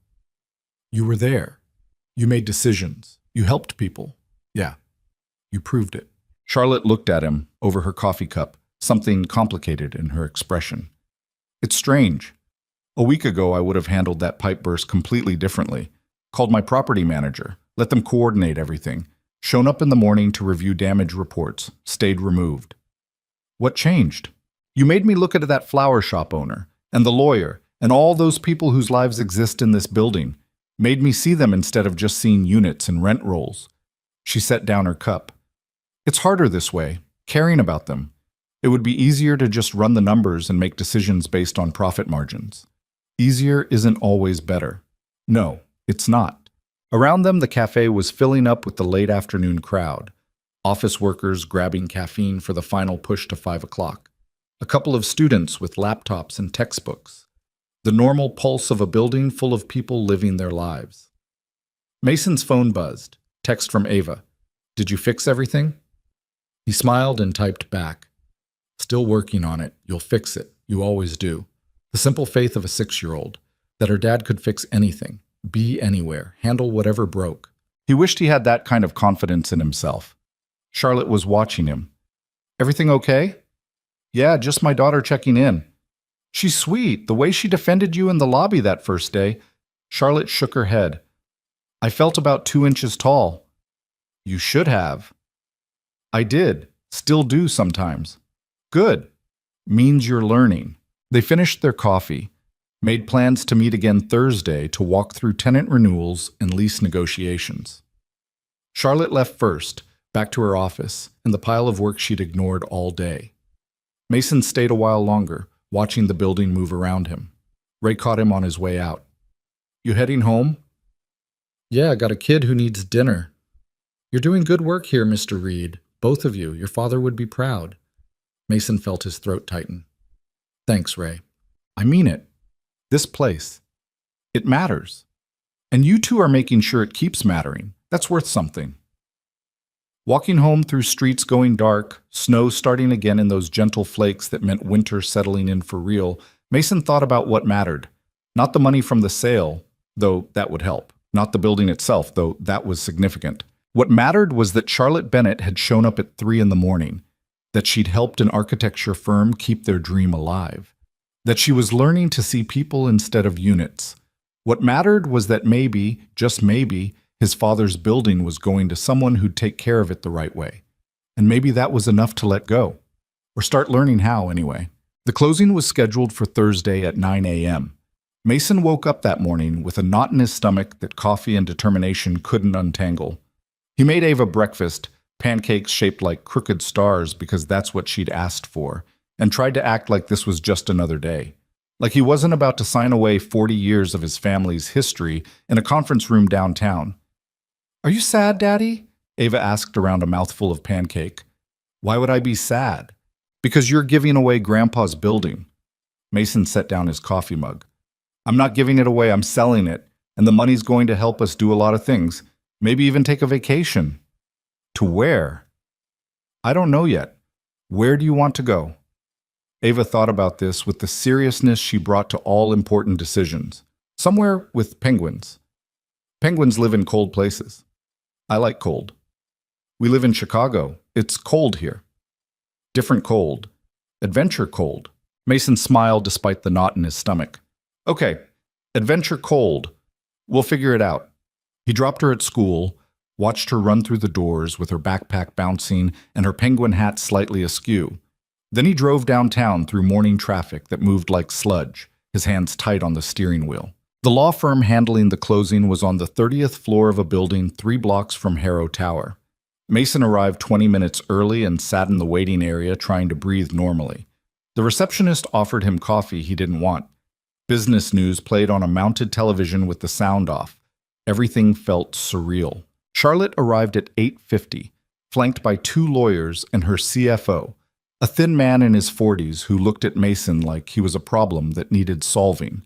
You were there. You made decisions. You helped people. Yeah, you proved it. Charlotte looked at him over her coffee cup, something complicated in her expression. It's strange. A week ago, I would have handled that pipe burst completely differently. Called my property manager, let them coordinate everything. Shown up in the morning to review damage reports, stayed removed. What changed? You made me look at that flower shop owner, and the lawyer, and all those people whose lives exist in this building. Made me see them instead of just seeing units and rent rolls. She set down her cup. It's harder this way, caring about them. It would be easier to just run the numbers and make decisions based on profit margins. Easier isn't always better. No, it's not. Around them, the cafe was filling up with the late afternoon crowd. Office workers grabbing caffeine for the final push to 5 o'clock. A couple of students with laptops and textbooks. The normal pulse of a building full of people living their lives. Mason's phone buzzed. Text from Ava. Did you fix everything? He smiled and typed back. Still working on it. You'll fix it. You always do. The simple faith of a 6-year-old. That her dad could fix anything. Be anywhere. Handle whatever broke. He wished he had that kind of confidence in himself. Charlotte was watching him. Everything okay? Yeah, just my daughter checking in. She's sweet. The way she defended you in the lobby that first day. Charlotte shook her head. I felt about 2 inches tall. You should have. I did. Still do sometimes. Good. Means you're learning. They finished their coffee. Made plans to meet again Thursday to walk through tenant renewals and lease negotiations. Charlotte left first, back to her office, and the pile of work she'd ignored all day. Mason stayed a while longer, watching the building move around him. Ray caught him on his way out. You heading home? Yeah, I got a kid who needs dinner. You're doing good work here, Mr. Reed. Both of you. Your father would be proud. Mason felt his throat tighten. Thanks, Ray. I mean it. This place. It matters. And you two are making sure it keeps mattering. That's worth something. Walking home through streets going dark, snow starting again in those gentle flakes that meant winter settling in for real, Mason thought about what mattered. Not the money from the sale, though that would help. Not the building itself, though that was significant. What mattered was that Charlotte Bennett had shown up at 3 in the morning, that she'd helped an architecture firm keep their dream alive, that she was learning to see people instead of units. What mattered was that maybe, just maybe, his father's building was going to someone who'd take care of it the right way. And maybe that was enough to let go. Or start learning how, anyway. The closing was scheduled for Thursday at 9 a.m. Mason woke up that morning with a knot in his stomach that coffee and determination couldn't untangle. He made Ava breakfast, pancakes shaped like crooked stars because that's what she'd asked for, and tried to act like this was just another day. Like he wasn't about to sign away 40 years of his family's history in a conference room downtown. Are you sad, Daddy? Ava asked around a mouthful of pancake. Why would I be sad? Because you're giving away Grandpa's building. Mason set down his coffee mug. I'm not giving it away, I'm selling it, and the money's going to help us do a lot of things, maybe even take a vacation. To where? I don't know yet. Where do you want to go? Ava thought about this with the seriousness she brought to all important decisions. Somewhere with penguins. Penguins live in cold places. I like cold. We live in Chicago. It's cold here. Different cold. Adventure cold. Mason smiled despite the knot in his stomach. Okay, adventure cold. We'll figure it out. He dropped her at school, watched her run through the doors with her backpack bouncing and her penguin hat slightly askew. Then he drove downtown through morning traffic that moved like sludge, his hands tight on the steering wheel. The law firm handling the closing was on the 30th floor of a building 3 blocks from Harrow Tower. Mason arrived 20 minutes early and sat in the waiting area trying to breathe normally. The receptionist offered him coffee he didn't want. Business news played on a mounted television with the sound off. Everything felt surreal. Charlotte arrived at 8:50, flanked by 2 lawyers and her CFO, a thin man in his 40s who looked at Mason like he was a problem that needed solving.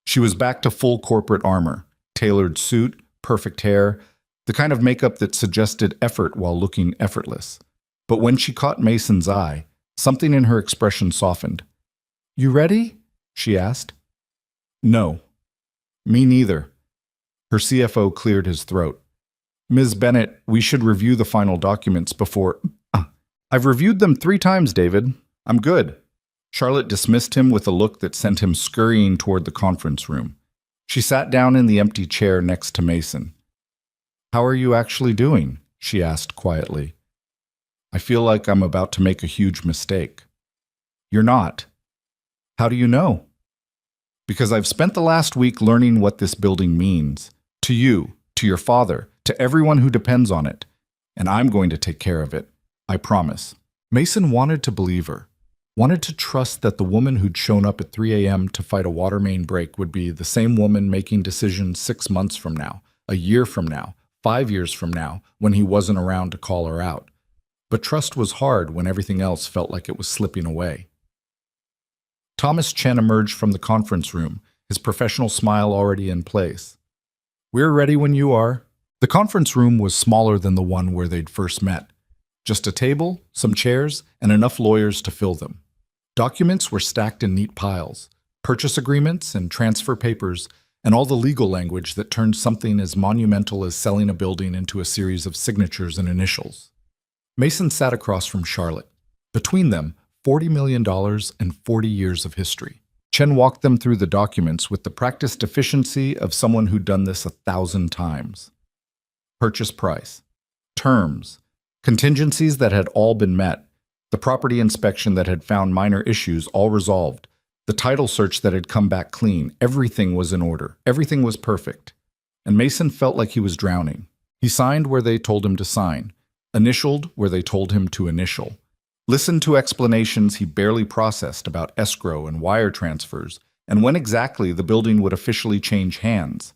She was back to full corporate armor, tailored suit, perfect hair, the kind of makeup that suggested effort while looking effortless. But when she caught Mason's eye, something in her expression softened. You ready? She asked. No. Me neither. Her CFO cleared his throat. Ms. Bennett, we should review the final documents before... I've reviewed them 3 times, David. I'm good. Charlotte dismissed him with a look that sent him scurrying toward the conference room. She sat down in the empty chair next to Mason. How are you actually doing? She asked quietly. I feel like I'm about to make a huge mistake. You're not. How do you know? Because I've spent the last week learning what this building means. To you, to your father, to everyone who depends on it. And I'm going to take care of it. I promise. Mason wanted to believe her. Wanted to trust that the woman who'd shown up at 3 a.m. to fight a water main break would be the same woman making decisions 6 months from now, a year from now, 5 years from now, when he wasn't around to call her out. But trust was hard when everything else felt like it was slipping away. Thomas Chen emerged from the conference room, his professional smile already in place. We're ready when you are. The conference room was smaller than the one where they'd first met. Just a table, some chairs, and enough lawyers to fill them. Documents were stacked in neat piles, purchase agreements and transfer papers, and all the legal language that turned something as monumental as selling a building into a series of signatures and initials. Mason sat across from Charlotte. Between them, $40 million and 40 years of history. Chen walked them through the documents with the practiced efficiency of someone who'd done this 1,000 times. Purchase price, terms, contingencies that had all been met, the property inspection that had found minor issues all resolved, the title search that had come back clean, everything was in order, everything was perfect. And Mason felt like he was drowning. He signed where they told him to sign, initialed where they told him to initial, listened to explanations he barely processed about escrow and wire transfers, and when exactly the building would officially change hands.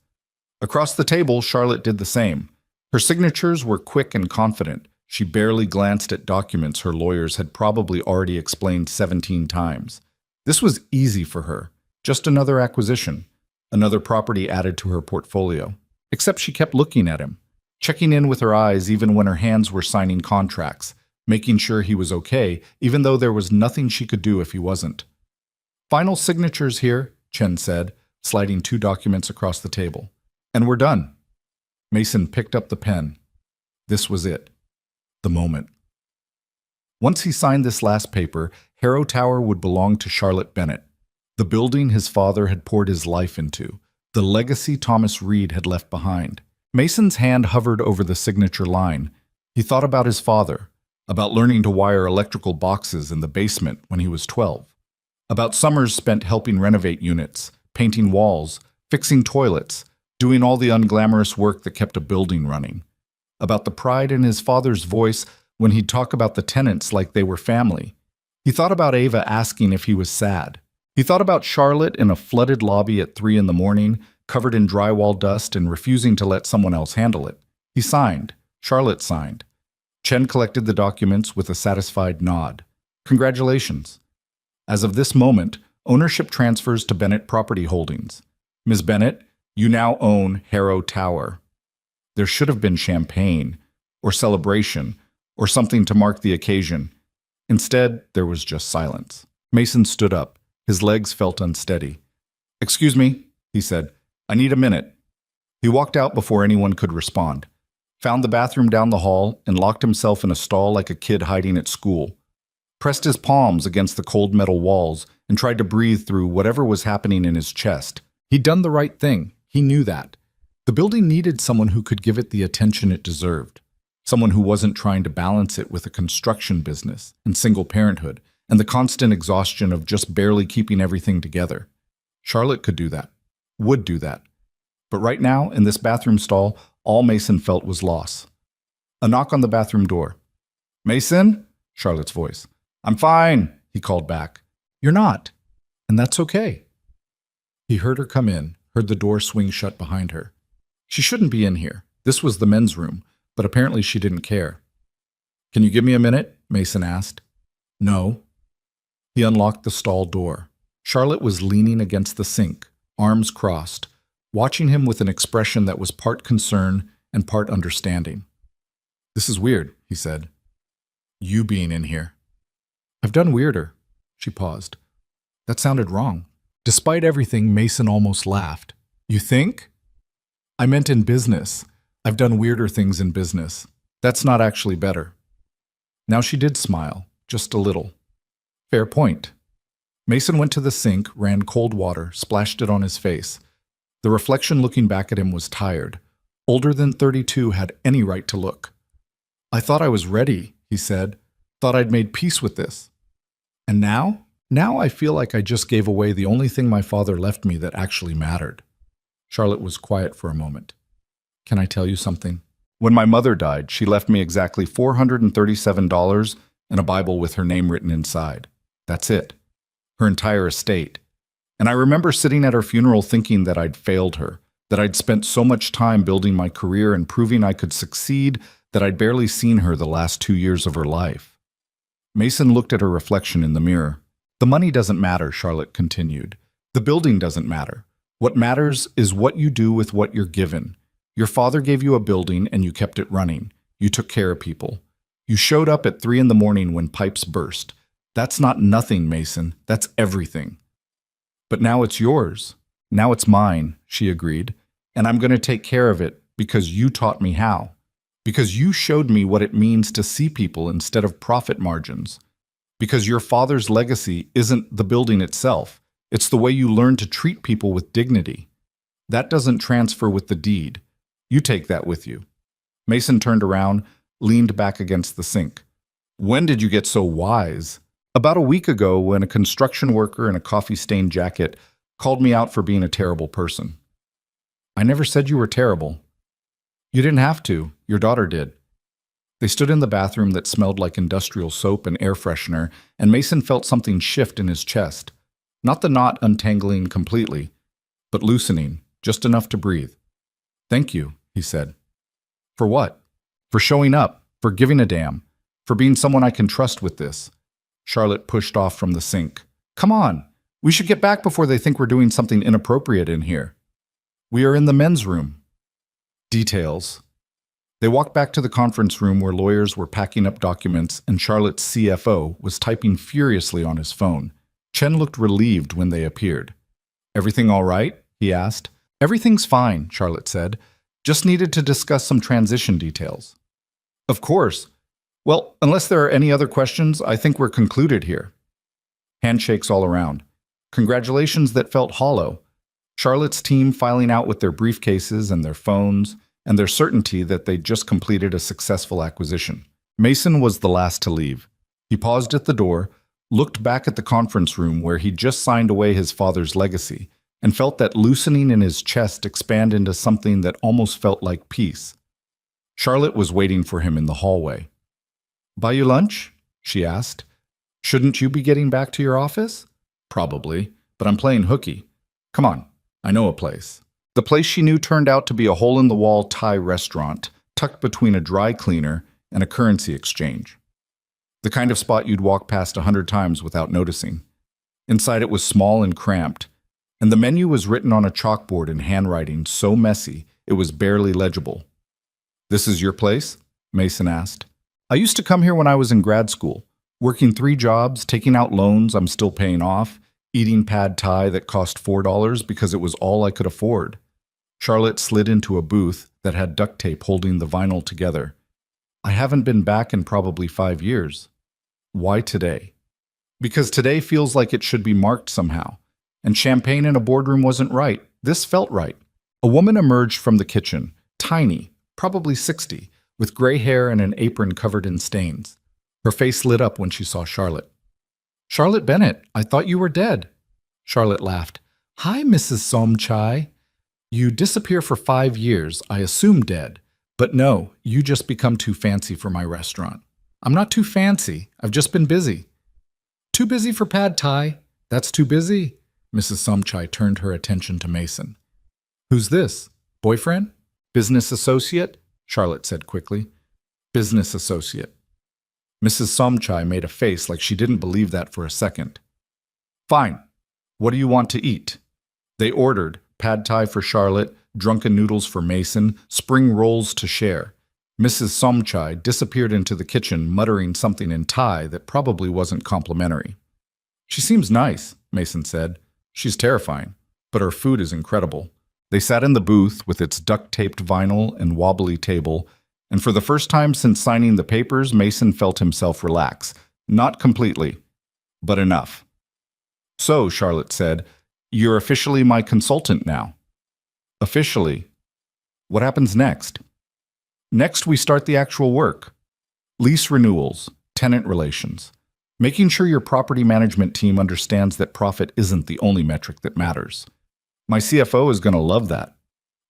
Across the table, Charlotte did the same. Her signatures were quick and confident. She barely glanced at documents her lawyers had probably already explained 17 times. This was easy for her. Just another acquisition, another property added to her portfolio. Except she kept looking at him, checking in with her eyes even when her hands were signing contracts, making sure he was okay, even though there was nothing she could do if he wasn't. Final signatures here, Chen said, sliding 2 documents across the table. And we're done. Mason picked up the pen. This was it. The moment. Once he signed this last paper, Harrow Tower would belong to Charlotte Bennett. The building his father had poured his life into. The legacy Thomas Reed had left behind. Mason's hand hovered over the signature line. He thought about his father, about learning to wire electrical boxes in the basement when he was 12, about summers spent helping renovate units, painting walls, fixing toilets, doing all the unglamorous work that kept a building running, about the pride in his father's voice when he'd talk about the tenants like they were family. He thought about Ava asking if he was sad. He thought about Charlotte in a flooded lobby at 3 in the morning, covered in drywall dust and refusing to let someone else handle it. He signed. Charlotte signed. Chen collected the documents with a satisfied nod. Congratulations. As of this moment, ownership transfers to Bennett Property Holdings. Ms. Bennett, you now own Harrow Tower. There should have been champagne, or celebration, or something to mark the occasion. Instead, there was just silence. Mason stood up. His legs felt unsteady. "Excuse me," he said. "I need a minute." He walked out before anyone could respond, found the bathroom down the hall, and locked himself in a stall like a kid hiding at school. Pressed his palms against the cold metal walls and tried to breathe through whatever was happening in his chest. He'd done the right thing. He knew that. The building needed someone who could give it the attention it deserved. Someone who wasn't trying to balance it with a construction business and single parenthood and the constant exhaustion of just barely keeping everything together. Charlotte could do that. Would do that. But right now, in this bathroom stall, all Mason felt was loss. A knock on the bathroom door. "Mason?" Charlotte's voice. "I'm fine," he called back. "You're not. And that's okay." He heard her come in, heard the door swing shut behind her. She shouldn't be in here. This was the men's room, but apparently she didn't care. "Can you give me a minute?" Mason asked. "No." He unlocked the stall door. Charlotte was leaning against the sink, arms crossed, watching him with an expression that was part concern and part understanding. "This is weird," he said. "You being in here." "I've done weirder." She paused. That sounded wrong. Despite everything, Mason almost laughed. "You think?" "I meant in business. I've done weirder things in business. That's not actually better." Now she did smile, just a little. Fair point. Mason went to the sink, ran cold water, splashed it on his face. The reflection looking back at him was tired. Older than 32 had any right to look. "I thought I was ready," he said. "Thought I'd made peace with this. And now? Now I feel like I just gave away the only thing my father left me that actually mattered." Charlotte was quiet for a moment. "Can I tell you something? When my mother died, she left me exactly $437 and a Bible with her name written inside. That's it. Her entire estate. And I remember sitting at her funeral thinking that I'd failed her, that I'd spent so much time building my career and proving I could succeed that I'd barely seen her the last 2 years of her life." Mason looked at her reflection in the mirror. "The money doesn't matter," Charlotte continued. "The building doesn't matter. What matters is what you do with what you're given. Your father gave you a building and you kept it running. You took care of people. You showed up at 3 in the morning when pipes burst. That's not nothing, Mason. That's everything." "But now it's yours. Now it's mine," she agreed. "And I'm going to take care of it because you taught me how. Because you showed me what it means to see people instead of profit margins. Because your father's legacy isn't the building itself. It's the way you learn to treat people with dignity. That doesn't transfer with the deed. You take that with you." Mason turned around, leaned back against the sink. "When did you get so wise?" "About a week ago when a construction worker in a coffee-stained jacket called me out for being a terrible person." "I never said you were terrible." "You didn't have to. Your daughter did." They stood in the bathroom that smelled like industrial soap and air freshener, and Mason felt something shift in his chest. Not the knot untangling completely, but loosening, just enough to breathe. "Thank you," he said. For what? For showing up, for giving a damn, for being someone I can trust with this. Charlotte pushed off from the sink. Come on, we should get back before they think we're doing something inappropriate in here. We are in the men's room. Details. They walked back to the conference room where lawyers were packing up documents and Charlotte's CFO was typing furiously on his phone. Chen looked relieved when they appeared. Everything all right? He asked. Everything's fine, Charlotte said. Just needed to discuss some transition details. Of course. Well, unless there are any other questions, I think we're concluded here. Handshakes all around. Congratulations that felt hollow. Charlotte's team filing out with their briefcases and their phones, and their certainty that they'd just completed a successful acquisition. Mason was the last to leave. He paused at the door, looked back at the conference room where he'd just signed away his father's legacy, and felt that loosening in his chest expand into something that almost felt like peace. Charlotte was waiting for him in the hallway. "Buy you lunch?" she asked. "Shouldn't you be getting back to your office?" "Probably, but I'm playing hooky. Come on, I know a place." The place she knew turned out to be a hole-in-the-wall Thai restaurant, tucked between a dry cleaner and a currency exchange. The kind of spot you'd walk past 100 times without noticing. Inside it was small and cramped, and the menu was written on a chalkboard in handwriting so messy it was barely legible. "This is your place?" Mason asked. "I used to come here when I was in grad school, working 3 jobs, taking out loans I'm still paying off, eating pad thai that cost $4 because it was all I could afford." Charlotte slid into a booth that had duct tape holding the vinyl together. "I haven't been back in probably 5 years. Why today?" "Because today feels like it should be marked somehow. And champagne in a boardroom wasn't right. This felt right." A woman emerged from the kitchen, tiny, probably 60, with gray hair and an apron covered in stains. Her face lit up when she saw Charlotte. "Charlotte Bennett, I thought you were dead." Charlotte laughed. "Hi, Mrs. Somchai. You disappear for 5 years, I assume dead. But no, you just become too fancy for my restaurant." "I'm not too fancy. I've just been busy." "Too busy for pad thai? That's too busy." Mrs. Somchai turned her attention to Mason. "Who's this? Boyfriend? Business associate?" Charlotte said quickly. "Business associate." Mrs. Somchai made a face like she didn't believe that for a second. "Fine. What do you want to eat?" They ordered pad thai for Charlotte, drunken noodles for Mason, spring rolls to share. Mrs. Somchai disappeared into the kitchen, muttering something in Thai that probably wasn't complimentary. "She seems nice," Mason said. "She's terrifying, but her food is incredible." They sat in the booth with its duct-taped vinyl and wobbly table, and for the first time since signing the papers, Mason felt himself relax. Not completely, but enough. "So," Charlotte said, "you're officially my consultant now." "Officially. What happens next?" "Next, we start the actual work. Lease renewals, tenant relations, making sure your property management team understands that profit isn't the only metric that matters. My CFO is going to love that."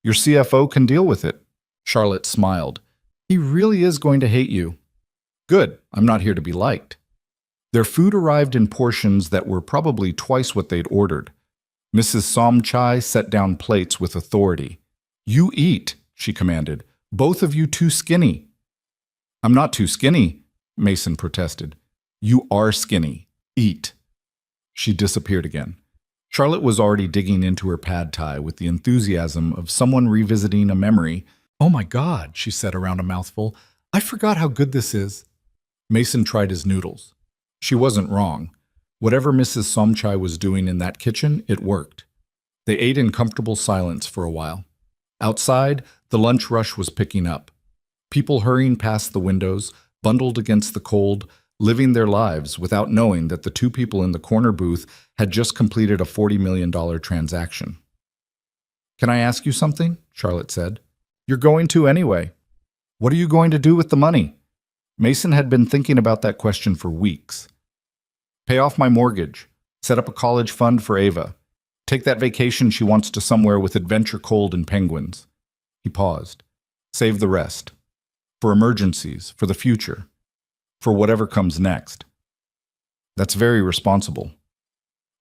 "Your CFO can deal with it." Charlotte smiled. "He really is going to hate you." "Good, I'm not here to be liked." Their food arrived in portions that were probably twice what they'd ordered. Mrs. Somchai set down plates with authority. "You eat," she commanded. "Both of you too skinny." "I'm not too skinny," Mason protested. "You are skinny. Eat." She disappeared again. Charlotte was already digging into her pad thai with the enthusiasm of someone revisiting a memory. "Oh my God," she said around a mouthful. "I forgot how good this is." Mason tried his noodles. She wasn't wrong. Whatever Mrs. Somchai was doing in that kitchen, it worked. They ate in comfortable silence for a while. Outside, the lunch rush was picking up. People hurrying past the windows, bundled against the cold, living their lives without knowing that the 2 people in the corner booth had just completed a $40 million transaction. "Can I ask you something?" Charlotte said. "You're going to anyway. What are you going to do with the money?" Mason had been thinking about that question for weeks. "Pay off my mortgage, set up a college fund for Ava, take that vacation she wants to somewhere with adventure cold and penguins." He paused. "Save the rest. For emergencies, for the future, for whatever comes next." "That's very responsible."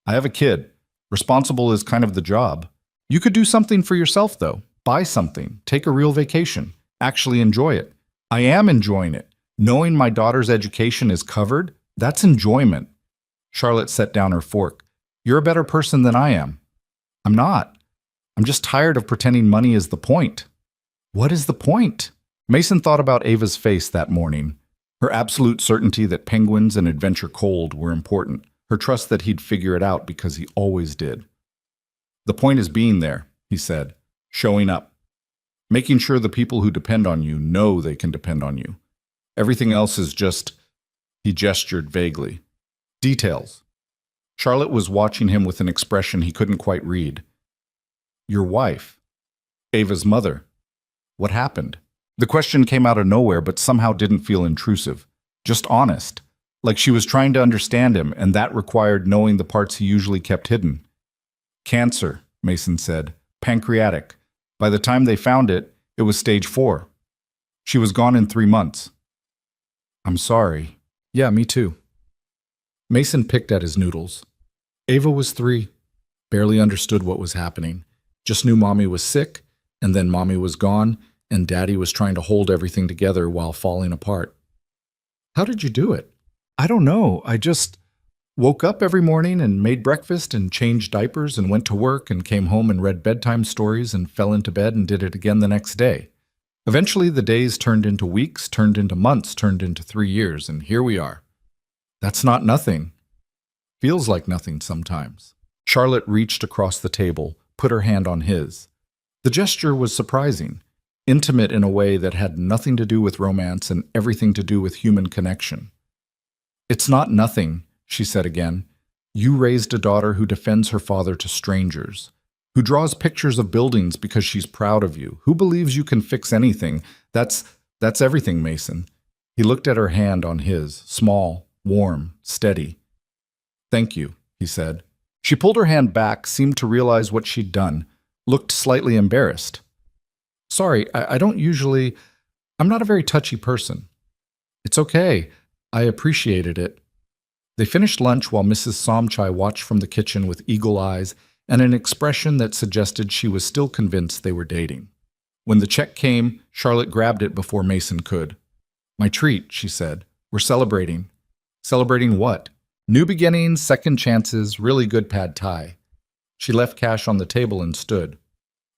"I have a kid. Responsible is kind of the job. You could do something for yourself, though. Buy something. Take a real vacation. actually enjoy it. I am enjoying it. Knowing my daughter's education is covered, that's enjoyment. Charlotte set down her fork. You're a better person than I am. I'm not. I'm just tired of pretending money is the point. What is the point? Mason thought about Ava's face that morning. Her absolute certainty that penguins and adventure cold were important. Her trust that he'd figure it out because he always did. The point is being there, he said. Showing up. Making sure the people who depend on you know they can depend on you. Everything else is just, he gestured vaguely, details. Charlotte was watching him with an expression he couldn't quite read. Your wife. Ava's mother. What happened? The question came out of nowhere but somehow didn't feel intrusive. Just honest. Like she was trying to understand him, and that required knowing the parts he usually kept hidden. Cancer, Mason said. Pancreatic. By the time they found it, it was stage 4. She was gone in 3 months. I'm sorry. Yeah, me too. Mason picked at his noodles. Ava was 3. Barely understood what was happening. Just knew Mommy was sick, and then Mommy was gone, and Daddy was trying to hold everything together while falling apart. How did you do it? I don't know. I just woke up every morning and made breakfast and changed diapers and went to work and came home and read bedtime stories and fell into bed and did it again the next day. Eventually, the days turned into weeks, turned into months, turned into 3 years, and here we are. That's not nothing. Feels like nothing sometimes. Charlotte reached across the table, put her hand on his. The gesture was surprising, intimate in a way that had nothing to do with romance and everything to do with human connection. It's not nothing, she said again. You raised a daughter who defends her father to strangers, who draws pictures of buildings because she's proud of you, who believes you can fix anything. That's everything, Mason. He looked at her hand on his, small, warm, steady. Thank you, he said. She pulled her hand back, seemed to realize what she'd done, looked slightly embarrassed. Sorry, I don't usually... I'm not a very touchy person. It's okay. I appreciated it. They finished lunch while Mrs. Somchai watched from the kitchen with eagle eyes and an expression that suggested she was still convinced they were dating. When the check came, Charlotte grabbed it before Mason could. My treat, she said. We're celebrating. Celebrating what? New beginnings, second chances, really good pad thai. She left cash on the table and stood.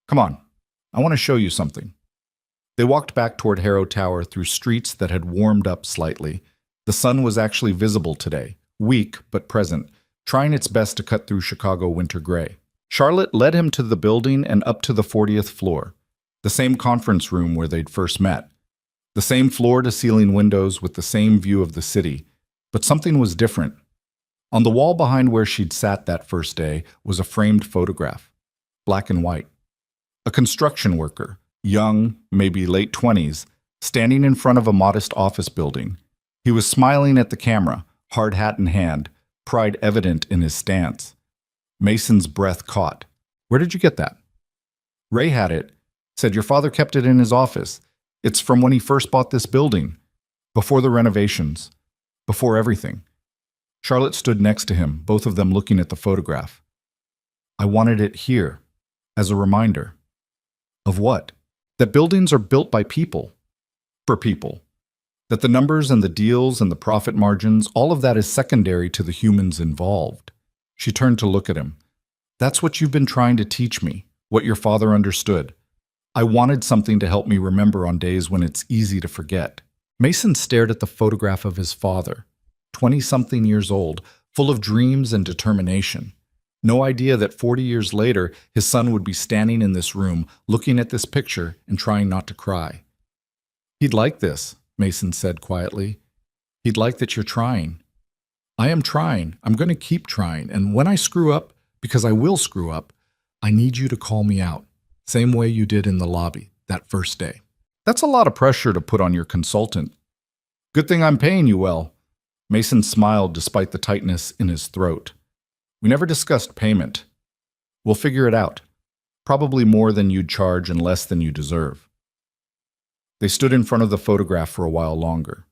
Come on, I want to show you something. They walked back toward Harrow Tower through streets that had warmed up slightly. The sun was actually visible today, weak but present, trying its best to cut through Chicago winter gray. Charlotte led him to the building and up to the 40th floor, the same conference room where they'd first met. The same floor-to-ceiling windows with the same view of the city, but something was different. On the wall behind where she'd sat that first day was a framed photograph, black and white. A construction worker, young, maybe late 20s, standing in front of a modest office building. He was smiling at the camera, hard hat in hand, pride evident in his stance. Mason's breath caught. Where did you get that? Ray had it. Said your father kept it in his office. It's from when he first bought this building. Before the renovations. Before everything. Charlotte stood next to him, both of them looking at the photograph. I wanted it here, as a reminder. Of what? That buildings are built by people. For people. That the numbers and the deals and the profit margins, all of that is secondary to the humans involved. She turned to look at him. That's what you've been trying to teach me, what your father understood. I wanted something to help me remember on days when it's easy to forget. Mason stared at the photograph of his father, 20-something years old, full of dreams and determination. No idea that 40 years later, his son would be standing in this room, looking at this picture and trying not to cry. He'd like this, Mason said quietly. He'd like that you're trying. I am trying. I'm going to keep trying. And when I screw up, because I will screw up, I need you to call me out. Same way you did in the lobby, that first day. That's a lot of pressure to put on your consultant. Good thing I'm paying you well. Mason smiled despite the tightness in his throat. We never discussed payment. We'll figure it out. Probably more than you'd charge and less than you deserve. They stood in front of the photograph for a while longer.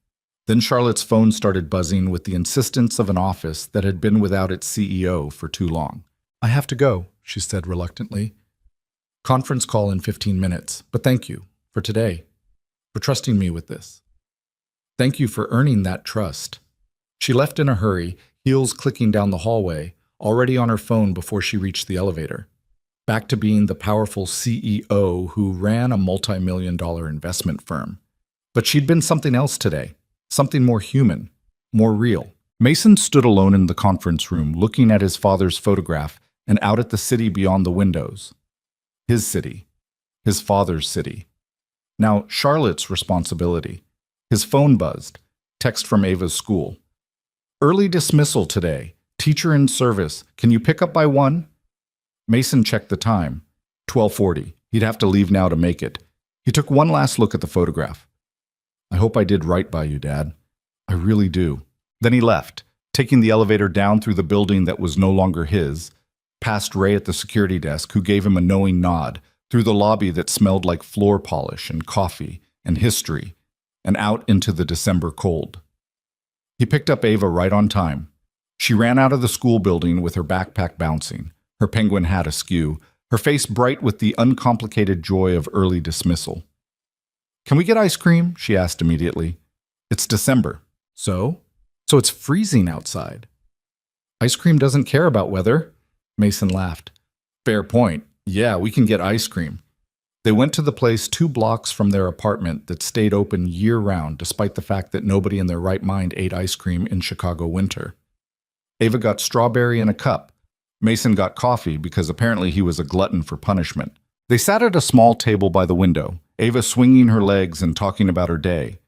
Then Charlotte's phone started buzzing with the insistence of an office that had been without its CEO for too long. I have to go, she said reluctantly. Conference call in 15 minutes, but thank you. For today. for trusting me with this. Thank you for earning that trust. She left in a hurry, heels clicking down the hallway, already on her phone before she reached the elevator. Back to being the powerful CEO who ran a multi-million-dollar investment firm. But she'd been something else today, something more human, more real. Mason stood alone in the conference room, looking at his father's photograph and out at the city beyond the windows. His city. His father's city. Now Charlotte's responsibility. His phone buzzed. Text from Ava's school. Early dismissal today. Teacher in service. Can you pick up by 1? Mason checked the time. 12:40. He'd have to leave now to make it. He took one last look at the photograph. I hope I did right by you, Dad. I really do. Then he left, taking the elevator down through the building that was no longer his, past Ray at the security desk, who gave him a knowing nod, through the lobby that smelled like floor polish and coffee and history, and out into the December cold. He picked up Ava right on time. She ran out of the school building with her backpack bouncing, her penguin hat askew, her face bright with the uncomplicated joy of early dismissal. Can we get ice cream? She asked immediately. It's December. So it's freezing outside. Ice cream doesn't care about weather. Mason laughed. Fair point. Yeah, we can get ice cream. They went to the place 2 blocks from their apartment that stayed open year-round despite the fact that nobody in their right mind ate ice cream in Chicago winter. Ava got strawberry in a cup. Mason got coffee because apparently he was a glutton for punishment. They sat at a small table by the window, Ava swinging her legs and talking about her day.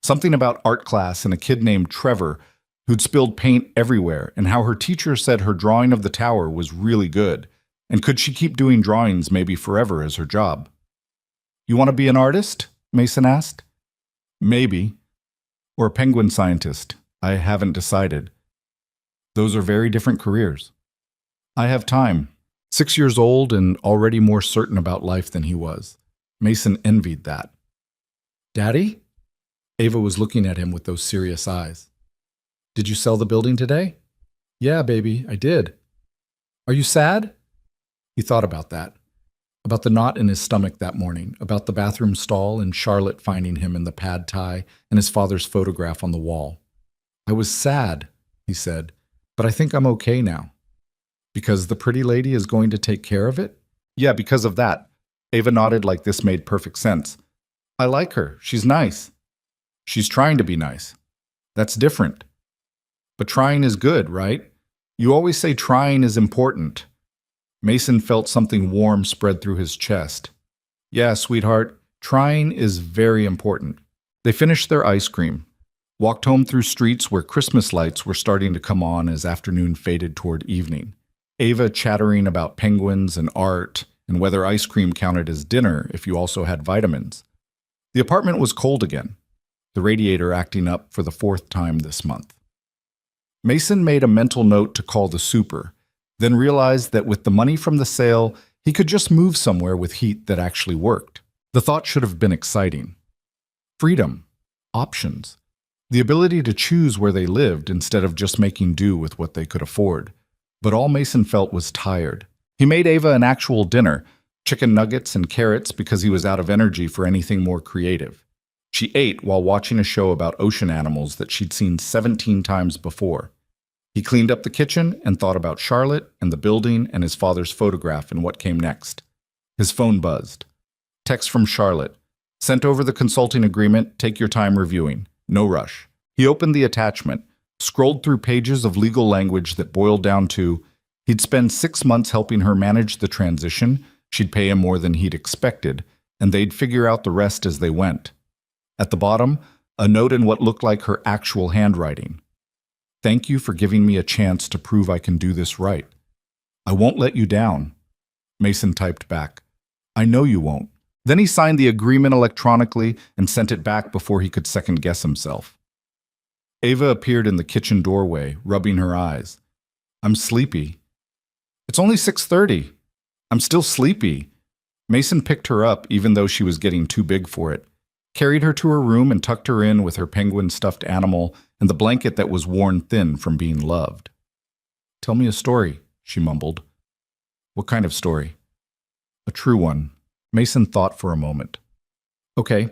Something about art class and a kid named Trevor who'd spilled paint everywhere, and how her teacher said her drawing of the tower was really good, and could she keep doing drawings maybe forever as her job? You want to be an artist? Mason asked. Maybe. Or a penguin scientist. I haven't decided. Those are very different careers. I have time. 6 years old and already more certain about life than he was. Mason envied that. Daddy? Ava was looking at him with those serious eyes. Did you sell the building today? Yeah, baby, I did. Are you sad? He thought about that. About the knot in his stomach that morning, about the bathroom stall and Charlotte finding him in the pad tie and his father's photograph on the wall. I was sad, he said, but I think I'm okay now. Because the pretty lady is going to take care of it? Yeah, because of that. Ava nodded like this made perfect sense. I like her. She's nice. She's trying to be nice. That's different. But trying is good, right? You always say trying is important. Mason felt something warm spread through his chest. Yeah, sweetheart, trying is very important. They finished their ice cream, walked home through streets where Christmas lights were starting to come on as afternoon faded toward evening. Ava chattering about penguins and art, and whether ice cream counted as dinner if you also had vitamins. The apartment was cold again, the radiator acting up for the 4th time this month. Mason made a mental note to call the super, then realized that with the money from the sale, he could just move somewhere with heat that actually worked. The thought should have been exciting. Freedom. Options. The ability to choose where they lived instead of just making do with what they could afford. But all Mason felt was tired. He made Ava an actual dinner, chicken nuggets and carrots because he was out of energy for anything more creative. She ate while watching a show about ocean animals that she'd seen 17 times before. He cleaned up the kitchen and thought about Charlotte and the building and his father's photograph and what came next. His phone buzzed. Text from Charlotte. Sent over the consulting agreement, take your time reviewing. No rush. He opened the attachment, scrolled through pages of legal language that boiled down to, he'd spend 6 months helping her manage the transition, she'd pay him more than he'd expected, and they'd figure out the rest as they went. At the bottom, a note in what looked like her actual handwriting. Thank you for giving me a chance to prove I can do this right. I won't let you down. Mason typed back. I know you won't. Then he signed the agreement electronically and sent it back before he could second-guess himself. Ava appeared in the kitchen doorway, rubbing her eyes. I'm sleepy. It's only 6:30. I'm still sleepy. Mason picked her up even though she was getting too big for it, carried her to her room and tucked her in with her penguin stuffed animal and the blanket that was worn thin from being loved. Tell me a story, she mumbled. What kind of story? A true one. Mason thought for a moment. Okay.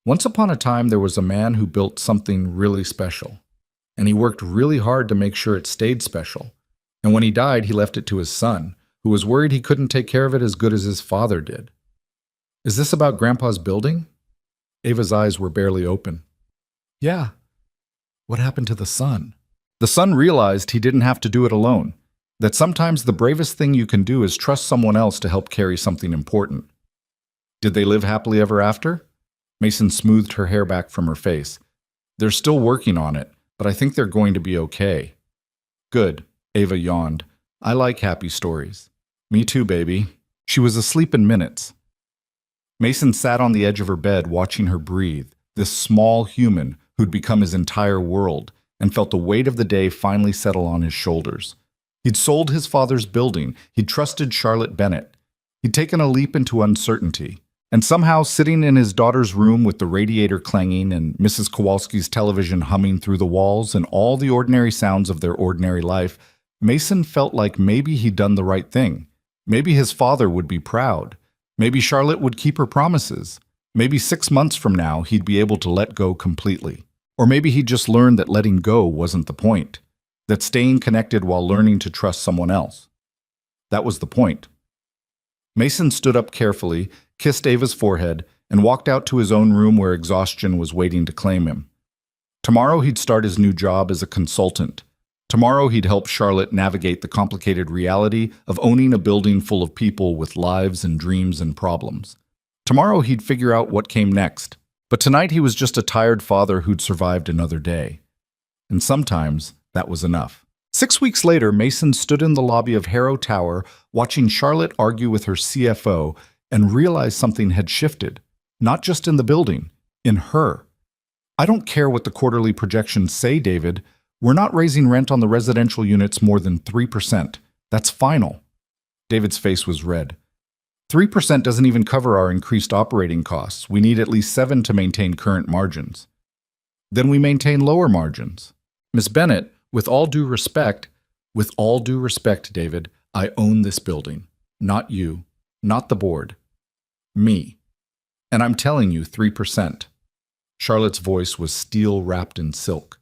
Once upon a time, there was a man who built something really special, and he worked really hard to make sure it stayed special. And when he died, he left it to his son, who was worried he couldn't take care of it as good as his father did. Is this about Grandpa's building? Ava's eyes were barely open. Yeah. What happened to the son? The son realized he didn't have to do it alone, that sometimes the bravest thing you can do is trust someone else to help carry something important. Did they live happily ever after? Mason smoothed her hair back from her face. They're still working on it, but I think they're going to be okay. Good, Ava yawned. I like happy stories. Me too, baby. She was asleep in minutes. Mason sat on the edge of her bed watching her breathe, this small human who'd become his entire world, and felt the weight of the day finally settle on his shoulders. He'd sold his father's building. He'd trusted Charlotte Bennett. He'd taken a leap into uncertainty. And somehow, sitting in his daughter's room with the radiator clanging and Mrs. Kowalski's television humming through the walls and all the ordinary sounds of their ordinary life, Mason felt like maybe he'd done the right thing. Maybe his father would be proud. Maybe Charlotte would keep her promises. Maybe 6 months from now, he'd be able to let go completely. Or maybe he'd just learned that letting go wasn't the point, that staying connected while learning to trust someone else. That was the point. Mason stood up carefully, kissed Ava's forehead, and walked out to his own room where exhaustion was waiting to claim him. Tomorrow he'd start his new job as a consultant. Tomorrow he'd help Charlotte navigate the complicated reality of owning a building full of people with lives and dreams and problems. Tomorrow he'd figure out what came next. But tonight he was just a tired father who'd survived another day. And sometimes that was enough. 6 weeks later, Mason stood in the lobby of Harrow Tower watching Charlotte argue with her CFO and realized something had shifted, not just in the building, in her. I don't care what the quarterly projections say, David. We're not raising rent on the residential units more than 3%. That's final. David's face was red. 3% doesn't even cover our increased operating costs. We need at least 7 to maintain current margins. Then we maintain lower margins. Miss Bennett, with all due respect, David, I own this building. Not you, not the board. Me. And I'm telling you 3%. Charlotte's voice was steel wrapped in silk.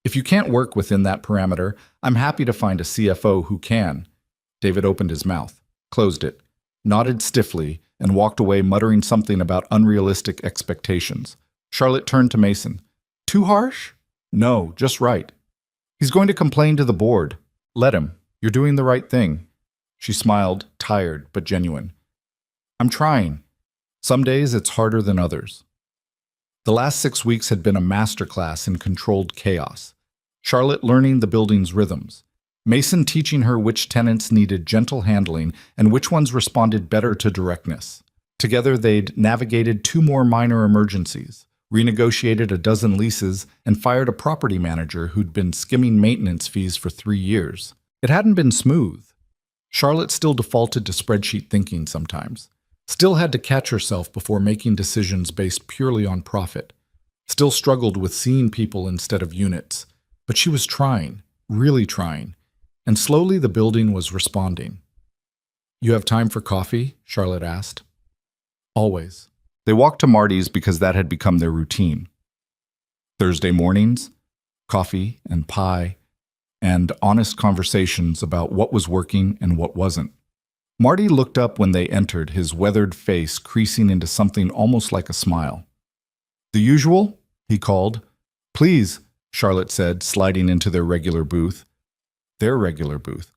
If you can't work within that parameter, I'm happy to find a CFO who can. David opened his mouth, closed it, nodded stiffly, and walked away muttering something about unrealistic expectations. Charlotte turned to Mason. Too harsh? No, just right. He's going to complain to the board. Let him. You're doing the right thing. She smiled, tired but genuine. I'm trying. Some days it's harder than others. The last 6 weeks had been a masterclass in controlled chaos. Charlotte learning the building's rhythms. Mason teaching her which tenants needed gentle handling and which ones responded better to directness. Together they'd navigated 2 more minor emergencies, renegotiated a dozen leases, and fired a property manager who'd been skimming maintenance fees for 3 years. It hadn't been smooth. Charlotte still defaulted to spreadsheet thinking sometimes. Still had to catch herself before making decisions based purely on profit. Still struggled with seeing people instead of units. But she was trying, really trying. And slowly the building was responding. You have time for coffee? Charlotte asked. Always. They walked to Marty's because that had become their routine. Thursday mornings, coffee and pie, and honest conversations about what was working and what wasn't. Marty looked up when they entered, his weathered face creasing into something almost like a smile. The usual? He called. Please, Charlotte said, sliding into their regular booth. Their regular booth.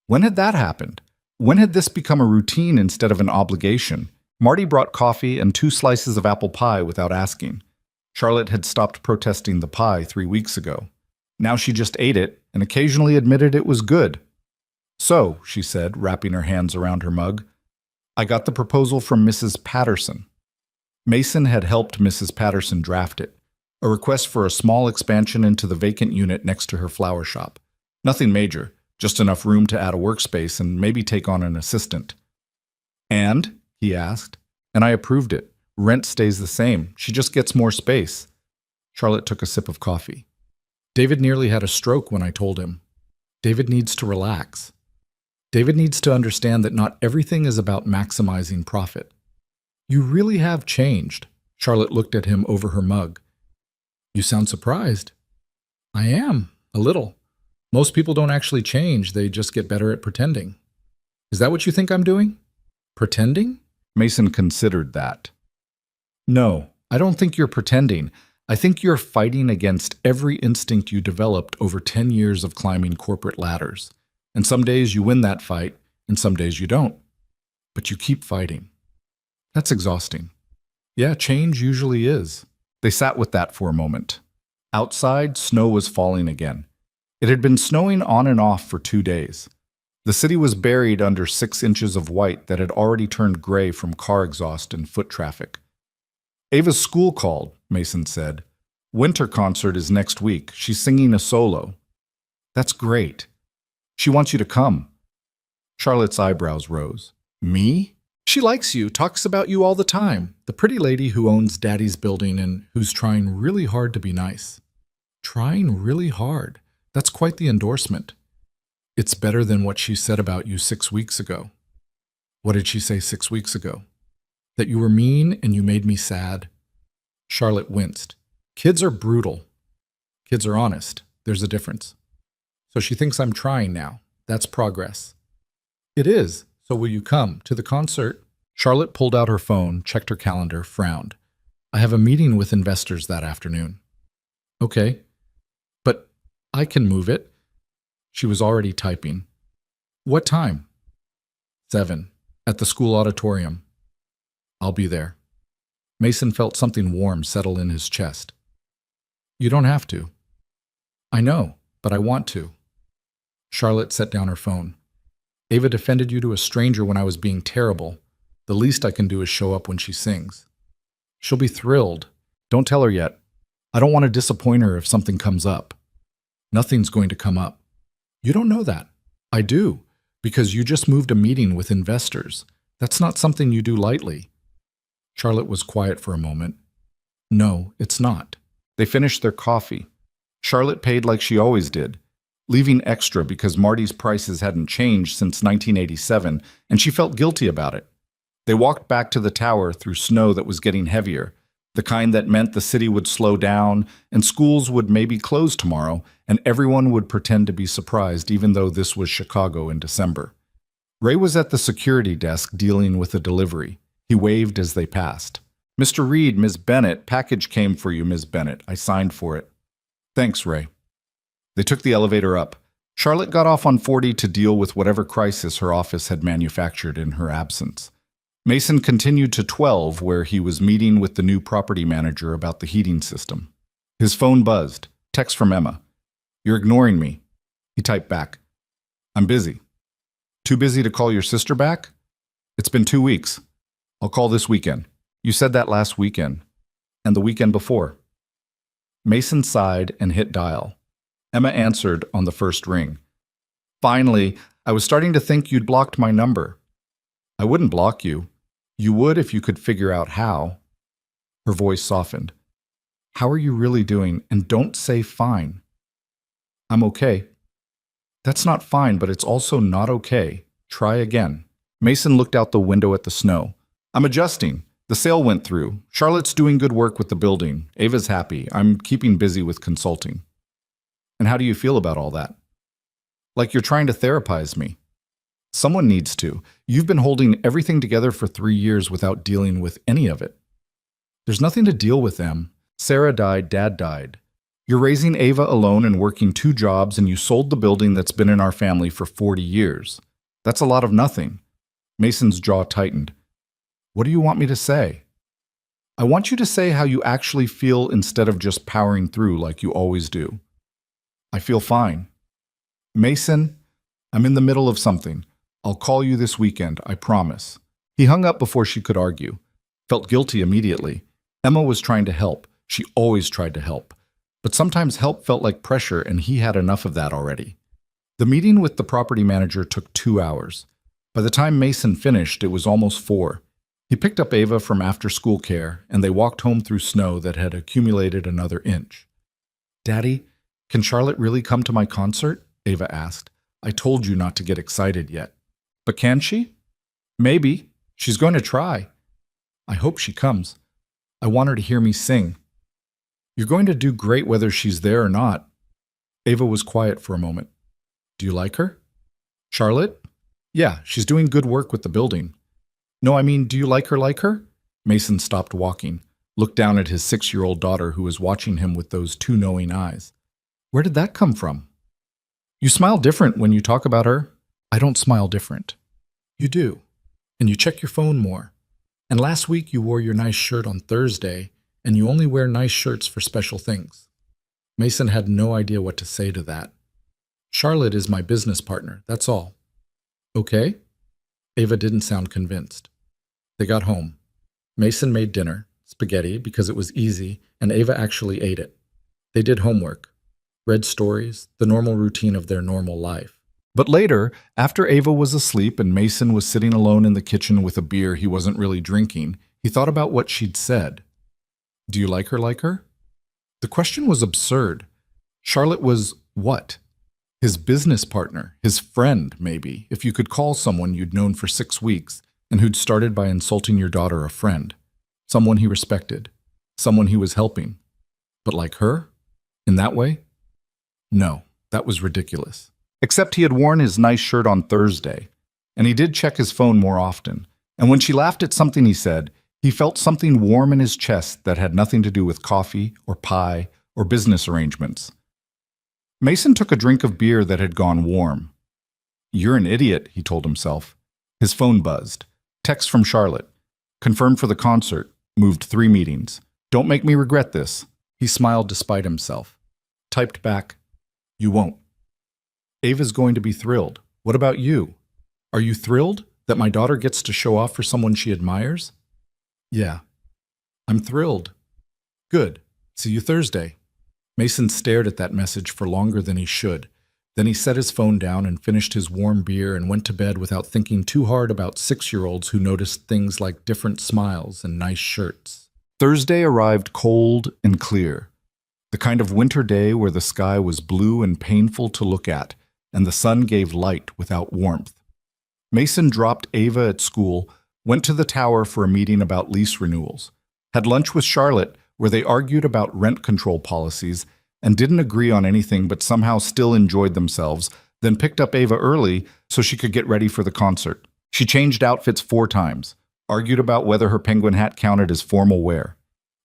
When had that happened? When had this become a routine instead of an obligation? Marty brought coffee and 2 slices of apple pie without asking. Charlotte had stopped protesting the pie 3 weeks ago. Now she just ate it and occasionally admitted it was good. So, she said, wrapping her hands around her mug, I got the proposal from Mrs. Patterson. Mason had helped Mrs. Patterson draft it, a request for a small expansion into the vacant unit next to her flower shop. Nothing major, just enough room to add a workspace and maybe take on an assistant. And? He asked. And I approved it. Rent stays the same. She just gets more space. Charlotte took a sip of coffee. David nearly had a stroke when I told him. David needs to relax. David needs to understand that not everything is about maximizing profit. You really have changed, Charlotte looked at him over her mug. You sound surprised. I am, a little. Most people don't actually change, they just get better at pretending. Is that what you think I'm doing? Pretending? Mason considered that. No, I don't think you're pretending. I think you're fighting against every instinct you developed over 10 years of climbing corporate ladders. And some days you win that fight, and some days you don't. But you keep fighting. That's exhausting. Yeah, change usually is. They sat with that for a moment. Outside, snow was falling again. It had been snowing on and off for 2 days. The city was buried under 6 inches of white that had already turned gray from car exhaust and foot traffic. Ava's school called, Mason said. Winter concert is next week. She's singing a solo. That's great. She wants you to come. Charlotte's eyebrows rose. Me? She likes you, talks about you all the time. The pretty lady who owns Daddy's building and who's trying really hard to be nice. Trying really hard. That's quite the endorsement. It's better than what she said about you 6 weeks ago. What did she say 6 weeks ago? That you were mean and you made me sad. Charlotte winced. Kids are brutal. Kids are honest. There's a difference. So she thinks I'm trying now. That's progress. It is. So will you come to the concert? Charlotte pulled out her phone, checked her calendar, frowned. I have a meeting with investors that afternoon. Okay. But I can move it. She was already typing. What time? 7. At the school auditorium. I'll be there. Mason felt something warm settle in his chest. You don't have to. I know, but I want to. Charlotte set down her phone. Ava defended you to a stranger when I was being terrible. The least I can do is show up when she sings. She'll be thrilled. Don't tell her yet. I don't want to disappoint her if something comes up. Nothing's going to come up. You don't know that. I do, because you just moved a meeting with investors. That's not something you do lightly. Charlotte was quiet for a moment. No, it's not. They finished their coffee. Charlotte paid like she always did, leaving extra because Marty's prices hadn't changed since 1987, and she felt guilty about it. They walked back to the tower through snow that was getting heavier, the kind that meant the city would slow down and schools would maybe close tomorrow, and everyone would pretend to be surprised even though this was Chicago in December. Ray was at the security desk dealing with a delivery. He waved as they passed. Mr. Reed, Ms. Bennett, package came for you, Ms. Bennett. I signed for it. Thanks, Ray. They took the elevator up. Charlotte got off on 40 to deal with whatever crisis her office had manufactured in her absence. Mason continued to 12, where he was meeting with the new property manager about the heating system. His phone buzzed. Text from Emma. You're ignoring me. He typed back. I'm busy. Too busy to call your sister back? It's been 2 weeks. I'll call this weekend. You said that last weekend. And the weekend before. Mason sighed and hit dial. Emma answered on the first ring. Finally, I was starting to think you'd blocked my number. I wouldn't block you. You would if you could figure out how. Her voice softened. How are you really doing? And don't say fine. I'm okay. That's not fine, but it's also not okay. Try again. Mason looked out the window at the snow. I'm adjusting. The sale went through. Charlotte's doing good work with the building. Ava's happy. I'm keeping busy with consulting. And how do you feel about all that? Like you're trying to therapize me. Someone needs to. You've been holding everything together for 3 years without dealing with any of it. There's nothing to deal with, Em. Sarah died, Dad died. You're raising Ava alone and working 2 jobs, and you sold the building that's been in our family for 40 years. That's a lot of nothing. Mason's jaw tightened. What do you want me to say? I want you to say how you actually feel instead of just powering through like you always do. I feel fine. Mason, I'm in the middle of something. I'll call you this weekend, I promise. He hung up before she could argue. Felt guilty immediately. Emma was trying to help. She always tried to help. But sometimes help felt like pressure, and he had enough of that already. The meeting with the property manager took 2 hours. By the time Mason finished, it was almost 4. He picked up Ava from after-school care, and they walked home through snow that had accumulated another inch. Daddy, can Charlotte really come to my concert? Ava asked. I told you not to get excited yet. But can she? Maybe. She's going to try. I hope she comes. I want her to hear me sing. You're going to do great whether she's there or not. Ava was quiet for a moment. Do you like her? Charlotte? Yeah, she's doing good work with the building. No, I mean, do you like her? Mason stopped walking, looked down at his 6-year-old daughter who was watching him with those two knowing eyes. Where did that come from? You smile different when you talk about her. I don't smile different. You do. And you check your phone more. And last week you wore your nice shirt on Thursday, and you only wear nice shirts for special things. Mason had no idea what to say to that. Charlotte is my business partner, that's all. Okay? Ava didn't sound convinced. They got home. Mason made dinner, spaghetti, because it was easy, and Ava actually ate it. They did homework, read stories, the normal routine of their normal life. But later, after Ava was asleep and Mason was sitting alone in the kitchen with a beer he wasn't really drinking, he thought about what she'd said. Do you like her? The question was absurd. Charlotte was what? His business partner, his friend, maybe, if you could call someone you'd known for 6 weeks and who'd started by insulting your daughter a friend. Someone he respected. Someone he was helping. But like her? In that way? No, that was ridiculous. Except he had worn his nice shirt on Thursday, and he did check his phone more often. And when she laughed at something he said, he felt something warm in his chest that had nothing to do with coffee or pie or business arrangements. Mason took a drink of beer that had gone warm. You're an idiot, he told himself. His phone buzzed. Text from Charlotte. Confirmed for the concert. Moved 3 meetings. Don't make me regret this. He smiled despite himself. Typed back, you won't. Ava's going to be thrilled. What about you? Are you thrilled that my daughter gets to show off for someone she admires? Yeah. I'm thrilled. Good. See you Thursday. Mason stared at that message for longer than he should. Then he set his phone down and finished his warm beer and went to bed without thinking too hard about 6-year-olds who noticed things like different smiles and nice shirts. Thursday arrived cold and clear. The kind of winter day where the sky was blue and painful to look at, and the sun gave light without warmth. Mason dropped Ava at school, went to the tower for a meeting about lease renewals, had lunch with Charlotte where they argued about rent control policies and didn't agree on anything but somehow still enjoyed themselves, then picked up Ava early so she could get ready for the concert. She changed outfits 4 times, argued about whether her penguin hat counted as formal wear,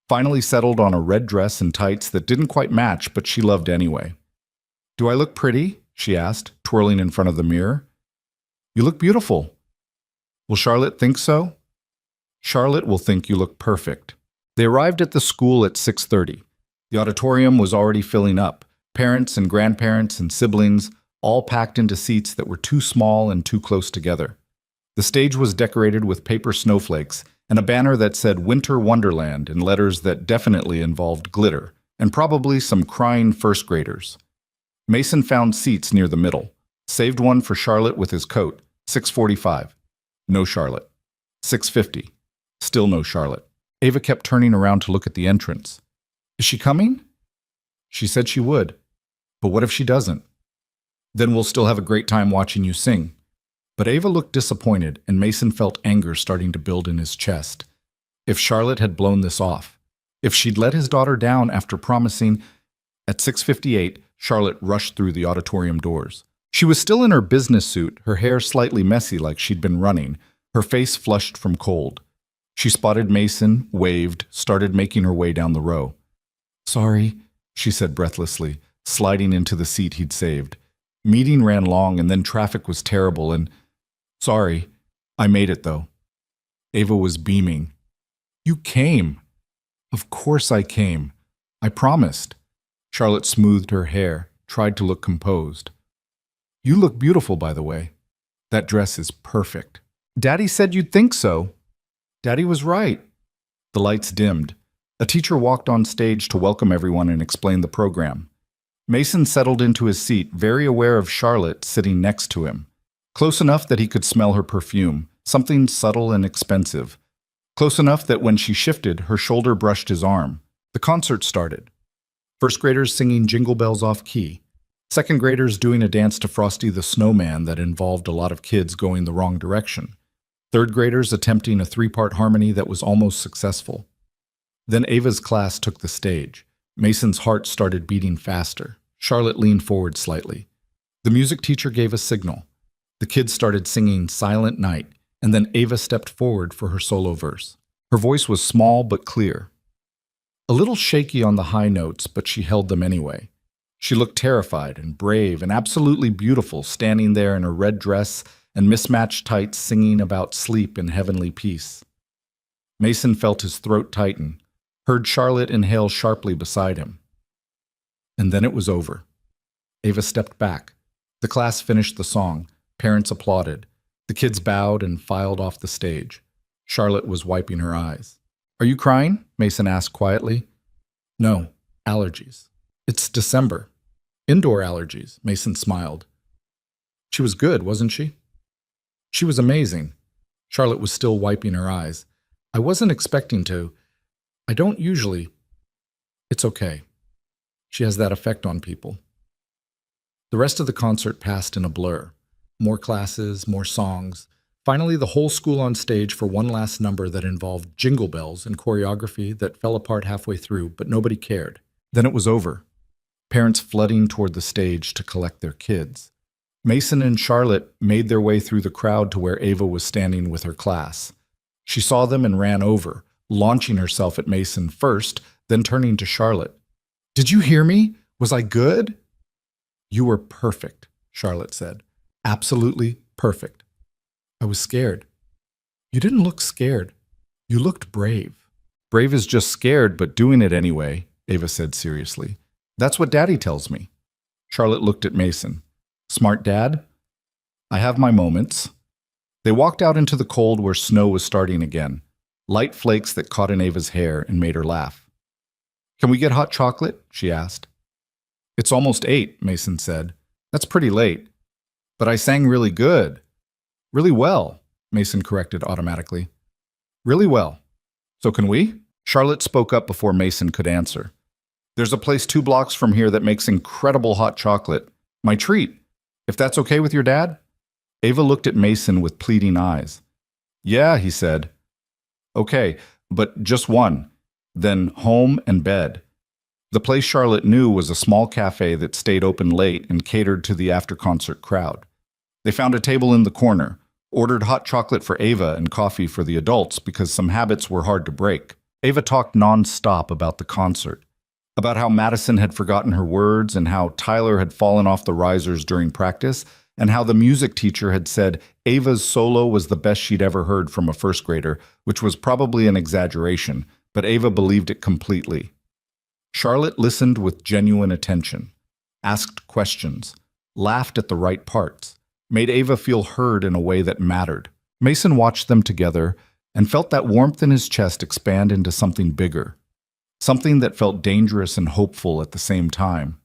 finally settled on a red dress and tights that didn't quite match but she loved anyway. Do I look pretty? She asked, twirling in front of the mirror. You look beautiful. Will Charlotte think so? Charlotte will think you look perfect. They arrived at the school at 6:30. The auditorium was already filling up. Parents and grandparents and siblings all packed into seats that were too small and too close together. The stage was decorated with paper snowflakes and a banner that said Winter Wonderland in letters that definitely involved glitter, and probably some crying first graders. Mason found seats near the middle, saved one for Charlotte with his coat, 6:45. No Charlotte. 6:50. Still no Charlotte. Ava kept turning around to look at the entrance. Is she coming? She said she would. But what if she doesn't? Then we'll still have a great time watching you sing. But Ava looked disappointed, and Mason felt anger starting to build in his chest. If Charlotte had blown this off, if she'd let his daughter down after promising... At 6:58, Charlotte rushed through the auditorium doors. She was still in her business suit, her hair slightly messy like she'd been running, her face flushed from cold. She spotted Mason, waved, started making her way down the row. Sorry, she said breathlessly, sliding into the seat he'd saved. Meeting ran long and then traffic was terrible and... Sorry, I made it though. Ava was beaming. You came. Of course I came. I promised. Charlotte smoothed her hair, tried to look composed. You look beautiful, by the way. That dress is perfect. Daddy said you'd think so. Daddy was right. The lights dimmed. A teacher walked on stage to welcome everyone and explain the program. Mason settled into his seat, very aware of Charlotte sitting next to him. Close enough that he could smell her perfume, something subtle and expensive. Close enough that when she shifted, her shoulder brushed his arm. The concert started. First graders singing Jingle Bells off key. Second graders doing a dance to Frosty the Snowman that involved a lot of kids going the wrong direction. Third graders attempting a 3-part harmony that was almost successful. Then Ava's class took the stage. Mason's heart started beating faster. Charlotte leaned forward slightly. The music teacher gave a signal. The kids started singing Silent Night, and then Ava stepped forward for her solo verse. Her voice was small but clear. A little shaky on the high notes, but she held them anyway. She looked terrified and brave and absolutely beautiful, standing there in her red dress and mismatched tights singing about sleep and heavenly peace. Mason felt his throat tighten, heard Charlotte inhale sharply beside him. And then it was over. Ava stepped back. The class finished the song. Parents applauded. The kids bowed and filed off the stage. Charlotte was wiping her eyes. "Are you crying?" Mason asked quietly. "No, allergies. It's December. Indoor allergies," Mason smiled. "She was good, wasn't she?" "She was amazing." Charlotte was still wiping her eyes. "I wasn't expecting to. I don't usually. It's okay. She has that effect on people." The rest of the concert passed in a blur. More classes, more songs. Finally, the whole school on stage for one last number that involved jingle bells and choreography that fell apart halfway through, but nobody cared. Then it was over. Parents flooding toward the stage to collect their kids. Mason and Charlotte made their way through the crowd to where Ava was standing with her class. She saw them and ran over, launching herself at Mason first, then turning to Charlotte. "Did you hear me? Was I good?" "You were perfect," Charlotte said. "Absolutely perfect." "I was scared." "You didn't look scared. You looked brave." "Brave is just scared, but doing it anyway," Ava said seriously. "That's what Daddy tells me." Charlotte looked at Mason. "Smart dad?" "I have my moments." They walked out into the cold where snow was starting again, light flakes that caught in Ava's hair and made her laugh. "Can we get hot chocolate?" she asked. "It's almost 8, Mason said. "That's pretty late." "But I sang really good." "Really well," Mason corrected automatically. "Really well. So can we?" Charlotte spoke up before Mason could answer. "There's a place 2 blocks from here that makes incredible hot chocolate. My treat. If that's okay with your dad?" Ava looked at Mason with pleading eyes. "Yeah," he said. "Okay, but just one. Then home and bed." The place Charlotte knew was a small cafe that stayed open late and catered to the after-concert crowd. They found a table in the corner, ordered hot chocolate for Ava and coffee for the adults because some habits were hard to break. Ava talked non-stop about the concert, about how Madison had forgotten her words and how Tyler had fallen off the risers during practice, and how the music teacher had said Ava's solo was the best she'd ever heard from a first grader, which was probably an exaggeration, but Ava believed it completely. Charlotte listened with genuine attention, asked questions, laughed at the right parts, made Ava feel heard in a way that mattered. Mason watched them together and felt that warmth in his chest expand into something bigger, something that felt dangerous and hopeful at the same time.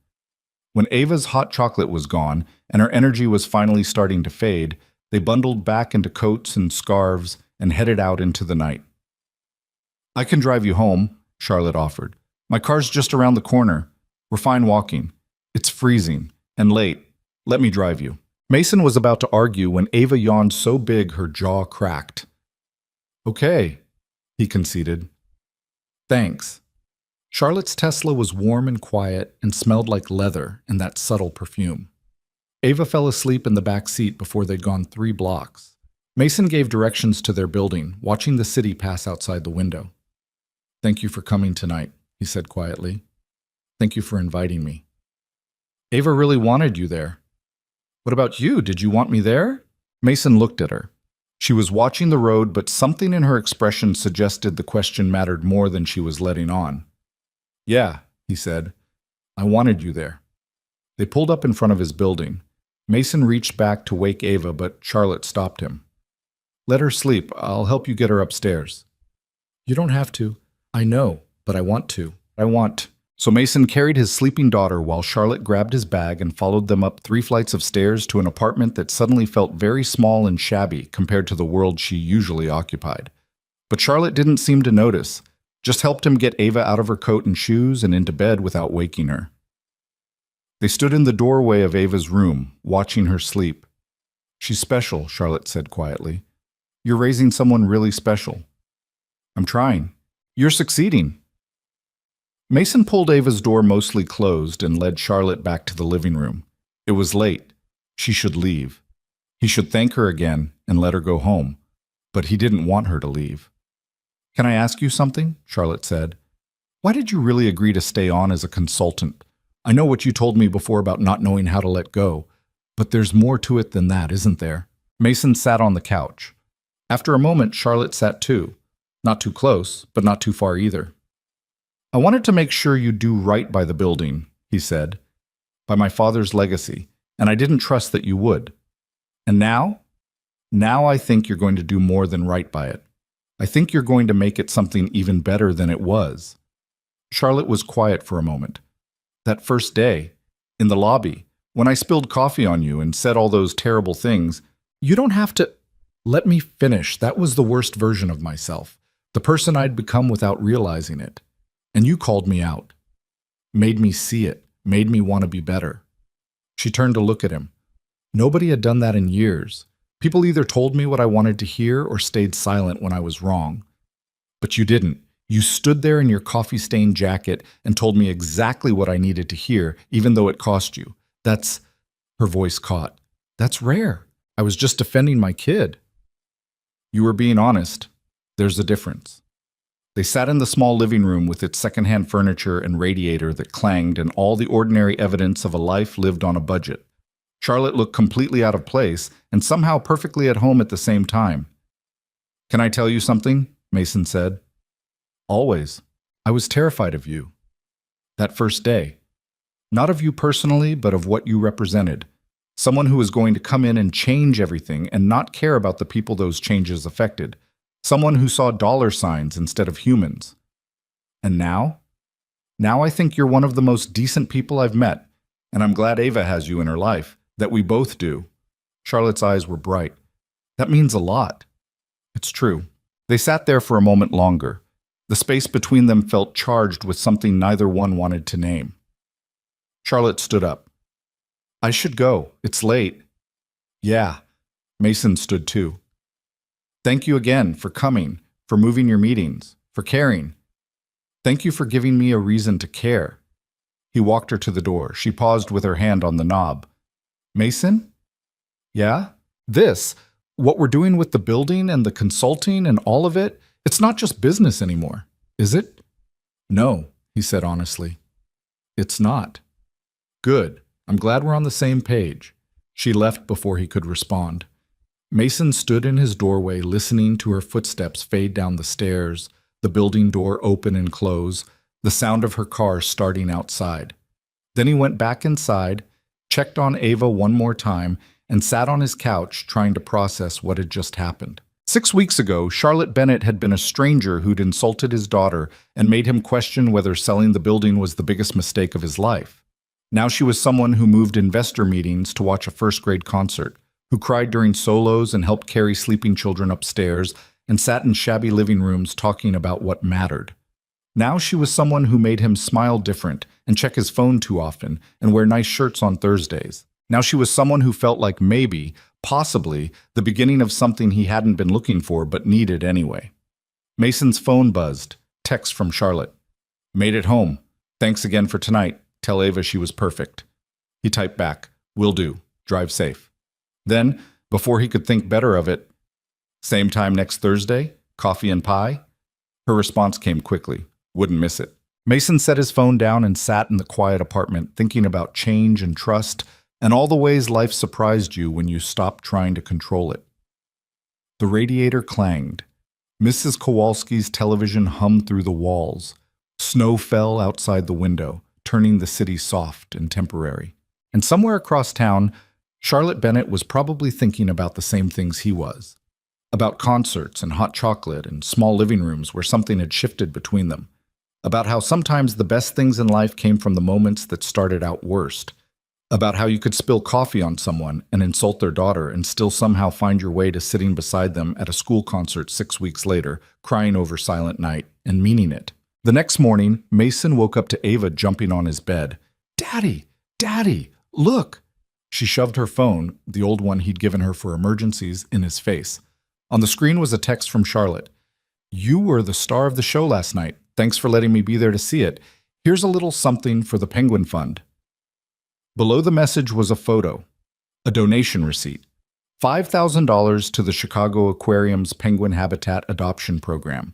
When Ava's hot chocolate was gone and her energy was finally starting to fade, they bundled back into coats and scarves and headed out into the night. "I can drive you home," Charlotte offered. "My car's just around the corner. We're fine walking. It's freezing and late. Let me drive you." Mason was about to argue when Ava yawned so big her jaw cracked. "Okay," he conceded. "Thanks." Charlotte's Tesla was warm and quiet and smelled like leather and that subtle perfume. Ava fell asleep in the back seat before they'd gone 3 blocks. Mason gave directions to their building, watching the city pass outside the window. "Thank you for coming tonight," he said quietly. "Thank you for inviting me." "Ava really wanted you there." "What about you? Did you want me there?" Mason looked at her. She was watching the road, but something in her expression suggested the question mattered more than she was letting on. "Yeah," he said. "I wanted you there." They pulled up in front of his building. Mason reached back to wake Ava, but Charlotte stopped him. "Let her sleep. I'll help you get her upstairs." "You don't have to." "I know, but I want to. I want..." So Mason carried his sleeping daughter while Charlotte grabbed his bag and followed them up 3 flights of stairs to an apartment that suddenly felt very small and shabby compared to the world she usually occupied. But Charlotte didn't seem to notice, just helped him get Ava out of her coat and shoes and into bed without waking her. They stood in the doorway of Ava's room, watching her sleep. "She's special," Charlotte said quietly. "You're raising someone really special." "I'm trying." "You're succeeding." Mason pulled Ava's door mostly closed and led Charlotte back to the living room. It was late. She should leave. He should thank her again and let her go home. But he didn't want her to leave. "Can I ask you something?" Charlotte said. "Why did you really agree to stay on as a consultant? I know what you told me before about not knowing how to let go, but there's more to it than that, isn't there?" Mason sat on the couch. After a moment, Charlotte sat too. Not too close, but not too far either. "I wanted to make sure you do right by the building," he said, "by my father's legacy, and I didn't trust that you would. And now? Now I think you're going to do more than right by it. I think you're going to make it something even better than it was." Charlotte was quiet for a moment. "That first day, in the lobby, when I spilled coffee on you and said all those terrible things, you don't have to—" "Let me finish. That was the worst version of myself, the person I'd become without realizing it. And you called me out. Made me see it, made me want to be better." She turned to look at him. "Nobody had done that in years. People either told me what I wanted to hear or stayed silent when I was wrong. But you didn't. You stood there in your coffee-stained jacket and told me exactly what I needed to hear, even though it cost you. That's—" her voice caught. "That's rare. I was just defending my kid." "You were being honest. There's a difference." They sat in the small living room with its secondhand furniture and radiator that clanged and all the ordinary evidence of a life lived on a budget. Charlotte looked completely out of place and somehow perfectly at home at the same time. "Can I tell you something?" Mason said. "Always. I was terrified of you. That first day. Not of you personally, but of what you represented. Someone who was going to come in and change everything and not care about the people those changes affected. Someone who saw dollar signs instead of humans. And now? Now I think you're one of the most decent people I've met, and I'm glad Ava has you in her life, that we both do." Charlotte's eyes were bright. "That means a lot." "It's true." They sat there for a moment longer. The space between them felt charged with something neither one wanted to name. Charlotte stood up. "I should go. It's late." "Yeah." Mason stood too. "Thank you again for coming, for moving your meetings, for caring. Thank you for giving me a reason to care." He walked her to the door. She paused with her hand on the knob. "Mason?" "Yeah? This, what we're doing with the building and the consulting and all of it, it's not just business anymore, is it?" "No," he said honestly. "It's not." "Good. I'm glad we're on the same page." She left before he could respond. Mason stood in his doorway listening to her footsteps fade down the stairs, the building door open and close, the sound of her car starting outside. Then he went back inside, checked on Ava one more time, and sat on his couch trying to process what had just happened. 6 weeks ago, Charlotte Bennett had been a stranger who'd insulted his daughter and made him question whether selling the building was the biggest mistake of his life. Now she was someone who moved investor meetings to watch a first-grade concert, who cried during solos and helped carry sleeping children upstairs, and sat in shabby living rooms talking about what mattered. Now she was someone who made him smile different and check his phone too often and wear nice shirts on Thursdays. Now she was someone who felt like maybe, possibly, the beginning of something he hadn't been looking for but needed anyway. Mason's phone buzzed. Text from Charlotte. "Made it home. Thanks again for tonight. Tell Ava she was perfect." He typed back, "Will do. Drive safe." Then, before he could think better of it, "Same time next Thursday? Coffee and pie?" Her response came quickly. Wouldn't miss it. Mason set his phone down and sat in the quiet apartment, thinking about change and trust, and all the ways life surprised you when you stopped trying to control it. The radiator clanged. Mrs. Kowalski's television hummed through the walls. Snow fell outside the window, turning the city soft and temporary. And somewhere across town, Charlotte Bennett was probably thinking about the same things he was. About concerts and hot chocolate and small living rooms where something had shifted between them. About how sometimes the best things in life came from the moments that started out worst. About how you could spill coffee on someone and insult their daughter and still somehow find your way to sitting beside them at a school concert 6 weeks later, crying over Silent Night and meaning it. The next morning, Mason woke up to Ava jumping on his bed. "Daddy! Daddy! Look!" She shoved her phone, the old one he'd given her for emergencies, in his face. On the screen was a text from Charlotte. "You were the star of the show last night. Thanks for letting me be there to see it. Here's a little something for the Penguin Fund. Below the message was a photo, a donation receipt, $5,000 to the Chicago Aquarium's Penguin Habitat Adoption Program,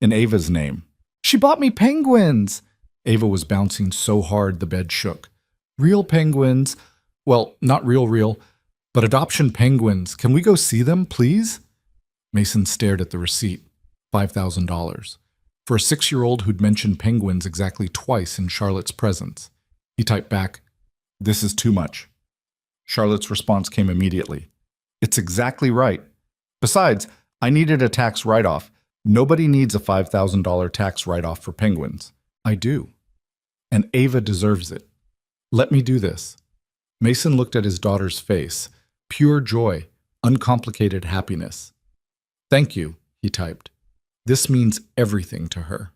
in Ava's name. She bought me penguins! Ava was bouncing so hard the bed shook. Real penguins. Well, not real, but adoption penguins. Can we go see them, please? Mason stared at the receipt. $5,000. For a 6-year-old who'd mentioned penguins exactly twice in Charlotte's presence. He typed back, "This is too much." Charlotte's response came immediately. "It's exactly right. Besides, I needed a tax write-off. Nobody needs a $5,000 tax write-off for penguins. I do. And Ava deserves it. Let me do this." Mason looked at his daughter's face. Pure joy, uncomplicated happiness. "Thank you," he typed. "This means everything to her."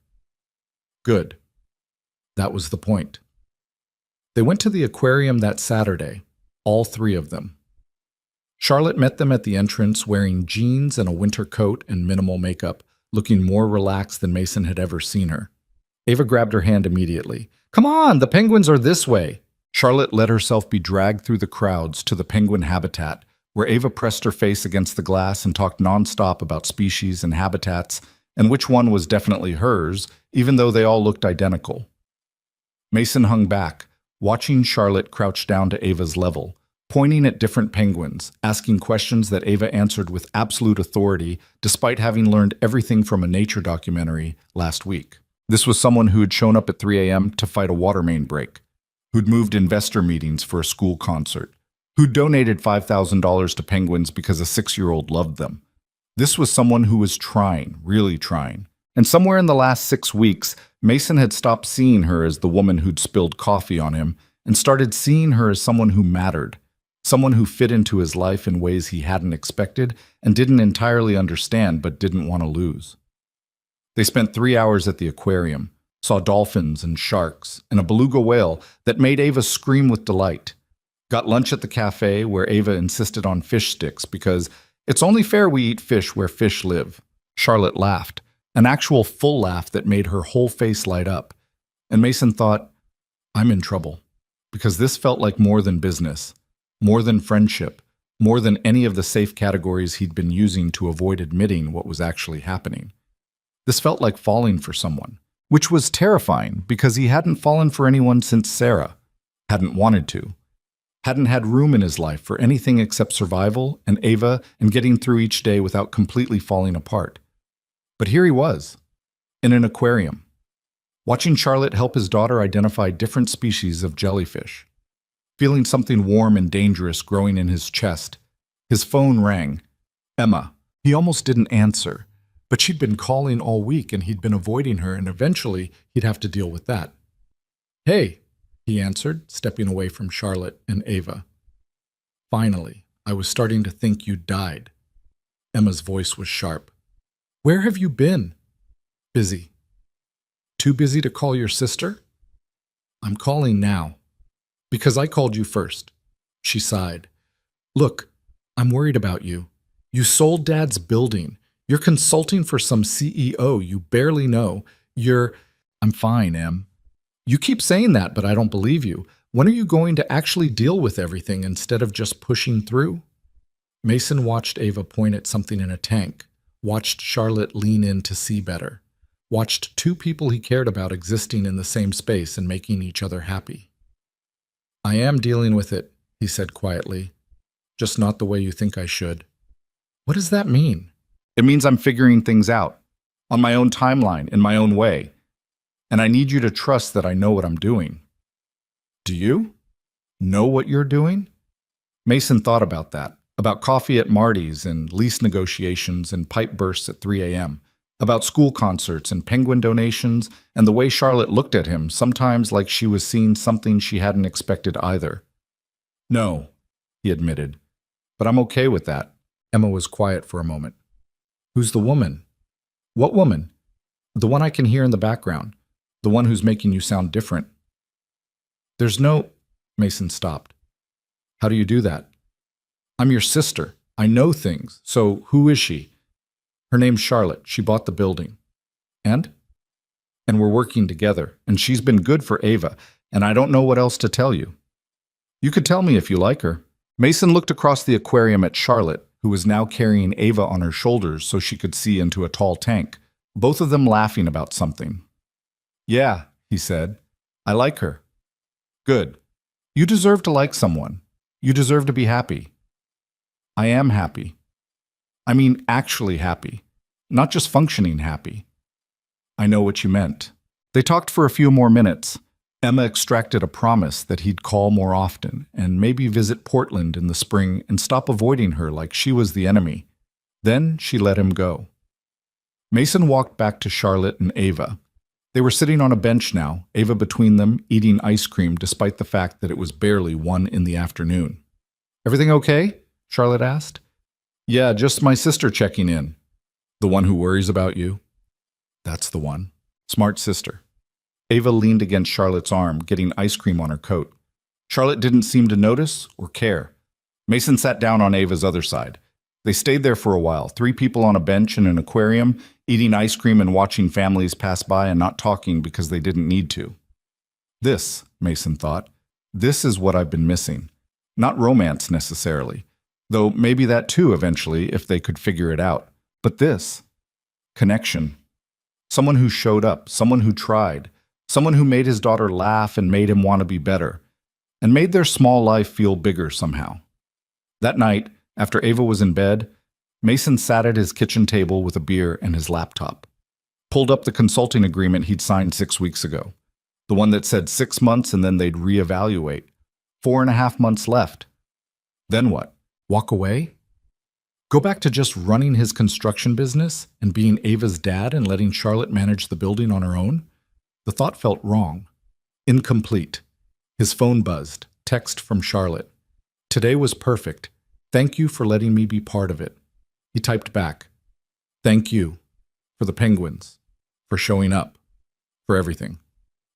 Good. That was the point. They went to the aquarium that Saturday, all 3 of them. Charlotte met them at the entrance wearing jeans and a winter coat and minimal makeup, looking more relaxed than Mason had ever seen her. Ava grabbed her hand immediately. "Come on, the penguins are this way." Charlotte let herself be dragged through the crowds to the penguin habitat, where Ava pressed her face against the glass and talked nonstop about species and habitats and which one was definitely hers, even though they all looked identical. Mason hung back, watching Charlotte crouch down to Ava's level, pointing at different penguins, asking questions that Ava answered with absolute authority, despite having learned everything from a nature documentary last week. This was someone who had shown up at 3 a.m. to fight a water main break, who'd moved investor meetings for a school concert, who'd donated $5,000 to penguins because a 6-year-old loved them. This was someone who was trying, really trying. And somewhere in the last 6 weeks, Mason had stopped seeing her as the woman who'd spilled coffee on him and started seeing her as someone who mattered, someone who fit into his life in ways he hadn't expected and didn't entirely understand but didn't want to lose. They spent 3 hours at the aquarium, saw dolphins and sharks and a beluga whale that made Ava scream with delight. Got lunch at the cafe where Ava insisted on fish sticks because it's only fair we eat fish where fish live. Charlotte laughed, an actual full laugh that made her whole face light up. And Mason thought, I'm in trouble, because this felt like more than business, more than friendship, more than any of the safe categories he'd been using to avoid admitting what was actually happening. This felt like falling for someone, which was terrifying because he hadn't fallen for anyone since Sarah, hadn't wanted to, hadn't had room in his life for anything except survival and Ava and getting through each day without completely falling apart. But here he was, in an aquarium, watching Charlotte help his daughter identify different species of jellyfish, feeling something warm and dangerous growing in his chest. His phone rang. Emma. He almost didn't answer, but she'd been calling all week and he'd been avoiding her, and eventually he'd have to deal with that. Hey, he answered, stepping away from Charlotte and Ava. Finally, I was starting to think you'd died. Emma's voice was sharp. Where have you been? Busy. Too busy to call your sister? I'm calling now. Because I called you first. She sighed. Look, I'm worried about you. You sold Dad's building. You're consulting for some CEO you barely know. I'm fine, Em. You keep saying that, but I don't believe you. When are you going to actually deal with everything instead of just pushing through? Mason watched Ava point at something in a tank, watched Charlotte lean in to see better, watched 2 people he cared about existing in the same space and making each other happy. I am dealing with it, he said quietly, just not the way you think I should. What does that mean? It means I'm figuring things out, on my own timeline, in my own way. And I need you to trust that I know what I'm doing. Do you? Know what you're doing? Mason thought about that, about coffee at Marty's and lease negotiations and pipe bursts at 3 a.m., about school concerts and penguin donations, and the way Charlotte looked at him, sometimes like she was seeing something she hadn't expected either. No, he admitted, but I'm okay with that. Emma was quiet for a moment. Who's the woman? What woman? The one I can hear in the background. The one who's making you sound different. There's no... Mason stopped. How do you do that? I'm your sister. I know things. So who is she? Her name's Charlotte. She bought the building. And? And we're working together, and she's been good for Ava, and I don't know what else to tell you. You could tell me if you like her." Mason looked across the aquarium at Charlotte, who was now carrying Ava on her shoulders so she could see into a tall tank, both of them laughing about something. "Yeah," he said. "I like her." "Good. You deserve to like someone. You deserve to be happy." "I am happy. I mean, actually happy. Not just functioning happy." "I know what you meant." They talked for a few more minutes. Emma extracted a promise that he'd call more often and maybe visit Portland in the spring and stop avoiding her like she was the enemy. Then she let him go. Mason walked back to Charlotte and Ava. They were sitting on a bench now, Ava between them, eating ice cream despite the fact that it was barely 1 in the afternoon. "Everything okay?" Charlotte asked. "Yeah, just my sister checking in." "The one who worries about you?" "That's the one. Smart sister." Ava leaned against Charlotte's arm, getting ice cream on her coat. Charlotte didn't seem to notice or care. Mason sat down on Ava's other side. They stayed there for a while, 3 people on a bench in an aquarium, eating ice cream and watching families pass by and not talking because they didn't need to. This, Mason thought, this is what I've been missing. Not romance necessarily, though maybe that too eventually if they could figure it out. But this, connection. Someone who showed up, someone who tried, someone who made his daughter laugh and made him want to be better, and made their small life feel bigger somehow. That night, after Ava was in bed, Mason sat at his kitchen table with a beer and his laptop. Pulled up the consulting agreement he'd signed 6 weeks ago. The one that said 6 months and then they'd reevaluate. 4.5 months left. Then what? Walk away? Go back to just running his construction business and being Ava's dad and letting Charlotte manage the building on her own? The thought felt wrong. Incomplete. His phone buzzed. Text from Charlotte. "Today was perfect. Thank you for letting me be part of it." He typed back. "Thank you. For the penguins. For showing up. For everything.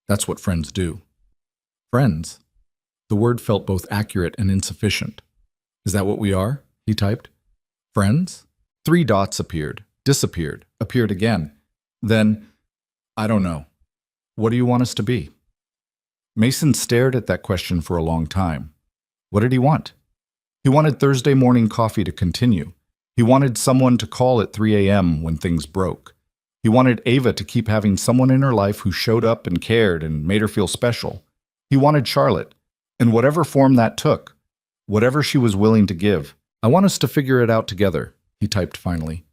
That's what friends do." Friends? The word felt both accurate and insufficient. "Is that what we are?" he typed. "Friends?" 3 dots appeared, disappeared, appeared again. Then, "I don't know. What do you want us to be?" Mason stared at that question for a long time. What did he want? He wanted Thursday morning coffee to continue. He wanted someone to call at 3 a.m. when things broke. He wanted Ava to keep having someone in her life who showed up and cared and made her feel special. He wanted Charlotte, in whatever form that took, whatever she was willing to give. "I want us to figure it out together," he typed finally.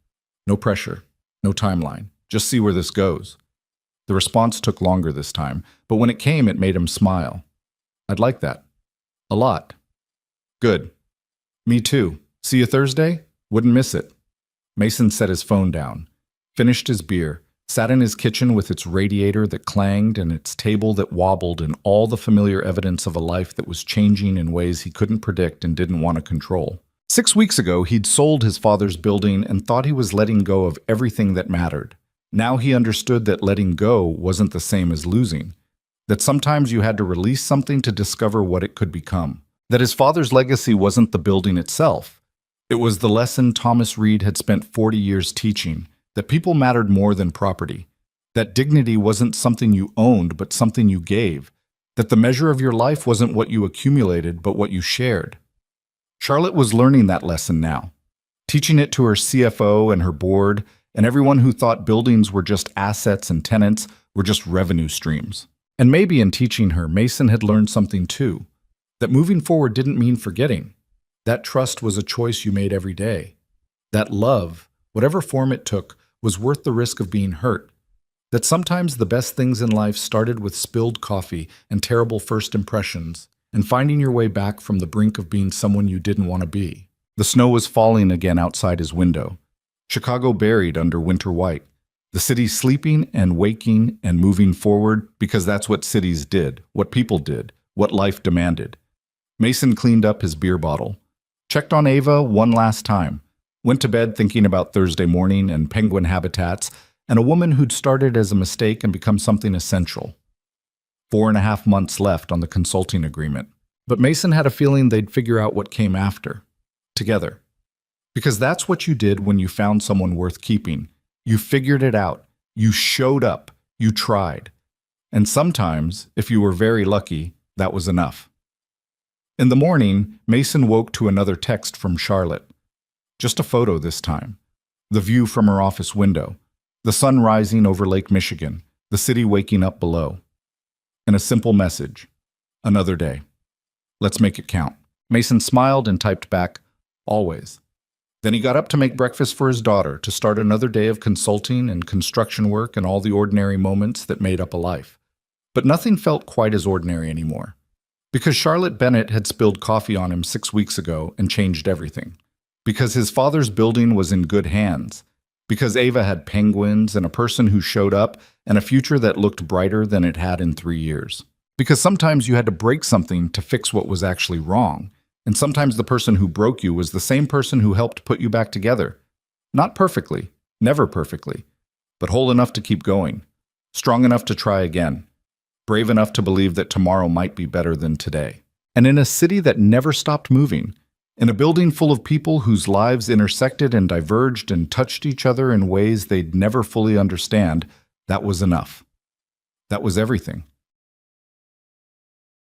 No pressure, no timeline, just see where this goes. The response took longer this time, but when it came, it made him smile. "I'd like that. A lot." "Good. Me too. See you Thursday? Wouldn't miss it." Mason set his phone down, finished his beer, sat in his kitchen with its radiator that clanged and its table that wobbled and all the familiar evidence of a life that was changing in ways he couldn't predict and didn't want to control. 6 weeks ago, he'd sold his father's building and thought he was letting go of everything that mattered. Now he understood that letting go wasn't the same as losing, that sometimes you had to release something to discover what it could become, that his father's legacy wasn't the building itself. It was the lesson Thomas Reed had spent 40 years teaching, that people mattered more than property, that dignity wasn't something you owned but something you gave, that the measure of your life wasn't what you accumulated but what you shared. Charlotte was learning that lesson now, teaching it to her CFO and her board, and everyone who thought buildings were just assets and tenants were just revenue streams. And maybe in teaching her, Mason had learned something too, that moving forward didn't mean forgetting. That trust was a choice you made every day. That love, whatever form it took, was worth the risk of being hurt. That sometimes the best things in life started with spilled coffee and terrible first impressions, and finding your way back from the brink of being someone you didn't want to be. The snow was falling again outside his window. Chicago buried under winter white. The city sleeping and waking and moving forward because that's what cities did, what people did, what life demanded. Mason cleaned up his beer bottle, checked on Ava one last time, went to bed thinking about Thursday morning and penguin habitats and a woman who'd started as a mistake and become something essential. 4.5 months left on the consulting agreement, but Mason had a feeling they'd figure out what came after, together. Because that's what you did when you found someone worth keeping. You figured it out. You showed up. You tried. And sometimes, if you were very lucky, that was enough. In the morning, Mason woke to another text from Charlotte. Just a photo this time. The view from her office window. The sun rising over Lake Michigan. The city waking up below. And a simple message. Another day. Let's make it count. Mason smiled and typed back, always. Then he got up to make breakfast for his daughter, to start another day of consulting and construction work and all the ordinary moments that made up a life. But nothing felt quite as ordinary anymore. Because Charlotte Bennett had spilled coffee on him 6 weeks ago and changed everything. Because his father's building was in good hands. Because Ava had penguins and a person who showed up and a future that looked brighter than it had in 3 years. Because sometimes you had to break something to fix what was actually wrong. And sometimes the person who broke you was the same person who helped put you back together. Not perfectly, never perfectly, but whole enough to keep going, strong enough to try again, brave enough to believe that tomorrow might be better than today. And in a city that never stopped moving, in a building full of people whose lives intersected and diverged and touched each other in ways they'd never fully understand, that was enough. That was everything.